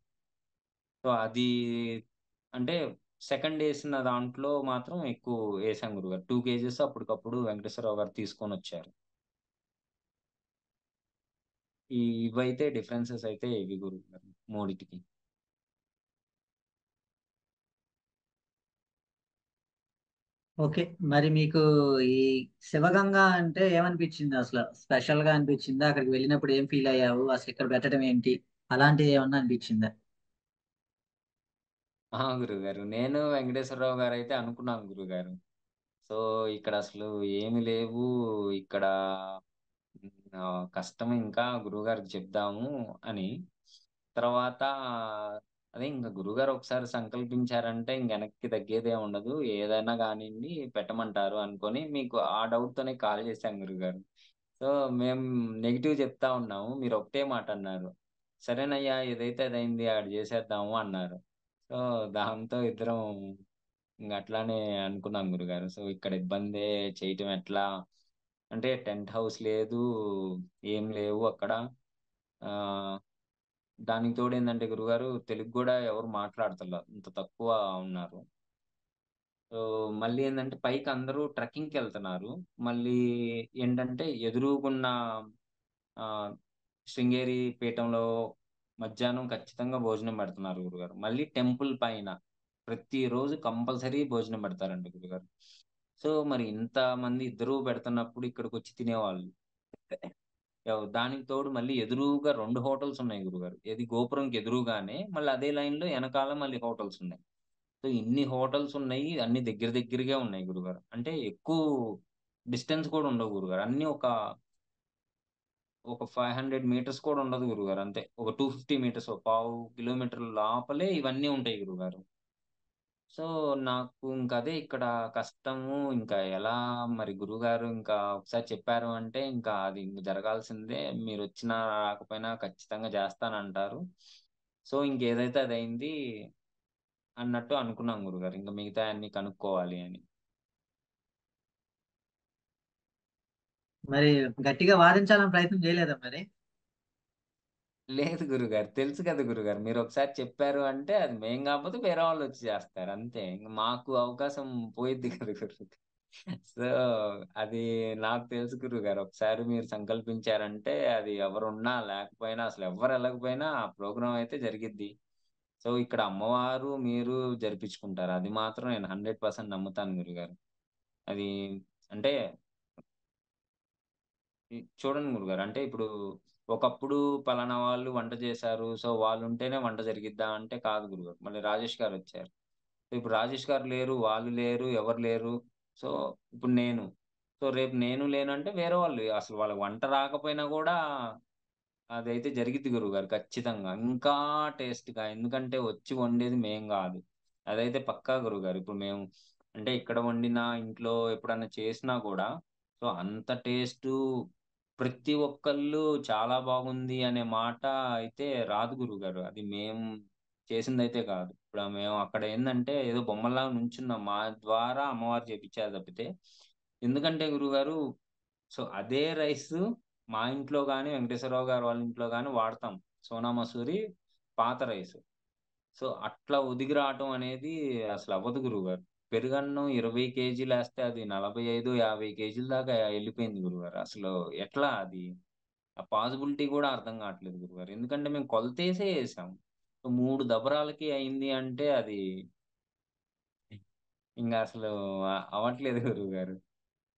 సో, అది అంటే సెకండ్ ఏసిన దాంట్లో మాత్రం ఎక్కువ ఏసాం గురువుగారు. 2 కేజెస్ అప్పటికప్పుడు వెంకటేశ్వరరావు గారు తీసుకొనొచ్చారు. ఇవైతే డిఫరెన్సెస్ అయితే ఇవి గురువుగారు మూడిటికి. ఓకే. మరి మీకు ఈ శివగంగ అంటే ఏమనిపించింది అసలు? స్పెషల్‌గా అనిపించిందా? అక్కడికి వెళ్ళినప్పుడు ఏం ఫీల్ అయ్యావు? అసలు ఇక్కడ పెట్టడం ఏంటి? అలాంటిది ఏమన్నా అనిపించిందా? గురువుగారు. నేను వెంకటేశ్వరరావు గారైతే అనుకున్నాం గురువుగారు. సో, ఇక్కడసలు ఏమి లేవు. ఇక్కడ కష్టం ఇంకా గురువుగారికి చెప్దాము అని. తర్వాత అదే ఇంక గురువుగారు ఒకసారి సంకల్పించారంటే ఇంక వెనక్కి తగ్గేదేముండదు. ఏదైనా గానియండి పెట్టమంటారు అనుకోని మీకు ఆ డౌట్‌తోనే కాల్ చేశాం గురువుగారు. సో, మేము నెగెటివ్ చెప్తా ఉన్నాము. మీరొకటే మాటన్నారు. "సరేనయ్యా! ఏదైతే అదయింది. ఆడ జేసేద్దాము" అన్నారు. సో, దాంతో ఇద్దరం అట్లానే అనుకున్నాం గురుగారు. సో, ఇక్కడ ఇబ్బందే చేయటం ఎట్లా? అంటే టెంట్ హౌస్ లేదు. ఏం లేవు అక్కడ. ఆహ్, దానికి తోడేందంటే గురుగారు తెలుగు గూడా ఎవరు మాట్లాడతల్ల. ఇంత తక్కువ ఉన్నారు. సో, మళ్ళీ ఏందంటే పైకి అందరూ ట్రెక్కింగ్‌కెళ్తున్నారు. మళ్ళీ ఏంటంటే ఎదురుగున్న ఆహ్, శృంగేరి పీఠంలో మధ్యాహ్నం ఖచ్చితంగా భోజనం పెడుతున్నారు గురుగారు. మళ్ళీ టెంపుల్ పైన ప్రతిరోజు కంపల్సరీ భోజనం పెడతారంట గురుగారు. సో, మరి ఇంతమంది ఇద్దరూ పెడుతున్నప్పుడు ఇక్కడికొచ్చి తినేవాళ్ళు. దానికి తోడు మళ్ళీ ఎదురుగా 2 హోటల్స్ ఉన్నాయి గురుగారు. ఏది గోపురంకి ఎదురుగానే మళ్ళీ అదే లైన్‌లో ఎనకాల మళ్ళీ హోటల్స్ ఉన్నాయి. సో, ఇన్ని హోటల్స్ ఉన్నాయి. అన్నీ దగ్గర దగ్గరగే ఉన్నాయి గురుగారు. అంటే ఎక్కువ డిస్టెన్స్ కూడా ఉండవు గురుగారు. అన్నీ ఒక 500 మీటర్స్ కూడా ఉండదు గురుగారు అంతే. ఒక 250 మీటర్స్ ఒక పావు కిలోమీటర్ లోపలే ఇవన్నీ ఉంటాయి గురుగారు. సో, నాకు ఇంకదే ఇక్కడ కష్టము. ఇంకా ఎలా మరి గురువుగారు ఇంకా ఒకసారి చెప్పారు అంటే ఇంకా అది ఇంక జరగాల్సిందే. మీరొచ్చినా రాకపోయినా ఖచ్చితంగా జేస్తానంటారు. సో, ఇంకేదైతే అదయింది అన్నట్టు అనుకున్నాం గురుగారు. ఇంక మిగతాయన్నీ కనుక్కోవాలి అని. మరి గట్టిగా వాదించాలని ప్రయత్నం చేయలేదా మరి? లేదు గురుగారు. తెలుసు కదా గురుగారు. మీరొకసారి చెప్పారు అంటే అది మేము గాకపోతే వేరే వాళ్ళొచ్చి జేస్తారు అంతే. ఇంక మాకు అవకాశం పోయిద్ది కదా గురు. సో అది నాకు తెలుసు గురుగారు. ఒకసారి మీరు సంకల్పించారంటే అది ఎవరున్నా లేకపోయినా అసలు ఎవ్వరు వెళ్ళకపోయినా ఆ ప్రోగ్రామ్ అయితే జరిగిద్ది. సో ఇక్కడ అమ్మవారు, మీరు జరిపించుకుంటారు. అది మాత్రం నేను 100% నమ్ముతాను గురుగారు. అది అంటే చూడండి గురుగారు. అంటే ఇప్పుడు ఒకప్పుడు పలానా వాళ్ళు వంట చేశారు. సో వాళ్ళుంటేనే వంట జరిగిద్దా అంటే కాదు గురుగారు. మళ్ళీ రాజేష్ గారొచ్చారు. ఇప్పుడు రాజేష్ గారు లేరు, వాళ్ళు లేరు, ఎవరు లేరు. సో ఇప్పుడు నేను. సో రేపు నేను లేనంటే వేరే వాళ్ళు అసలు వాళ్ళకి వంట రాకపోయినా గూడా అదైతే జరిగిద్ది గురువుగారు ఖచ్చితంగా. ఇంకా టేస్ట్‌గా ఎందుకంటే వచ్చి వండేది మేం గాదు. అదైతే పక్కా గురువుగారు. ఇప్పుడు మేము అంటే ఇక్కడ వండినా, ఇంట్లో ఎప్పుడన్నా చేసినా గూడా సో అంత టేస్టు ప్రతి ఒక్కళ్ళు చాలా బాగుంది అనే మాట అయితే రాదు గురువుగారు. అది మేము చేసిందైతే కాదు. ఇప్పుడు మేము అక్కడ ఏందంటే ఏదో బొమ్మల్లాగా నుంచున్నాం. మా ద్వారా అమ్మవారు చేపిచ్చారు తప్పితే. ఎందుకంటే గురువుగారు సో అదే రైసు మా ఇంట్లో గాని, వెంకటేశ్వరరావు గారు వాళ్ళ ఇంట్లో గాని వాడతాం. సోనా మసూరి పాత రైసు. సో, అట్లా ఒదిగి రావటం అనేది అసలవ్వదు గురువుగారు. పెరుగన్నం 20 కేజీలేస్తే అది 45, 50 కేజీల దాకా ఎళ్ళిపోయింది గురువుగారు. అసలు ఎట్లా అది? ఆ పాజిబిలిటీ గూడా అర్థం గావట్లేదు గురువుగారు. ఎందుకంటే మేము కొలతేసే ఏసాం. 3 దబరాలకి అయింది అంటే అది ఇంగ అసలు అవ్వట్లేదు గురువుగారు.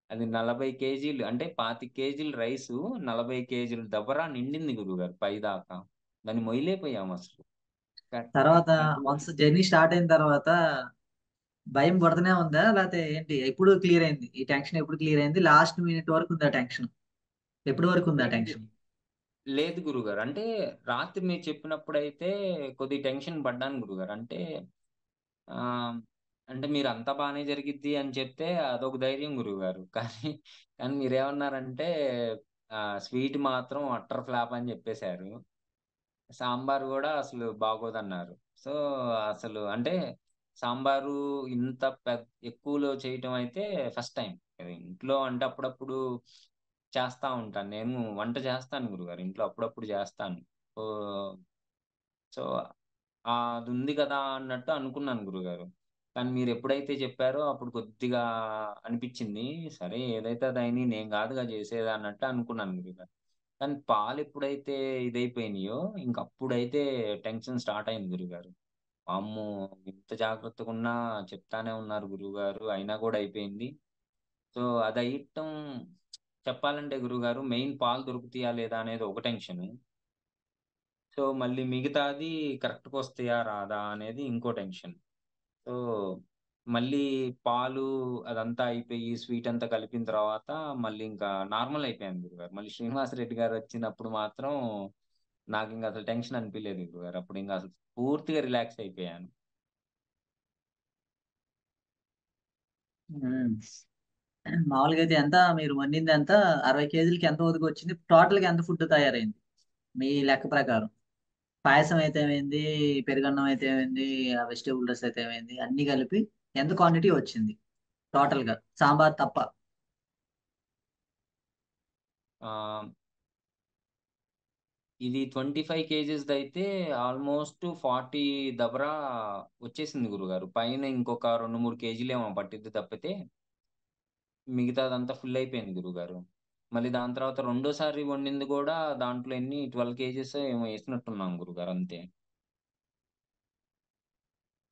అది 40 కేజీలు అంటే 25 కేజీలు రైసు, 40 కేజీల దబరా నిండింది గురువుగారు పైదాకా. దాన్ని మొయలేకపోయామసలు. క తర్వాత అది వన్స్ జర్నీ స్టార్ట్ అయిన తర్వాత భయం పడుతూనే ఉందా? లేతే ఏంటి? ఎప్పుడు క్లియర్ అయింది? ఈ టెన్షన్ ఎప్పుడు క్లియర్ అయింది? లాస్ట్ మినిట్ వరకు ఉందా టెన్షన్? ఎప్పటి వరకు ఉంది ఆ లేదు. టెన్షన్? లేదు గురువుగారు. అంటే రాత్రి మీరు చెప్పినప్పుడైతే కొద్దిగా టెన్షన్ పడ్డాను గురువుగారు. అంటే ఆహ్, అంటే మీరంతా బానే జరిగిద్ది అని చెప్తే అదొక ధైర్యం గురువుగారు. కానీ మీరేమన్నారంటే స్వీట్ మాత్రం అట్టర్ ఫ్లాప్ అని జెప్పేసారు. సాంబార్ గూడా అసలు బాగోదన్నారు. సో, అసలు అంటే సాంబారు ఇంత ఎక్కువలో చేయటం అయితే ఫస్ట్ టైమ్. ఇంట్లో అంటే అప్పుడప్పుడు చేస్తా ఉంటాను. నేను వంట చేస్తాను గురుగారు. ఇంట్లో అప్పుడప్పుడు జేస్తాను. ఓహ్! సో, అదుంది కదా! అన్నట్టు అనుకున్నాను గురుగారు. కానీ మీరెప్పుడైతే చెప్పారో అప్పుడు కొద్దిగా అనిపిచ్చింది. సరే ఏదైతే అదయింది. నేను గాదుగా జేసేది అన్నట్టు అనుకున్నాను గురుగారు. కానీ పాలెప్పుడైతే ఇదైపోయినాయో ఇంకప్పుడైతే టెన్షన్ స్టార్ట్ అయింది గురుగారు. వామ్మో! ఇంత జాగ్రత్తగున్నా చెప్తానే ఉన్నారు గురువుగారు. అయినా గూడా అయిపోయింది. సో, అదయ్యటం చెప్పాలంటే గురువుగారు మెయిన్ పాలు దొరుకుతాయా లేదా అనేది ఒక టెన్షను. సో, మళ్ళీ మిగతాది కరెక్ట్‌గొస్తాయా రాదా అనేది ఇంకో టెన్షన్. సో, మళ్ళీ పాలు అదంతా అయిపోయి స్వీట్ అంతా కలిపిన తర్వాత మళ్ళీ ఇంకా నార్మల్ అయిపోయాను గురుగారు. మళ్ళీ శ్రీనివాస్ రెడ్డి గారొచ్చినప్పుడు మాత్రం నాకింక అసలు టెన్షన్ అనిపియలేదు గురుగారు. అప్పుడింక అసలు పూర్తిగా రిలాక్స్ అయిపోయాను. హ్మ్. మామూలుగా అయితే ఎంత మీరు వండింది ఎంత? 60 కేజీలకి ఎంత ఒదిగొచ్చింది? టోటల్‌గా ఎంత ఫుడ్ తయారైంది? మీ లెక్క ప్రకారం? పాయసం అయితే ఏమైంది? పెరుగన్నం అయితే ఏమైంది? వెజిటబుల్ రైస్ అయితే ఏమైంది? అన్నీ కలిపి ఎంత క్వాంటిటీ వచ్చింది టోటల్‌గా? సాంబార్ తప్ప. ఆహ్, ఇది 25 కేజీస్‌దయితే ఆల్‌మోస్ట్ 40 దబరా వచ్చేసింది గురుగారు. పైన ఇంకొక 2, 3 కేజీలేమో పట్టిద్ది తప్పితే మిగతాదంతా ఫుల్ అయిపోయింది గురుగారు. మళ్ళీ దాని తర్వాత రెండోసారి వండింది గూడా దాంట్లో ఎన్ని 12 కేజీసో ఏమో ఏసినట్టున్నాం గురుగారు అంతే.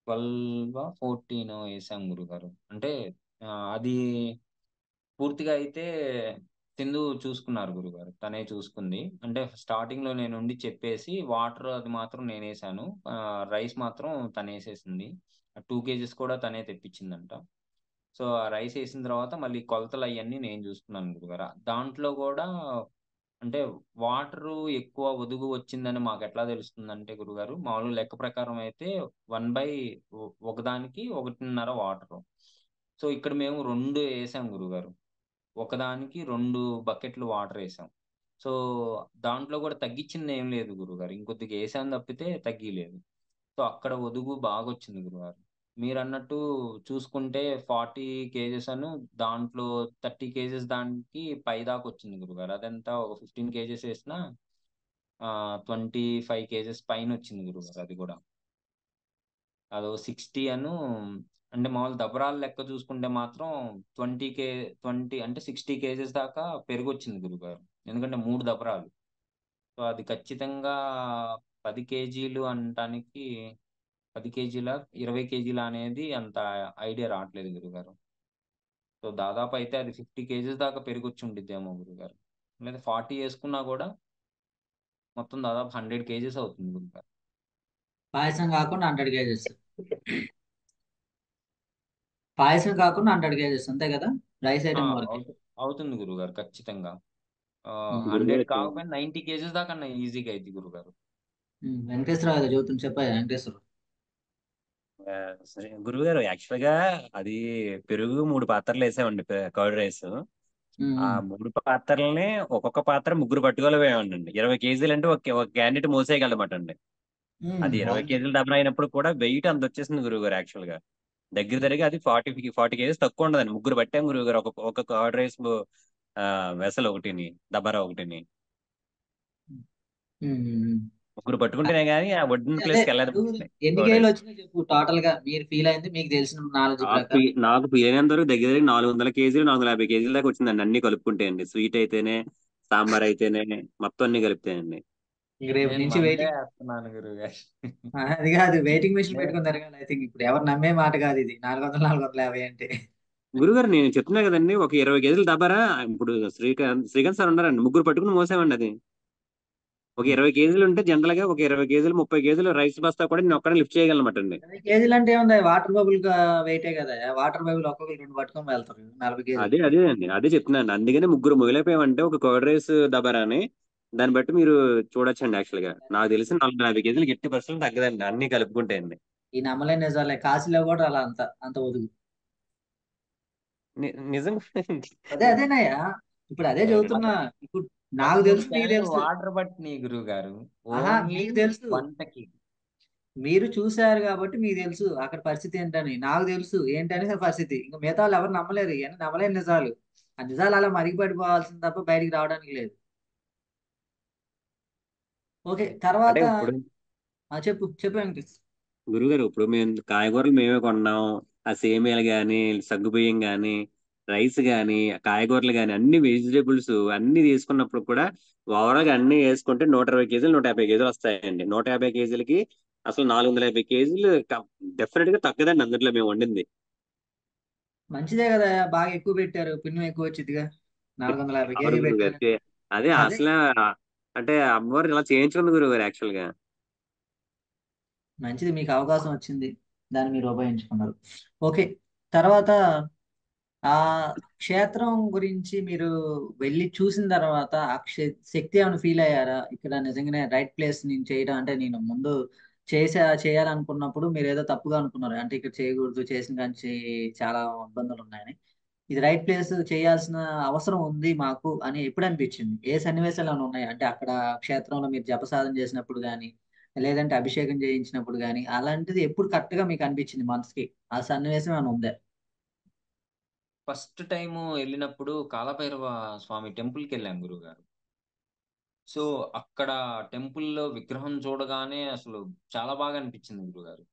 12 14 ఏసాం గురుగారు. అంటే అది పూర్తిగా అయితే సింధు చూసుకున్నారు గురుగారు. తనే చూసుకుంది. అంటే స్టార్టింగ్‌లో నేనుండి చెప్పేసి వాటర్ అది మాత్రం నేనేసాను. రైస్ మాత్రం తనేసేసింది. 2 కేజీస్ కూడా తనే తెప్పించిందంట. సో, ఆ రైస్ ఏసిన తర్వాత మళ్ళీ కొలతలయన్నీ నేను జూసుకున్నాను గురుగారు. దాంట్లో గూడా అంటే వాటరు ఎక్కువ ఒదుగు వచ్చిందని మాకెట్లా తెలుస్తుందంటే గురుగారు, మామూలుగా లెక్క ప్రకారం అయితే 1 ఒకదానికి 1.5 వాటరు. సో, ఇక్కడ మేము 2 ఏసాం గురుగారు. ఒకదానికి 2 బకెట్లు వాటరేసాం. సో, దాంట్లో గూడా తగ్గిచ్చిందేం లేదు గురుగారు. ఇంకొద్దిగా ఏసాను తప్పితే తగ్గీలేదు. సో, అక్కడ ఒదుగు బాగొచ్చింది గురుగారు. మీరన్నట్టు చూసుకుంటే 40 కేజెస్ దాంట్లో 30 కేజెస్ దానికి పైదాకొచ్చింది గురుగారు. అదెంత ఒక 15 కేజెస్ ఏసినా 25 కేజెస్ పైనొచ్చింది గురుగారు అది గూడా. అదో 60 అను అంటే మామూలు దబరాలు లెక్క చూసుకుంటే మాత్రం 20 అంటే 60 కేజెస్ దాకా పెరిగొచ్చింది గురుగారు. ఎందుకంటే 3 దబరాలు. సో, అది ఖచ్చితంగా 10 కేజీలు అనటానికి 10 కేజీలా? 20 కేజీలా అనేది అంత ఐడియా రావట్లేదు గురుగారు. సో, దాదాపు అయితే అది 50 కేజీస్ దాకా పెరిగొచ్చి ఉండిద్దేమో గురుగారు. లేదా 40 యేసుకున్నా గూడా మొత్తం దాదాపు 100 కేజీస్ అవుతుంది గురుగారు. పాయసం కాకుండా 100 కేజెస్. పాయసం కాకుండా 100 కేజెస్ అంతే కదా, రైస్ ఆ! ఐటమ్ వరకే. అవుతుంది గురుగారు ఖచ్చితంగా. ఉమ్. 100 గురుగారు కాకపోయినా 90 కేజీస్ దాకన్నా ఈజీగా అయిద్ది గురుగారు. వెంకటేశ్వరరావు ఏదో చదువుతుంది, చెప్పాలి వెంకటేశ్వరరావు. సరే గురుగారు, యాక్చువల్ గా అది పెరుగు 3 పాత్రలు వేసామండి, కర్డ్ రైస్. ఉమ్, ఆ ఉమ్, 3 పాత్రల్ని ఒక్కొక్క పాత్ర ముగ్గురు పట్టుకోలేమండి. 20 కేజీలు అంటే ఒక క్యాండిడేట్ మోసేయగలమాట అండి. అది 20 కేజీలు డబ్బా అయినప్పుడు కూడా వెయిట్ అంత వచ్చేసింది గురుగారు. యాక్చువల్ గా దగ్గర దగ్గరగా అది 40 కేజీస్ తక్కువ ఉండదండి. ముగ్గురు పట్టాం గురుగారు, ఒక కర్డ్ రైస్ వెసల్ ఒకటిని, దబారా ఒకటిని. ఉమ్, ఉమ్. ముగ్గురు పట్టుకుంటేనే గానీ ఆ వడ్డిన అదే ప్లేస్కి వెళ్ళదు నువ్వు ఎన్ని కర్డ్ కేజీలు రైస్. వచ్చినాయి చెప్పు, టోటల్ గా మీరు ఫీల్ అయింది మీకు తెలిసిన నాలెడ్జ్ ప్రకారం. నాకు వీలైనంత వరకు దగ్గర దగ్గర 400 కేజీలు, 450 కేజీల దాకా వచ్చిందండి, అన్ని కలుపుకుంటే అండి. స్వీట్ అయితేనే, సాంబార్ అయితేనే, మొత్తం అన్ని కలిపితేనండి. ఇంక రేపు నేను నుంచి మందే వెయిటింగ్. ఏస్తున్నాను గురువుగారు. అది కాదు, వెయిటింగ్ మిషన్ నే పెట్టుకుని తిరగాలి. ఐ థింక్ ఇప్పుడు ఎవరు నమ్మే మాట కాదు ఇది, 400 450 అంటే. గురుగారు నేను చెప్తున్నా కదండి, ఒక 20 కేజీలు దబారా. ఇప్పుడు శ్రీకాంత్ సార్ ఉన్నారండి, ముగ్గురు పట్టుకుని మోసామండి అది. ఒక 20 కేజీలు ఉంటే జనరల్ గా ఒక 20 కేజీలు, 30 కేజీలు రైస్ బస్తా కూడా నేను ఒక్కడే లిఫ్ట్ చేయగలనమాట అండి. 20 కేజీలు అంటే ఏముంది, వాటర్ బబుల్ వెయిటే కదా. వాటర్ బబుల్ ఒక్కొక్కరు 2 పట్టుకొని వెళ్తారు 40 కేజీలు. అదే అండి, అదే చెప్తున్నాను. అందుకనే ముగ్గురు మొదలైపోయామంటే ఒక కర్డ్ రైస్ దబారాని, దాన్ని బట్టి మీరు చూడొచ్చండి. యాక్చువల్ గా నాకు తెలిసి 450 కేజీలు గట్టి పర్సెంట్ తగ్గదండి, అన్ని కలుపుకుంటే అండి. ఈ నమ్మలేని నిజాలే, కాశీలో కూడా అలా అంత అంత వదుగు. నిజంగా. అదేనయ్యా, ఇప్పుడు అదే చదువుతున్నా. అసలు ఇప్పుడు నాకు సగం తెలుసు మీకు ట్యాంక్ తెలుసు. వాటర్ పట్టినియి గురువుగారు. ఆహా, ఓన్లీ మీకు తెలుసు. వంటకి. మీరు చూశారు కాబట్టి మీకు తెలుసు అక్కడ పరిస్థితి ఏంటని. నాకు తెలుసు ఏంటని పరిస్థితి. ఇంకా మిగతా వాళ్ళు ఎవరు నమ్మలేరు, ఇవన్నీ నమ్మలేని నిజాలు. ఆ నిజాలు అలా మరిగిపడిపోవాల్సింది తప్ప బయటికి రావడానికి లేదు. ఓకే, అంటే తర్వాత ఇప్పుడు చెప్పు చెప్పు వెంకటేష్. గురుగారు, ఇప్పుడు మేము కాయగూరలు మేమే కొన్నాం. ఆ సేమియాలు గాని, సగ్గుబియ్యం గాని, రైస్ గాని, కాయగూరలు గాని, అన్ని వెజిటేబుల్స్ అన్ని తీసుకున్నప్పుడు కూడా ఓవరాల్ గా అన్ని వేసుకుంటే 120 కేజీలు, 150 కేజీలు వస్తాయండి. 150 కేజీలకి అసలు 450 కేజీలు డెఫినెట్ గా తగ్గదండి అందులో మేము వండింది. మంచిదే కదా, బాగా ఎక్కువ పెట్టారు, పుణ్యం ఎక్కువ వచ్చిందిగా. 450 అవును కేజీ గురుగారు, పెట్టారు. అదే అదే అసలు అంటే అమ్మవారు ఇలా చేయించుకుంది గురుగారు యాక్చువల్ గా. మంచిది, మీకు అవకాశం వచ్చింది, దాన్ని మీరు ఉపయోగించుకున్నారు. ఓకే, తర్వాత ఆ క్షేత్రం గురించి మీరు వెళ్ళి చూసిన తర్వాత ఆ శక్తి ఏమైనా ఫీల్ అయ్యారా? ఇక్కడ నిజంగానే రైట్ ప్లేస్ నేను చేయడం, అంటే నేను ముందు చేయాలనుకున్నప్పుడు మీరు ఏదో తప్పుగా అనుకున్నారు, అంటే ఇక్కడ చేయకూడదు, చేసిన కానీ చాలా ఇబ్బందులు ఉన్నాయని. ఇది రైట్ ప్లేస్, చేయాల్సిన అవసరం ఉంది మాకు అని ఎప్పుడు అనిపించింది? ఏ సన్నివేశాలు ఏమైనా ఉన్నాయా? అంటే అక్కడ క్షేత్రంలో మీరు జపసాధన చేసినప్పుడు కానీ, లేదంటే అభిషేకం చేయించినప్పుడు కానీ, అలాంటిది ఎప్పుడు కరెక్ట్ గా మీకు అనిపించింది మనసుకి? ఆ సన్నివేశం ఏమైనా ఉందా? ఫస్ట్ టైము ఎళ్ళినప్పుడు కాలభైరవ స్వామి టెంపుల్‌కెళ్ళాం గురువుగారు. సో, అక్కడ టెంపుల్‌లో విగ్రహం చూడగానే అసలు చాలా బాగా అనిపించింది గురువుగారు.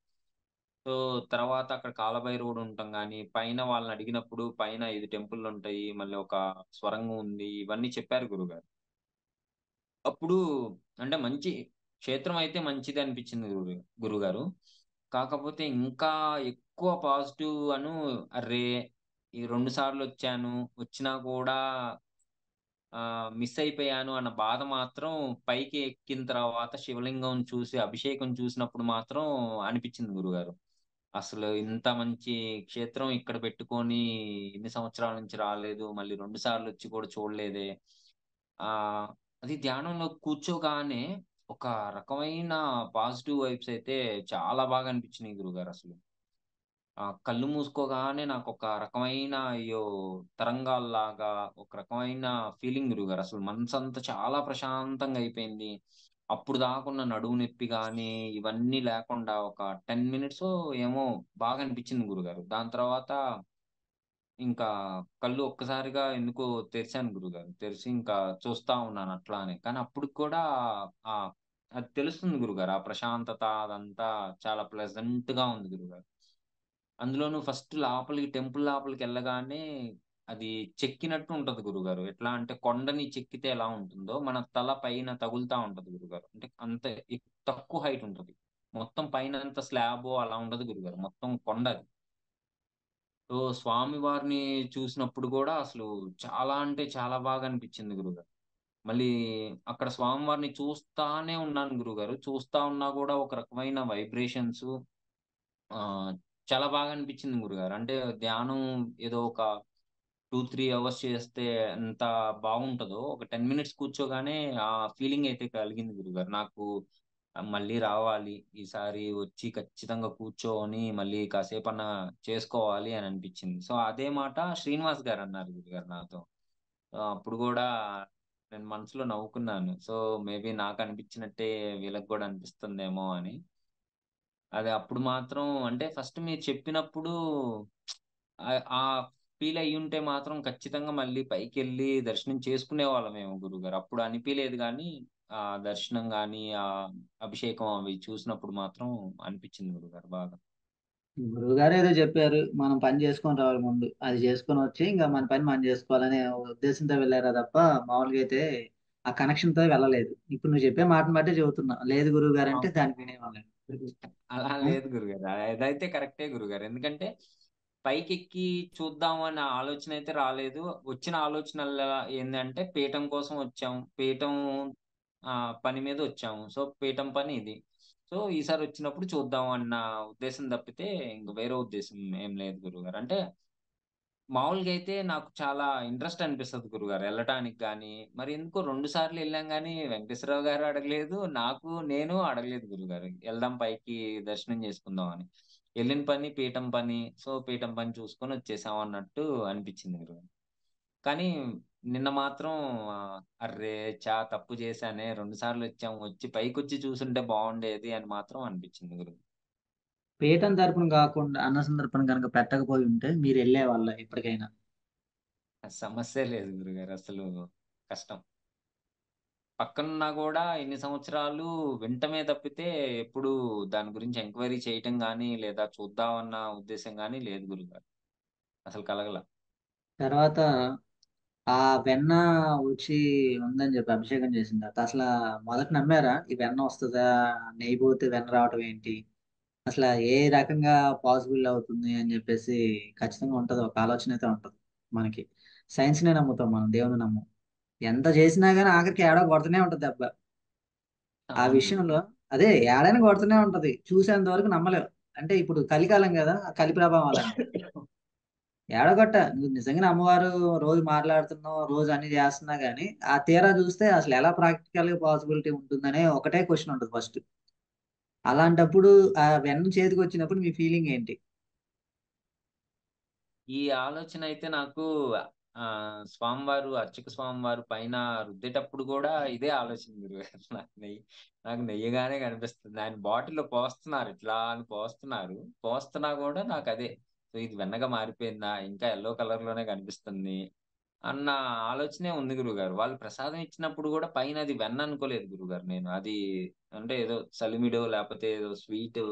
సో, తర్వాత అక్కడ కాలభైరవుడు ఉండటం గాని, పైన వాళ్ళనడిగినప్పుడు పైన 5 టెంపుల్లుంటాయి. మళ్ళీ ఒక స్వరంగం ఉంది. ఇవన్నీ చెప్పారు గురువుగారు. అప్పుడు అంటే మంచి క్షేత్రం అయితే మంచిదే అనిపించింది గురువుగారు. కాకపోతే ఇంకా ఎక్కువ పాజిటివ్ అర్రే! ఈ 2 సార్లొచ్చాను. వచ్చినా కూడా మిస్ అయిపోయాను అన్న బాధ మాత్రం పైకి ఎక్కిన తర్వాత శివలింగం చూసి, అభిషేకం చూసినప్పుడు మాత్రం అనిపించింది గురువుగారు. అసలు ఇంత మంచి క్షేత్రం ఇక్కడ పెట్టుకొని ఇన్ని సంవత్సరాల నుంచి రాలేదు. మళ్ళీ 2 సార్లొచ్చి కూడా చూడలేదే. ఆహ్, అది ధ్యానంలో కూర్చోగానే ఒక రకమైన పాజిటివ్ వైబ్స్ అయితే చాలా బాగా అనిపించినాయి గురువుగారసలు. కళ్ళు మూసుకోగానే నాకొక రకమైన తరంగాల్లాగా ఒక రకమైన ఫీలింగ్ గురువుగారు. అసలు మనసంతా చాలా ప్రశాంతంగా అయిపోయింది. అప్పుడు దాకున్న నడుము నొప్పి గాని, ఇవన్నీ లేకుండా ఒక 10 మినిట్సో ఏమో బాగా అనిపించింది గురువుగారు. దాని తర్వాత ఇంకా కళ్ళు ఒక్కసారిగా ఎందుకో తెరిసాను గురువుగారు. తెరిసి ఇంకా చూస్తా ఉన్నాను అట్లానే. కానీ అప్పటికి కూడా ఆహ్, అది తెలుస్తుంది గురువుగారు. ఆ ప్రశాంతత అదంతా చాలా ప్లెజెంట్‌గా ఉంది గురువుగారు. అందులోనూ ఫస్ట్ లోపలికి టెంపుల్ లోపలికి వెళ్ళగానే అది చెక్కినట్టు ఉంటది గురుగారు. ఎట్లా అంటే కొండని చెక్కితే ఎలా ఉంటుందో మన తల పైన తగులుతా ఉంటది గురుగారు. అంటే అంత తక్కువ హైట్ ఉంటది. మొత్తం పైనంత స్లాబో అలా ఉండదు గురుగారు. మొత్తం కొండ అది. సో, స్వామివారిని చూసినప్పుడు గూడా అసలు చాలా అంటే చాలా బాగా అనిపిచ్చింది గురుగారు. మళ్ళీ అక్కడ స్వామివారిని చూస్తానే ఉన్నాను గురుగారు. చూస్తా ఉన్నా గూడా ఒక రకమైన వైబ్రేషన్సు ఆహ్, చాలా బాగా అనిపిచ్చింది గురుగారు. అంటే ధ్యానం ఏదో ఒక 2, 3 అవర్స్ చేస్తే ఎంత బాగుంటదో, ఒక 10 మినిట్స్ కూర్చోగానే ఆ ఫీలింగ్ అయితే కలిగింది గురుగారు. నాకు మళ్ళీ రావాలి. ఈసారి వచ్చి ఖచ్చితంగా కూర్చొని మళ్ళీ కాసేపన్నా చేసుకోవాలి అని అనిపిచ్చింది. సో, అదే మాట శ్రీనివాస్ గారన్నారు గురుగారు నాతో. అప్పుడు గూడా నేను మనసులో నవ్వుకున్నాను. సో, మేబీ నాకనిపిచ్చినట్టే వీళ్ళకి గూడా అనిపిస్తుందేమో అని. అది అప్పుడు మాత్రం అంటే ఫస్ట్ మీరు చెప్పినప్పుడు ఆ ఫీల్ అయ్యుంటే మాత్రం ఖచ్చితంగా మళ్ళీ పైకెళ్ళి దర్శనం చేసుకునేవాళ్ళమేమో గురుగారు. అప్పుడు అనిపియలేదు గానీ, ఆ దర్శనం గాని, అభిషేకం అవి చూసినప్పుడు మాత్రం అనిపిచ్చింది గురుగారు బాగా. గురువుగారు ఏదో చెప్పారు. మనం పని చేసుకొని రావాలి ముందు. అది చేసుకొని వచ్చి ఇంకా మన పని మనం చేసుకోవాలనే ఉద్దేశంతో వెళ్ళారా తప్ప మామూలుగా అయితే ఆ కనెక్షన్‌తో వెళ్ళలేదు. ఇప్పుడు నువ్వు చెప్పే మాటను బట్టే చెబుతున్నా. లేదు గురువుగారు అంటే అవును. దానికి వినేవాళ్ళం. అలా ఆ! లేదు గురుగారు. అదైతే కరెక్టే గురుగారు. ఎందుకంటే పైకెక్కి చూద్దాం అన్న ఆలోచనైతే రాలేదు. వచ్చిన ఆలోచనల్లా ఏందంటే పీఠం కోసం వచ్చాం. పీఠం పని మీద వచ్చాము. సో, పీఠం పని ఇది. సో, ఈసారొచ్చినప్పుడు చూద్దాం అన్న ఉద్దేశం తప్పితే ఇంక వేరే ఉద్దేశం ఏం లేదు గురువుగారు. అంటే మామూలుగా అయితే నాకు చాలా ఇంట్రెస్ట్ అనిపిస్తది గురుగారు ఎళ్ళటానికి గాని, మరి ఎందుకో 2 సార్లు ఎళ్ళాం గానీ వెంకటేశ్వరరావు గారు అడగలేదు. నేను అడగలేదు గురుగారు. ఎళ్దాం పైకి దర్శనం చేసుకుందాం అని. ఎళ్ళిన పని పీఠం పని. సో, పీఠం పని చూసుకొని వచ్చేసాం అన్నట్టు అనిపిచ్చింది గురుగారు. కానీ నిన్న మాత్రం అర్రే! తప్పు చేశానే 2 సార్లొచ్చాం. వచ్చి పైకొచ్చి చూసుంటే బావుండేది అని మాత్రం అనిపిచ్చింది గురు. పీఠం తరపున గాకుండా అన్న సంతర్పణ గనక పెట్టకపోయి ఉంటే మీరెళ్ళేవాళ్ళా ఇప్పటికైనా? సమస్యే లేదు గురుగారు. అసలు కష్టం. పక్కనున్నా గూడా ఇన్ని సంవత్సరాలు వినటమే తప్పితే ఎప్పుడు దాని గురించి ఎంక్వైరీ చేయటం గాని, లేదా చూద్దామన్న ఉద్దేశ్యం గాని లేదు గురుగారు. అసలు కలగల. తర్వాత ఆ వెన్న వచ్చి ఉందని జెప్పి అభిషేకం చేసిన తర్వాత అసల మొదట నమ్మారా? ఈ వెన్న వస్తదా? నెయ్యి పోతే వెన్న రావటం ఏంటి? అసల ఏ రకంగా పాసిబుల్ అవుతుంది అని జెప్పేసి ఖచ్చితంగా ఉంటది. ఒక ఆలోచన అయితే ఉంటది మనకి. సైన్స్‌నే నమ్ముతాం మనం. దేవుడిని నమ్మం. ఎంత చేసినా గాని ఆఖరికి ఏడో కొడతనే ఉంటది దెబ్బ. ఆ అవును విషయంలో గురుగారు. అదే ఏడైనా కొడుతూనే ఉంటది. చూసేంత వరకు నమ్మలేం. అంటే ఇప్పుడు కలికాలం గదా! ఆ కలి ప్రభావం అలాంటిది. ఏడగొట్ట నువ్వు నిజంగానే అమ్మవారు రోజు మాట్లాడుతున్నావు, రోజు అన్ని చేస్తున్నా గాని, ఆ తీరా చూస్తే అసలు ఎలా ప్రాక్టికల్‌గా పాసిబిలిటీ ఉంటుందనే ఒకటే క్వెషన్ ఉంటది ఫస్ట్. అలాంటప్పుడు ఆ వెన్న చేతికొచ్చినప్పుడు మీ ఫీలింగ్ ఏంటి? ఈ ఆలోచనైతే నాకు అర్చక స్వామివారు పైన రుద్దేటప్పుడు గూడా ఇదే ఆలోచన గురుగారు. నాకు నెయ్యగానే కనిపిస్తుంది. ఆయన బాటిల్‌లో పోస్తున్నారు. ఇట్లా అని పోస్తున్నారు. పోస్తున్నా గూడా నాకదే. సో, ఇది వెన్నగా మారిపోయిందా? ఇంకా యెల్లో కలర్‌లోనే కనిపిస్తుంది. అన్న ఆలోచనే ఉంది గురువుగారు. వాళ్ళు ప్రసాదం ఇచ్చినప్పుడు గూడా పైన అది వెన్న అనుకోలేదు గురువుగారు నేను. అది అంటే ఏదో సలిమిడో లేపోతే ఏదో స్వీటు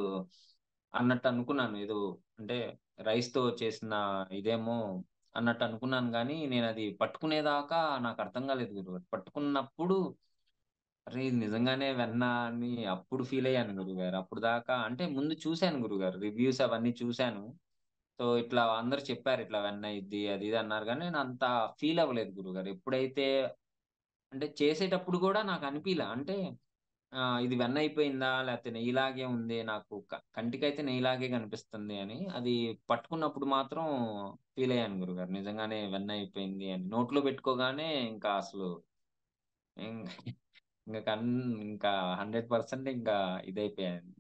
అన్నట్టు అనుకున్నాను. ఏదో అంటే రైస్‌తో చేసిన ఇదేమో అన్నట్టు అనుకున్నాను గానీ, నేనది పట్టుకునేదాకా నాకర్థం కాలేదు గురుగారు. పట్టుకున్నప్పుడు అరే! ఇది నిజంగానే వెన్న అని అప్పుడు ఫీల్ అయ్యాను గురువుగారు. అప్పటిదాకా అంటే ముందు చూసాను గురువుగారు. రివ్యూస్ అవన్నీ చూసాను. సో, ఇట్లా అందరూ చెప్పారు ఇట్లా వెన్న ఇద్ది అది ఇది అన్నారు గానీ, నేనంత ఫీల్ అవ్వలేదు గురువుగారు. ఎప్పుడైతే అంటే చేసేటప్పుడు గూడా నాకనిపియలా. అంటే ఇది వెన్న అయిపోయిందా? లేకపోతే నెయ్యిలాగే ఉంది. నాకు కంటికైతే నెయ్యిలాగే కనిపిస్తుంది అని. అది పట్టుకున్నప్పుడు మాత్రం ఫీల్ అయ్యాను గురుగారు. నిజంగానే వెన్న అయిపోయింది అని. నోట్లో పెట్టుకోగానే ఇంకా అసలు ఇంక ఇంక కన్ ఇంకా 100% ఇంకా ఇదైపోయాను.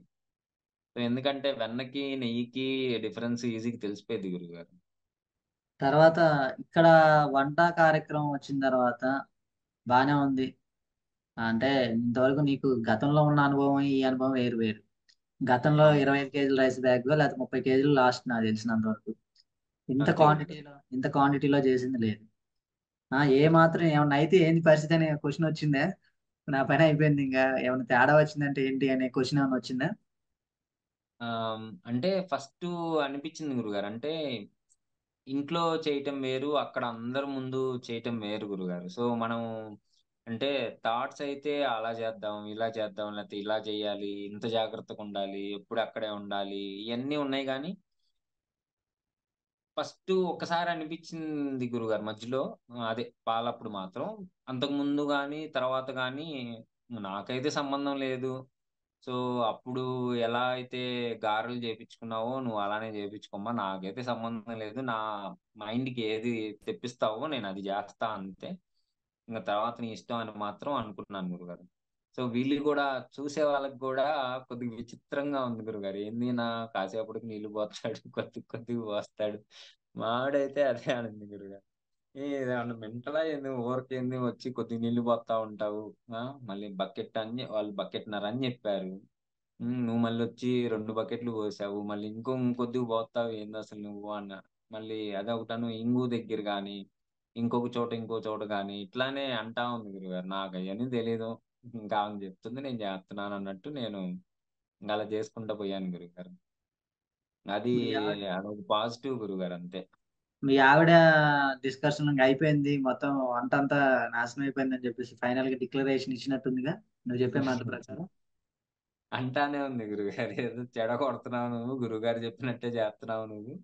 సో, ఎందుకంటే వెన్నకి, నెయ్యికి డిఫరెన్స్ ఈజీగా తెలిసిపోయిద్ది గురుగారు. తర్వాత ఇక్కడ వంట కార్యక్రమం వచ్చిన తర్వాత బానే ఉంది. అంటే ఇంతవరకు నీకు గతంలో ఉన్న అనుభవం, ఈ అనుభవం వేరు వేరు. గతంలో అవును. 25 కేజీల రైస్ బ్యాగో లేకపోతే 30 కేజీలు లాస్ట్ నాకు తెలిసినంత వరకు. అంతే గురుగారు. ఇంత క్వాంటిటీలో చేసింది లేదు. ఏ మాత్రం ఏమన్నా అయితే ఏంది పరిస్థితి అనే క్వెషన్ వచ్చిందా? నా పని అయిపోయింది ఇంగా. ఏమన్నా తేడా వచ్చిందంటే ఏంటి అనే క్వెషన్ ఏమన్నా వచ్చిందా? అంటే ఫస్ట్ అనిపించింది గురుగారు. అంటే ఇంట్లో చేయటం వేరు, అక్కడ అందరి ముందు చేయటం వేరు గురుగారు. సో, మనం అంటే థాట్స్ అయితే అలా చేద్దాం, ఇలా చేద్దాం, లేకపోతే ఇలా చేయాలి, ఇంత జాగ్రత్తగుండాలి, ఎప్పుడు అక్కడే ఉండాలి, ఇయన్నీ ఉన్నాయి గానీ ఫస్టు ఒక్కసారి అనిపిచ్చింది గురుగారు మధ్యలో. అదే పాలప్పుడు మాత్రం. అంతకుముందు గాని, తర్వాత గాని నాకైతే సంబంధం లేదు. సో, అప్పుడు ఎలా అయితే గారెలు చేపిచ్చుకున్నావో నువ్వు అలానే చేపిచ్చుకోమ్మా. నాకైతే సంబంధం లేదు. నా మైండ్‌కి ఏది తెప్పిస్తావో నేనది జేస్తా అంతే. ఇంగ తర్వాత నీ ఇష్టం అని మాత్రం అనుకున్నాను గురుగారు. సో, వీళ్ళు గూడా చూసే వాళ్ళకి గూడా కొద్దిగా విచిత్రంగా ఉంది గురుగారు. ఏంది ఈయన కాసేపటికి నీళ్లు పోస్తాడు, కొద్ది కొద్దిగా పోస్తాడు. మా ఆవిడైతే అదే అనింది గురుగారు. ఇదేమన్నా మెంటలా ఏంది? ఊరికేంది వచ్చి కొద్దిగా నీళ్లు పోత్తా ఉంటావు. ఆ! మళ్ళీ బకెట్ అని వాళ్ళు బకెట్‌న్నర అని జెప్పారు. నువ్వు మళ్ళొచ్చి 2 బకెట్లు పోసావు. మళ్ళీ ఇంకొద్దిగా పోత్తావు ఏందసలు నువ్వు అన్నారు. మళ్ళీ అదొకటను ఇంగు దగ్గర గాని, ఇంకో చోట గాని ఇట్లానే అంటా ఉంది గురుగారు. నాకయన్నీ తెలీదు. ఇంకా ఆమె జెప్తుంది నేను జేత్తన్నానన్నట్టు నేను ఇంగలా జేసుకుంటా పోయాను గురుగారు. అది మీ ఆవిడ అదొక పాజిటివ్ గురుగారు అంతే. మీ ఆవిడ డిస్కషన్ ఇంక అయిపోయింది, మొత్తం వంటంతా నాశనం అయిపోయిందని చెప్పేసి ఫైనల్ గా డిక్లరేషన్ ఇచ్చినట్టుందిగా నువ్వు చెప్పే మాట ప్రకారం. అంటానే ఉంది గురుగారు. ఏదో చెడగొడుతున్నావు నువ్వు. గురువుగారు చెప్పినట్టే చేస్తున్నావు నువ్వు.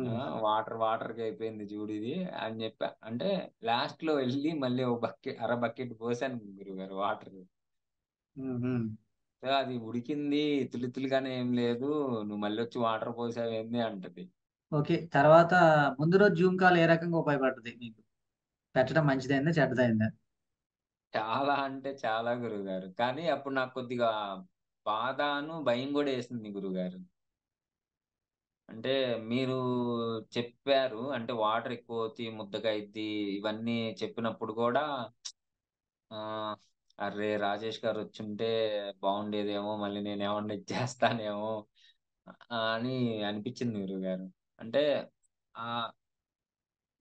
ఆ! ఉమ్, వాటర్‌కి అయిపోయింది చూడిది అని చెప్పా. అంటే లాస్ట్‌లో ఎళ్లి మళ్ళీ ఒక అర బకెట్ పోసాను గురువుగారు వాటరు. ఉమ్, ఉమ్. సో, అది ఉడికింది ఇతులితులుగానే ఏం లేదు. నువ్వు మళ్ళొచ్చి వాటర్ పోసావేంది అంటది. ఓకే, తర్వాత ముందు రోజు జూమ్ కాల్ ఏ రకంగా ఉపయోగపడుతుంది మీకు? పెట్టడం మంచిదైందా చెడ్డదైందా? చాలా అంటే చాలా గురువుగారు. కానీ అప్పుడు నాకు కొద్దిగా బాధను, భయం గూడా యేసింది గురువుగారు. అంటే మీరు చెప్పారు. అంటే వాటర్ ఎక్కువవుతి, ముద్దగయిద్ది ఇవన్నీ చెప్పినప్పుడు గూడా అర్రే! రాజేష్ గారొచ్చుంటే బావుండేదేమో! మళ్ళీ నేనేమన్నా ఇచ్చేస్తానేమో అని అనిపిచ్చింది గురువుగారు. అంటే ఆహ్,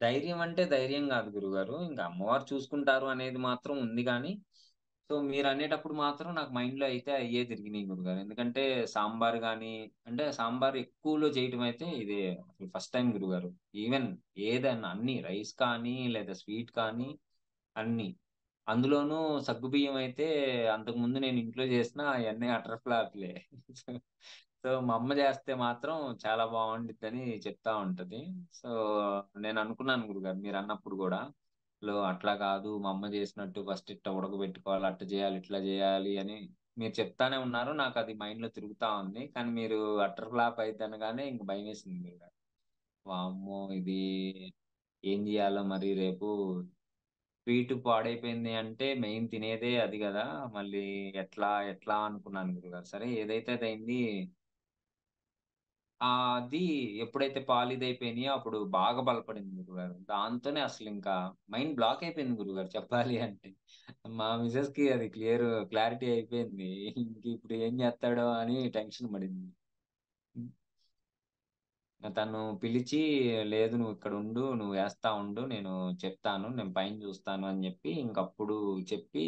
ధైర్యం అంటే ధైర్యం గాదు గురువుగారు. ఇంక అమ్మవారు చూసుకుంటారు అనేది మాత్రం ఉంది గానీ, సో, మీరనేటప్పుడు మాత్రం నాకు మైండ్‌లో అయితే అయ్యే తిరిగినియి గురుగారు. ఎందుకంటే సాంబార్ గాని, అంటే సాంబార్ ఎక్కువలో చేయటం అయితే ఇదే అసలు ఫస్ట్ టైమ్ గురుగారు. ఈవెన్ ఏదన్నా అన్నీ రైస్ కానీ, లేదా స్వీట్ కానీ అన్నీ. అందులోనూ సగ్గుబియ్యం అయితే అంతకుముందు నేను ఇంట్లో చేసినా అయన్నీ అటర్ ఫ్లాప్‌లే. సో, మా అమ్మ చేస్తే మాత్రం చాలా బావుండిద్దని చెప్తా ఉంటది. సో, నేననుకున్నాను గురుగారు మీరన్నప్పుడు గూడా. అట్లా కాదు మా అమ్మ చేసినట్టు ఫస్ట్ ఇట్ట ఉడకబెట్టుకోవాలి, అట్ట చేయాలి, ఇట్లా చేయాలి అని మీరు చెప్తానే ఉన్నారు. నాకది మైండ్‌లో తిరుగుతా ఉంది. కానీ మీరు అటర్ ఫ్లాప్ అయిద్దనగానే ఇంక భయమేసింది గురుగారు. వామ్మో! ఇది ఏం జేయాలో మరి రేపు స్వీట్ పాడైపోయింది అంటే మెయిన్ తినేదే అది గదా! మళ్ళీ ఎట్లా అనుకున్నాను గురుగారు. సరే ఏదైతే అదయింది. అది ఎప్పుడైతే పాలిదయిపోయినాయో అప్పుడు బాగా బలపడింది గురుగారు. దాంతోనే అసలింకా మైండ్ బ్లాక్ అయిపోయింది గురుగారు చెప్పాలి అంటే. మా మిసెస్‌కి అది క్లారిటీ అయిపోయింది. ఇంకిప్పుడు ఏం జేత్తాడో అని టెన్షన్ పడింది. హ్మ్. తను పిలిచి, "లేదు నువ్విక్కడుండు, నువ్వేస్తా ఉండు, నేను చెప్తాను, నేను పైన చూస్తాను" అని జెప్పి, ఇంకప్పుడు చెప్పి,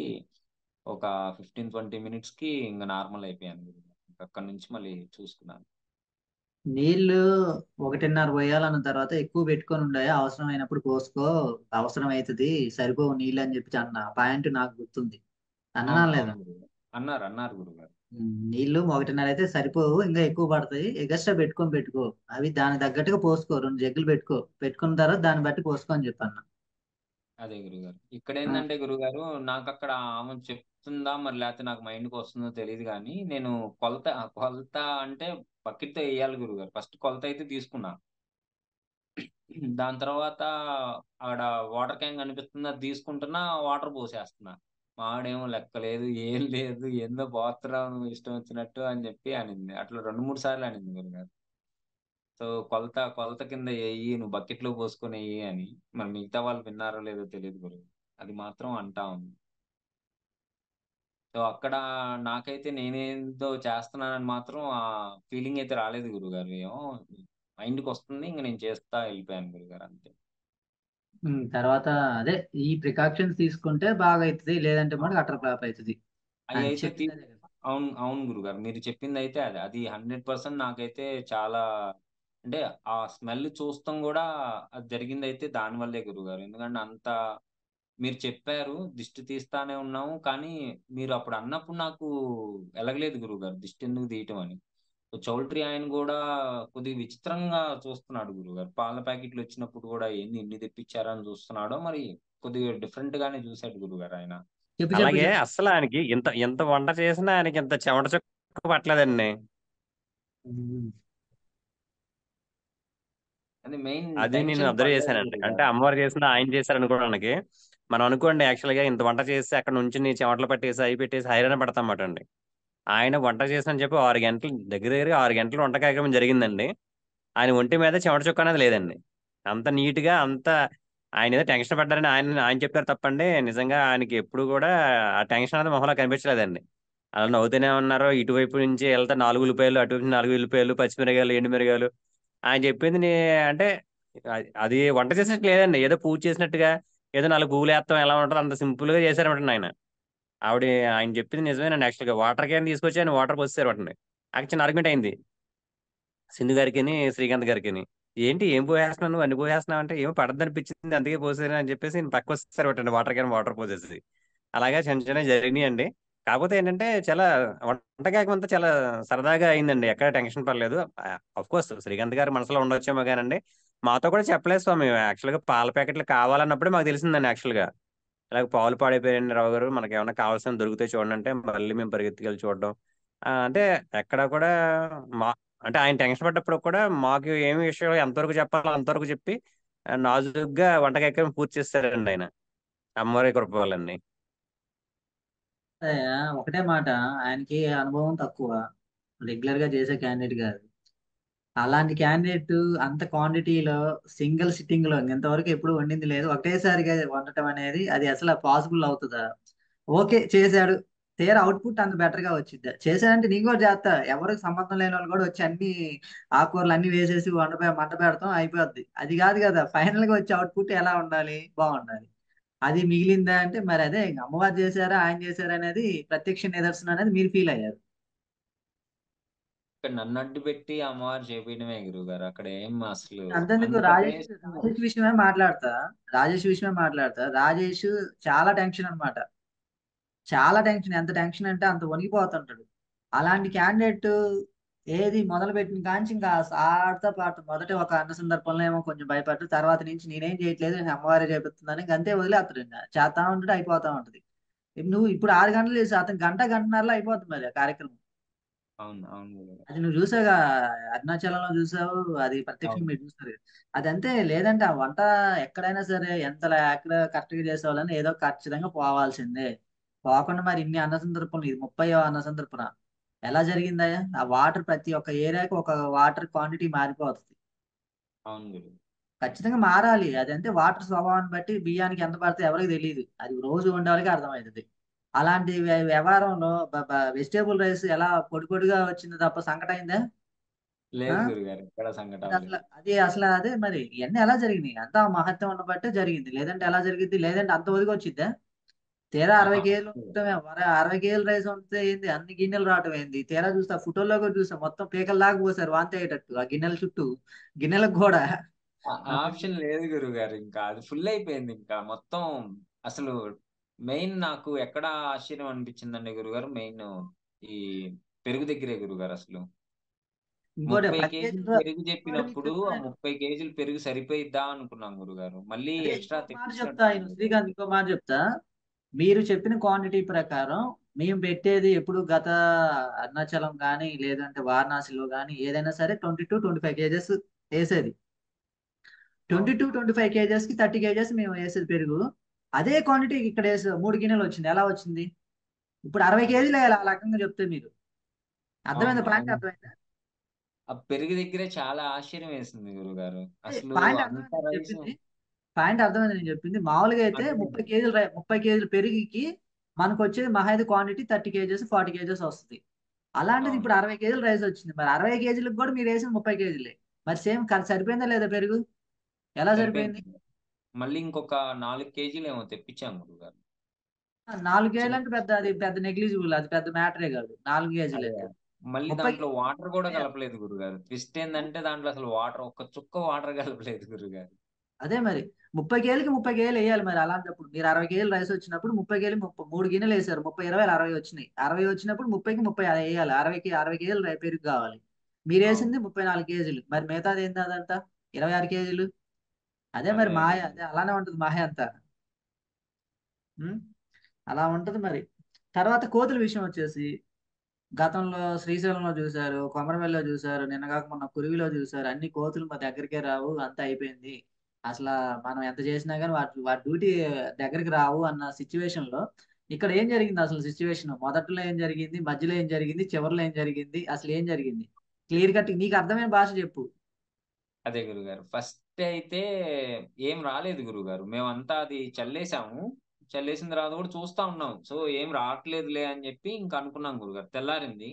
ఒక 15, 20 మినిట్స్‌కి ఇంగ నార్మల్ అయిపోయాను గురుగారు. అక్కడి నుంచి మళ్ళీ చూసుకున్నాను. నీళ్ళు 1:30 పోయాలన్న తర్వాత ఎక్కువ పెట్టుకొని ఉండయా, అవసరమైనప్పుడు పోసుకో, అవసరం అయితది, సరిపోవు నీళ్ళు అని చెప్పి అన్న పాయింట్ నాకు గుర్తుంది. అన్ననా అవును లేదా? గురుగారు. అన్నారు గురుగారు. నీళ్ళు 1:30 అయితే సరిపోవు, ఇంకా ఎక్కువ పడతాయి, ఎగస్ట్రా పెట్టుకో, అవి దానికి తగ్గట్టుగా పోసుకో, 2 జగ్గులు పెట్టుకున్న తర్వాత దాన్ని బట్టి పోసుకో అని చెప్పన్న. అదే గురుగారు. ఆ, ఇక్కడేందంటే గురుగారు, నాకక్కడ ఆమె చెప్తుందా మరి లేతే నాకు మైండ్‌కొస్తుందో తెలీదు గానీ, నేను కొలత అంటే బకెట్‌తో ఎయ్యాలి గురుగారు. ఫస్ట్ కొలతయితే తీసుకున్నా. దాని తర్వాత ఆడ వాటర్ క్యాన్ కనిపిస్తుంది. అది తీసుకుంటున్నా, వాటర్ పోసేస్తున్నా. మా ఆవిడేమో లెక్క లేదు, ఏం లేదు, ఏందో పోత్తున్నావు నువ్వు ఇష్టం వచ్చినట్టు అని చెప్పి అనింది. అట్లా 2, 3 సార్లు అనింది గురుగారు. సో, కొలత కింద ఎయ్యి, నువ్వు బకెట్‌లో పోసుకొనెయ్యి అని. మరి మిగతా వాళ్ళు విన్నారో లేదో తెలీదు గురు. అది మాత్రం అంటా ఉంది. సో, అక్కడ నాకైతే నేనేదో చేస్తున్నానని మాత్రం ఆ ఫీలింగ్ అయితే రాలేదు గురుగారు. ఏమో మైండ్‌కొస్తుంది. ఇంక నేను చేస్తా ఎళ్ళిపోయాను గురుగారు అంతే. తర్వాత అదే ఈ ప్రికాషన్స్ తీసుకుంటే బాగా అయితది, లేదంటే ఆ! మటుకు అటర్ ఫ్లాప్ అయితది. అది అయ్యయితే చెప్పింది అదే కదా. అవును అవును గురుగారు, మీరు చెప్పింది అయితే అది 100% నాకైతే చాలా, అంటే ఆ స్మెల్ చూస్తాం కూడా అది జరిగిందైతే దాని వల్లే గురుగారు. ఎందుకంటే అంత మీరు చెప్పారు దిష్టి తీస్తానే ఉన్నాము, కానీ మీరు అప్పుడు అన్నప్పుడు నాకు ఎలగలేదు గురుగారు దిష్టి ఎందుకు తీయటం అని. చౌల్ట్రీ ఆయన కూడా కొద్దిగా విచిత్రంగా చూస్తున్నాడు గురుగారు. పాల ప్యాకెట్లు వచ్చినప్పుడు కూడా ఏంది ఇన్ని తెప్పించారా అని చూస్తున్నాడో మరి, కొద్దిగా డిఫరెంట్ గానే చూశాడు గురుగారు ఆయన. చెప్పు చెప్పు అలాగే చెప్పు. అస్సలు ఆయనకి ఇంత ఇంత వంట చేసినా ఆయనకి ఇంత చెమట చుక్క పట్టలేదండి. అది మెయిన్ అది నేను టెన్షన్ అబ్జర్వ్ పడలేదు చేశానండి. అంటే గురుగారు. అమ్మవారు చేసిన ఆయన చేశారు అనుకోవడానికి, మనం అనుకోండి యాక్చువల్ గా ఇంత వంట చేసి అక్కడ నుంచి చెమటలు పట్టేసి అవి పెట్టేసి హైరాణ పడతామాట అండి. ఆయన వంట చేసిన చెప్పి 6 గంటలు, దగ్గర దగ్గర 6 గంటలు వంట కార్యక్రమం జరిగిందండి. ఆయన ఒంటి మీద చెమట చుక్క అనేది లేదండి. అంత నీట్ గా అంత, ఆయన ఏదో టెన్షన్ పడ్డారని ఆయన ఆయన చెప్పారు తప్పండి. నిజంగా ఆయనకి ఎప్పుడు కూడా ఆ టెన్షన్ అనేది మొహంలో కనిపించలేదండి. అలా నవ్వుతూనే ఉన్నారు. ఇటువైపు నుంచి వెళ్తే 4 ఉల్లిపాయలు, అటువైపు నుంచి 4 ఉల్లిపాయలు, పచ్చిమిరకాయలు, ఎండుమిరకాయలు. ఆయన చెప్పింది అంటే అది వంట చేసినట్టు లేదండి. ఏదో పూజ చేసినట్టుగా, ఏదో 4 పువ్వులు వేస్తాం ఎలా ఉంటుంది అంత సింపుల్ గా చేశారన్నమాట ఆయన. ఆవిడ ఆయన చెప్పింది నిజమేనండి. యాక్చువల్ గా వాటర్ క్యాన్ తీసుకొచ్చి ఆయన వాటర్ పోసేసారు వాటిని. అక్కడ చిన్న ఆర్గ్యుమెంట్ అయింది సింధు గారికిని శ్రీకాంత్ గారికిని. ఏంటి ఏం పోసేస్తున్నావు నువ్వు, అన్ని పోసేస్తున్నావు అంటే ఏమో పడద్దు అనిపించింది అందుకే పోసాను అని చెప్పేసి నేను పక్క వస్తారు ఒకటండి వాటర్ క్యాన్ వాటర్ పోసేసి. అలాగా చిన్న చిన్న జరిగినాయండి. కాకపోతే ఏంటంటే చాలా వంటకాకం అంతా చాలా సరదాగా అయిందండి. ఎక్కడ టెన్షన్ పడలేదు. అఫ్ కోర్స్ శ్రీకాంత్ గారి మనసులో ఉండొచ్చేమో కానండి, మాతో కూడా చెప్పలేదు స్వామి. యాక్చువల్ గా పాల ప్యాకెట్లు కావాలన్నప్పుడే మాకు తెలిసిందండి యాక్చువల్ గా. ఇలాగ పాలు పాడైపోయాయండి రావు గారు, మనకి ఏమైనా కావాల్సిన దొరికితే చూడండి అంటే మళ్ళీ మేము పరిగెత్తుకెళ్ళి చూడడం. అంటే ఎక్కడ కూడా మా, అంటే ఆయన టెన్షన్ పడ్డప్పుడు కూడా మాకు ఏమి విషయం ఎంతవరకు చెప్పాలో అంతవరకు చెప్పి నాజుగ్గా వంటకాయకం పూర్తి చేస్తారండి ఆయన. అమ్మవారి కృప వల్లండి. అదే, ఒకటే మాట, ఆయనకి అనుభవం తక్కువ, రెగ్యులర్ గా చేసే క్యాండిడేట్ కాదు. అలాంటి క్యాండిడేట్ అంత క్వాంటిటీలో సింగిల్ సిట్టింగ్ లో ఇంతవరకు ఎప్పుడు వండింది లేదు. ఒకటేసారిగా వండటం అనేది అది అసలు పాసిబుల్ అవుతుందా? ఓకే చేశాడు, తీరా అవుట్పుట్ అంత బెటర్ గా వచ్చింది. చేశాడంటే నేను కూడా చేస్తా, ఎవరికి సంబంధం లేని వాళ్ళు కూడా వచ్చి అన్ని ఆకుకూరలు అన్ని వేసేసి మంట పెడతాం అయిపోద్ది. అది కాదు కదా, ఫైనల్ గా వచ్చే అవుట్పుట్ ఎలా ఉండాలి, బాగుండాలి. అది మిగిలిందా అంటే మరి అదే ఇంక అమ్మవారు చేశారా ఆయన చేశారా అనేది ప్రత్యక్ష నిదర్శనం అనేది మీరు ఫీల్ అయ్యారు. ఇక్కడ నన్ను అడ్డు పెట్టి అమ్మవారు చేపించడమే గురుగారు. అక్కడ ఏం అసలు అంతెందుకు, అంత రాజేష్ టేస్ట్. రాజేష్ విషయమే మాట్లాడతా. రాజేష్ చాలా టెన్షన్ అన్నమాట. చాలా టెన్షన్, ఎంత టెన్షన్ అంటే అంత వణికిపోతుంటాడు. అలాంటి క్యాండిడేట్ ఏది మొదలు పెట్టిన కాంచి ఇంకా ఆడతా పాటు మొదట ఒక అన్న సందర్భంలో ఏమో కొంచెం భయపడ్డు, తర్వాత నుంచి నేనేం చేయట్లేదు నేను అమ్మవారే చేపిస్తుందని ఇంక అంతే వదిలేస్తాడు. ఇంకా చేస్తా ఉంటాడు, అయిపోతా ఉంటది. నువ్వు ఇప్పుడు 6 గంటలు చేసి అతను గంటన్నరలో అయిపోతుంది మరి ఆ కార్యక్రమం. అవును అవును గురుగారు. అది నువ్వు చూసావుగా, అరుణాచలంలో చూసావు, అది ప్రత్యక్షంగా అవును మీరు చూస్తారు కదా. అది అంతే. లేదంటే ఆ వంట ఎక్కడైనా సరే ఎంత కరెక్ట్ గా చేసేవాళ్ళని ఏదో ఖచ్చితంగా పోవాల్సిందే. పోకుండా మరి ఇన్ని అన్న సందర్భంలో ఇది 30వ అన్న సందర్భన ఎలా జరిగిందయ్యా? ఆ వాటర్ ప్రతి ఒక్క ఏరియాకి ఒక వాటర్ క్వాంటిటీ మారిపోతుంది. అవును గురు. ఖచ్చితంగా మారాలి. అదంటే వాటర్ స్వభావాన్ని బట్టి బియ్యానికి ఎంత పడితే ఎవరికి తెలియదు, అది రోజు ఉండే వాళ్ళకి అర్థమవుతుంది. అలాంటి వ్యవహారంలో వెజిటేబుల్ రైస్ ఎలా పొడి పొడిగా వచ్చింది తప్ప సంకట అయిందా? ఆ? లేదు గురుగారు, ఎక్కడ సంకట అది అసలు అవ్వలేదు. అదే మరి ఇవన్నీ ఎలా జరిగినాయి? అంతా మహత్యం ఉన్న బట్టే జరిగింది. లేదంటే ఎలా జరిగింది? లేదంటే అంత ఒదిగి వచ్చిద్దా? తీరా 60 కేజీలు ఉండటమే, మరి 60 కేజీలు రైస్ ఉంటే ఏంది అన్ని గిన్నెలు రావటం ఏంది? తీరా చూస్తే ఆ ఫోటోలో కూడా చూసా, మొత్తం పీకల దాకా పోసారు వాంతి అయ్యేటట్టు ఆ గిన్నెల చుట్టూ, గిన్నెలకు కూడా. ఆప్షన్ లేదు గురుగారు, ఇంకా అది ఫుల్ అయిపోయింది ఇంకా మొత్తం. అసలు మెయిన్ నాకు ఎక్కడ ఆశ్చర్యం అనిపించిందండి గురుగారు, మెయిన్ ఈ పెరుగు దగ్గరే గురుగారు. అసలు ఇంకోటి 30 కేజీలు 10 కేజీలు పెరుగు ఇంకోటి మీకు చెప్పినప్పుడు ఆ చెప్తాను. 30 కేజీలు పెరుగు సరిపోయిద్దా అనుకున్నాం గురుగారు, మళ్ళీ అదే ఎక్స్ట్రా ఇంకో మాట చెప్తా, తెప్పించినట్టున్నారు గురుగారు. శ్రీకాంత్, ఇంకో మాట చెప్తా. మీరు చెప్పిన క్వాంటిటీ ప్రకారం మేము పెట్టేది ఎప్పుడు గత అరుణాచలం కానీ లేదంటే వారణాసిలో కానీ ఏదైనా సరే 22-25 కేజెస్ వేసేది. ట్వంటీ అవును టు 25 కేజెస్ కి 30 కేజెస్ మేము వేసేది పెరుగు. అదే క్వాంటిటీ ఇక్కడ వేసి 3 గిన్నెలు వచ్చింది. ఎలా వచ్చింది? ఇప్పుడు 60 కేజీలు వేయాలి ఆ రకంగా చెప్తే మీరు. అవును అర్థమైందా? పాయింట్ అవును. అర్థమైందా? ఆ పెరుగు దగ్గరే చాలా ఆశ్చర్యం వేసింది గురుగారు. అసలు పాయింట్ అంత అర్థమైంది నేను రైస్. చెప్పింది. పాయింట్ అర్థమైంది నేను చెప్పింది. మామూలుగా అయితే 30 కేజీలు 30 కేజీలు పెరుగుకి మనకు వచ్చేది మహా అయితే క్వాంటిటీ 30 కేజెస్ 40 కేజెస్ వస్తుంది. అలాంటిది అవును ఇప్పుడు 60 కేజీలు రైస్ వచ్చింది. మరి 60 కేజీలకు కూడా మీరు వేసిన 30 కేజీలే. మరి సేమ్ సరిపోయిందా లేదా పెరుగు? ఎలా సరిపోయింది సరిపోయింది? గురుగారు. మళ్ళీ ఇంకొక 4 కేజీలు ఏమో తెప్పించాం గురుగారు. 4 చిన్న కేజీలు అంటే అది పెద్ద నెగ్లిజిబుల్, అది పెద్ద మ్యాటరే కాదు 4 కేజీలు అదే అంటే. మళ్ళీ 30 దాంట్లో వాటర్ కూడా కేజీలు కలపలేదు గురుగారు. ట్విస్ట్ ఏందంటే దాంట్లో అసలు వాటర్ ఒక్క చుక్క వాటర్ కలపలేదు గురుగారు. అదే మరి 30 కేజీలకి 30 కేజీలు వేయాలి మరి. అలాంటప్పుడు మీరు 60 కేజీలు రైస్ వచ్చినప్పుడు 30 కేజీలు 3 గిన్నెలు వేసారు, 30 20 60 వచ్చినాయి. 60 వచ్చినప్పుడు 30కి 30 వేయాలి. 60 కేజీలు పెరుగు కావాలి. మీరు అవును. వేసింది 34 కేజీలు, మరి మిగతాది ఏంది అదంతా 26 కేజీలు. అదే మరి అదే మాయ, గురుగారు. అదే అలానే ఉంటుంది మాయ అంతా. ఉం? అలా ఉంటది మరి. తర్వాత కోతుల విషయం వచ్చేసి, గతంలో శ్రీశైలంలో చూశారు, కొమరవెల్లిలో చూశారు, నిన్నగాక మొన్న కురివిలో చూశారు. అన్ని కోతులు మా దగ్గరికే రావు, అంతా అయిపోయింది. అసలు మనం ఎంత చేసినా కానీ వాటి వాటి డ్యూటీ దగ్గరికి రావు అన్న సిచ్యువేషన్ లో ఇక్కడ ఏం జరిగింది? అసలు సిచ్యువేషన్ మొదట్లో ఏం జరిగింది, మధ్యలో ఏం జరిగింది, చివరిలో ఏం జరిగింది, అసలు ఏం జరిగింది? క్లియర్ కట్ నీకు అర్థమైన భాష చెప్పు. అదే గురుగారు. ఫస్ట్ అయితే ఏం రాలేదు గురుగారు. మేమంతా అది చల్లేసాము. చల్లేసిన తర్వాత కూడా చూస్తా ఉన్నాం. సో ఏం రావట్లేదులే అని చెప్పి ఇంక అనుకున్నాం గురుగారు. తెల్లారింది.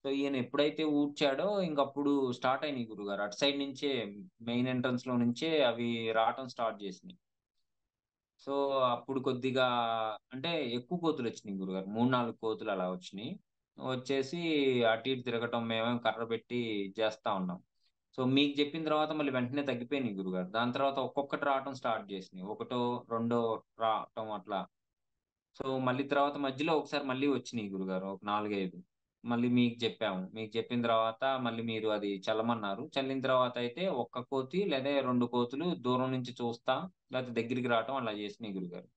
సో ఈయన ఎప్పుడైతే ఊడ్చాడో ఇంకప్పుడు స్టార్ట్ అయినాయి గురుగారు. అటు సైడ్ నుంచే మెయిన్ ఎంట్రన్స్ లో నుంచే అవి రావటం స్టార్ట్ చేసినాయి. సో అప్పుడు కొద్దిగా అంటే ఎక్కువ కోతులు వచ్చినాయి గురుగారు. 3, 4 కోతులు అలా వచ్చినాయి. వచ్చేసి అటు ఇటు తిరగటం మేమేమో కర్ర పెట్టి చేస్తా ఉన్నాం. సో మీకు చెప్పిన తర్వాత మళ్ళీ వెంటనే తగ్గిపోయినాయి గురుగారు. దాని తర్వాత ఒక్కొక్కటి రావటం స్టార్ట్ చేసినాయి. ఒకటో, రెండో రావటం అట్లా. సో మళ్ళీ తర్వాత మధ్యలో ఒకసారి మళ్ళీ వచ్చినాయి గురుగారు. ఒక 4, 5 మళ్ళీ మీకు చెప్పాము. మీకు చెప్పిన తర్వాత మళ్ళీ మీరు అది చల్లమన్నారు. చల్లిన తర్వాత అయితే ఒక్క కోతి లేదా 2 కోతులు దూరం నుంచి చూస్తా లేకపోతే దగ్గరికి రావటం అలా చేసినాయి గురుగారు.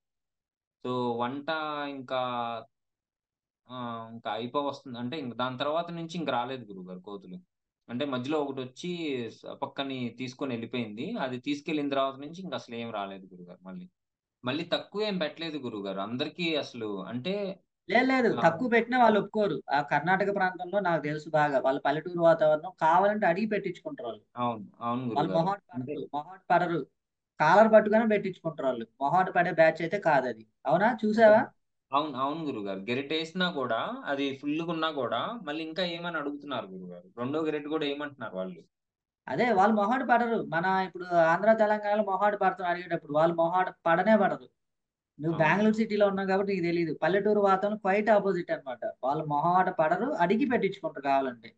సో వంట ఇంకా ఇంకా అయిపోవస్తుంది. అంటే ఇంక దాని తర్వాత నుంచి ఇంక రాలేదు గురువుగారు కోతులు. అంటే మధ్యలో ఒకటొచ్చి పక్కని తీసుకొని ఎళ్ళిపోయింది. అది తీసుకెళ్ళిన తర్వాత నుంచి ఇంక అసలేం రాలేదు గురువుగారు మళ్ళీ. మళ్ళీ తక్కువేం పెట్టలేదు గురువుగారు. అందరికీ అసలు అంటే లేదు లేదు, ఆహ్, తక్కువ పెట్టినా వాళ్ళు ఒప్పుకోరు. ఆ కర్ణాటక ప్రాంతంలో నాకు తెలుసు బాగా. వాళ్ళ పల్లెటూరు వాతావరణం, కావాలంటే అడిగి పెట్టించుకుంటారు వాళ్ళు. అవును. అవును వాళ్ళు గురువుగారు. అంటే మొహాట పడరు. కాలర్ పట్టుకొని పెట్టించుకుంటారు వాళ్ళు. మొహాట పడే బ్యాచ్ అయితే కాదది. అవునా, అంటే చూసావా? అవును. అవును గురువుగారు. గెరిటేసినా గూడా అది ఫుల్లుగున్నా గూడా మళ్ళీ ఇంకా ఏయమని అడుగుతున్నారు గురువుగారు. రెండో గెరిటె గూడా ఏయమంటున్నారు వాళ్ళు. అదే వాళ్ళు మొహాట పడరు. మన ఇప్పుడు ఆంధ్ర తెలంగాణలో మొహాట పడతాం అడిగేటప్పుడు, వాళ్ళు మొహాట పడనే పడరు. నువ్వు అవును. బెంగళూరు సిటీలో ఉన్నావు కాబట్టి నీకు తెలియదు. పల్లెటూరు వాతావరణం క్వైట్ ఆపోజిట్ అన్నమాట. వాళ్ళు మొహాట పడరు, అడిగి పెట్టించుకుంటారు కావాలంటే.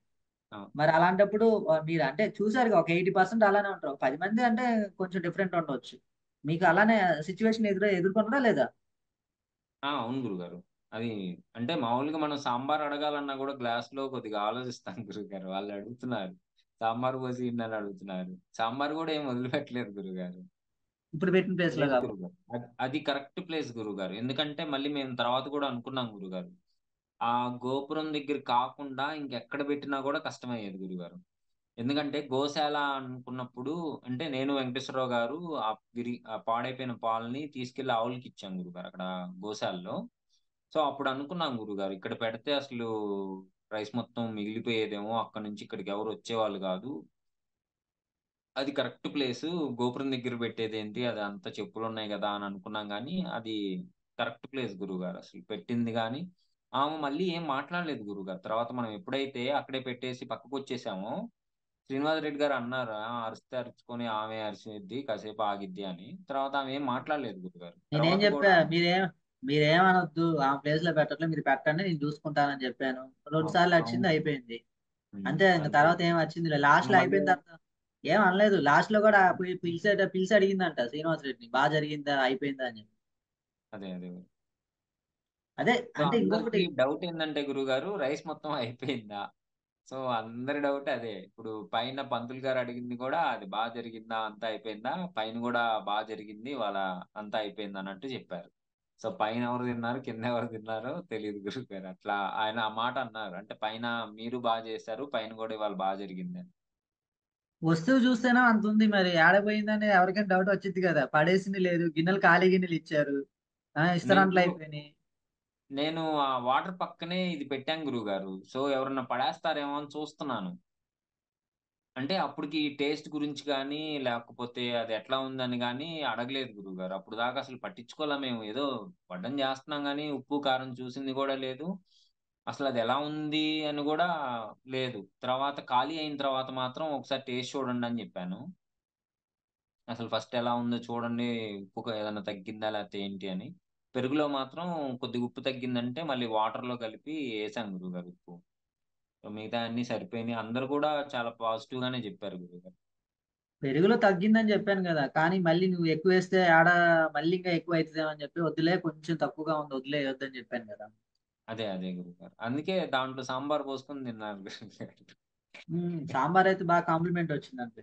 అవును. మరి అలాంటప్పుడు మీరు అంటే చూసారుగా ఒక 80% అలానే ఉంటారు. ఒక 10 మంది అంటే కొంచెం డిఫరెంట్ ఉండొచ్చు. మీకు అలానే సిచ్యువేషన్ ఎదుర్కొన్నారా లేదా? అవును గురుగారు. అది అంటే మామూలుగా మనం సాంబార్ అడగాలన్నా గూడా గ్లాస్‌లో కొద్దిగా ఆలోచిస్తాం గురువుగారు. వాళ్ళు అడుగుతున్నారు. సాంబార్ పోసి ఇయ్యండి అడుగుతున్నారు. సాంబార్ గూడా ఏమి వదిలిపెట్టలేదు గురువుగారు. ఇప్పుడు పెట్టిన ప్లేస్ లో లేదు కాకుండా. గురువుగారు. అది కరెక్ట్ ప్లేస్ గురువుగారు. ఎందుకంటే మళ్ళీ మేము తర్వాత గూడా అనుకున్నాం గురువుగారు. ఆ గోపురం దగ్గర కాకుండా ఇంకెక్కడ పెట్టినా గూడా కష్టమయ్యేది గురువుగారు. ఎందుకంటే గోశాల అనుకున్నప్పుడు అంటే నేను వెంకటేశ్వరరావు గారు ఆ పాడైపోయిన పాలని తీసుకెళ్ళి ఆవులకిచ్చాం గురువుగారు అక్కడ గోశాలలో. సో, అప్పుడనుకున్నాం గురువుగారు ఇక్కడ పెడితే అసలు రైస్ మొత్తం మిగిలిపోయేదేమో! అక్కడి నుంచి ఇక్కడికి ఎవరు వచ్చేవాళ్ళు గాదు. అది కరెక్ట్ ప్లేసు. గోపురం దగ్గర పెట్టేదేంటి అదంతా చెప్పులున్నాయి గదా! అని అనుకున్నాం గానీ, అది కరెక్ట్ ప్లేస్ గురువుగారు. అసలు పెట్టింది గానీ, ఆమె మళ్ళీ ఏం మాట్లాడలేదు గురువుగారు. తర్వాత మనం ఎప్పుడైతే అక్కడే పెట్టేసి పక్కకొచ్చేసామో, శ్రీనివాస్ రెడ్డి గారు అన్నారు. అరిస్తే అరుచుకొని ఆమె అరిసిద్ది, కాసేపు ఆగిద్ది అని. తర్వాత ఆమె ఏం మాట్లాడలేదు గురువుగారు. నేనేం తర్వాత చెప్పా, గూడా మీరేమనొద్దు, ఆ ప్లేస్ లో పెట్టట్లే, మీరు పెట్టండి నేను చూసుకుంటానని చెప్పాను. 2 సార్లు అవును. వచ్చింది, అయిపోయింది. హ్మ్. అంతే. ఇంక అంతే తర్వాత ఏం గురువుగారు. వచ్చింది లాస్ట్ ఇంక లో మళ్ళీ అయిపోయిన తర్వాత ఏం అనలేదు. లాస్ట్ లో కూడా పిలిచి అడిగిందంట శ్రీనివాస్ రెడ్డిని, బాగా జరిగిందా అయిపోయిందా అని చెప్పి. అదే. అదే సో, అంటే ఇంకొకటి. అందరికి డౌట్ ఏందంటే గురువుగారు రైస్ మొత్తం అయిపోయిందా? సో, అందరి డౌట్ అదే. ఇప్పుడు పైన పంతులు గారు అడిగింది గూడా అది జరిగిందా? అంతా అయిపోయిందా? పైన గూడా జరిగింది. ఇవాళ అంతా అయిపోయిందన్నట్టు చెప్పారు. సో, పైన ఎవరు తిన్నారు? కింద ఎవరు తిన్నారో తెలీదు గురువుగారు. అట్లా ఆయన ఆ మాట అన్నారు. అంటే పైన మీరు చేశారు. పైన గూడా ఇవాళ జరిగిందని. వస్తువు చూస్తేనే అంత ఉంది, మరి ఆడపోయిందని ఎవరికైనా డౌట్ వచ్చింది కదా. పడేసింది లేదు, గిన్నెలు ఖాళీ గిన్నెలు ఇచ్చారు, ఇస్తరాంట్లు నేను అయిపోయినాయి. నేను ఆ వాటర్ పక్కనే ఇది పెట్టాను గురువుగారు. సో, ఎవరన్నా పడేస్తారేమో అని చూస్తున్నాను. అంటే అప్పటికి టేస్ట్ గురించి గానీ, లేకపోతే అది ఎట్లా ఉందని గానీ అడగలేదు గురువుగారు. అప్పటిదాకా అసలు పట్టించుకోలా మేము. ఏదో వడ్డన చేస్తున్నాం గానీ, ఉప్పు, కారం చూసింది గూడా లేదు. అసలది ఎలా ఉంది అని గూడా లేదు. తర్వాత ఖాళీ అయిన తర్వాత మాత్రం ఒకసారి టేస్ట్ చూడండని జెప్పాను. అసలు ఫస్ట్ ఎలా ఉందో చూడండి, ఉప్పు ఏదన్నా తగ్గిందా లేకపోతే ఏంటి అని. పెరుగులో మాత్రం కొద్దిగా ఉప్పు తగ్గిందంటే మళ్ళీ వాటర్లో కలిపి వేసాం గురుగారు ఉప్పు. సో మిగతా అన్ని సరిపోయినాయి. అందరూ కూడా చాలా పాజిటివ్ గానే చెప్పారు గురుగారు. పెరుగులో తగ్గిందని చెప్పాను కదా, కానీ మళ్ళీ నువ్వు ఎక్కువ వేస్తే ఆడ మళ్ళీ ఇంకా ఎక్కువ అవుతుందేమో అని చెప్పి వద్దులే, కొంచెం తక్కువగా ఉంది వదిలేయొద్దని చెప్పాను కదా. అదే గురుగారు, అందుకే దాంట్లో సాంబార్ పోసుకొని తిన్నాను గురుగారు. సాంబార్ అయితే బాగా కాంప్లిమెంట్ వచ్చింది అంతే.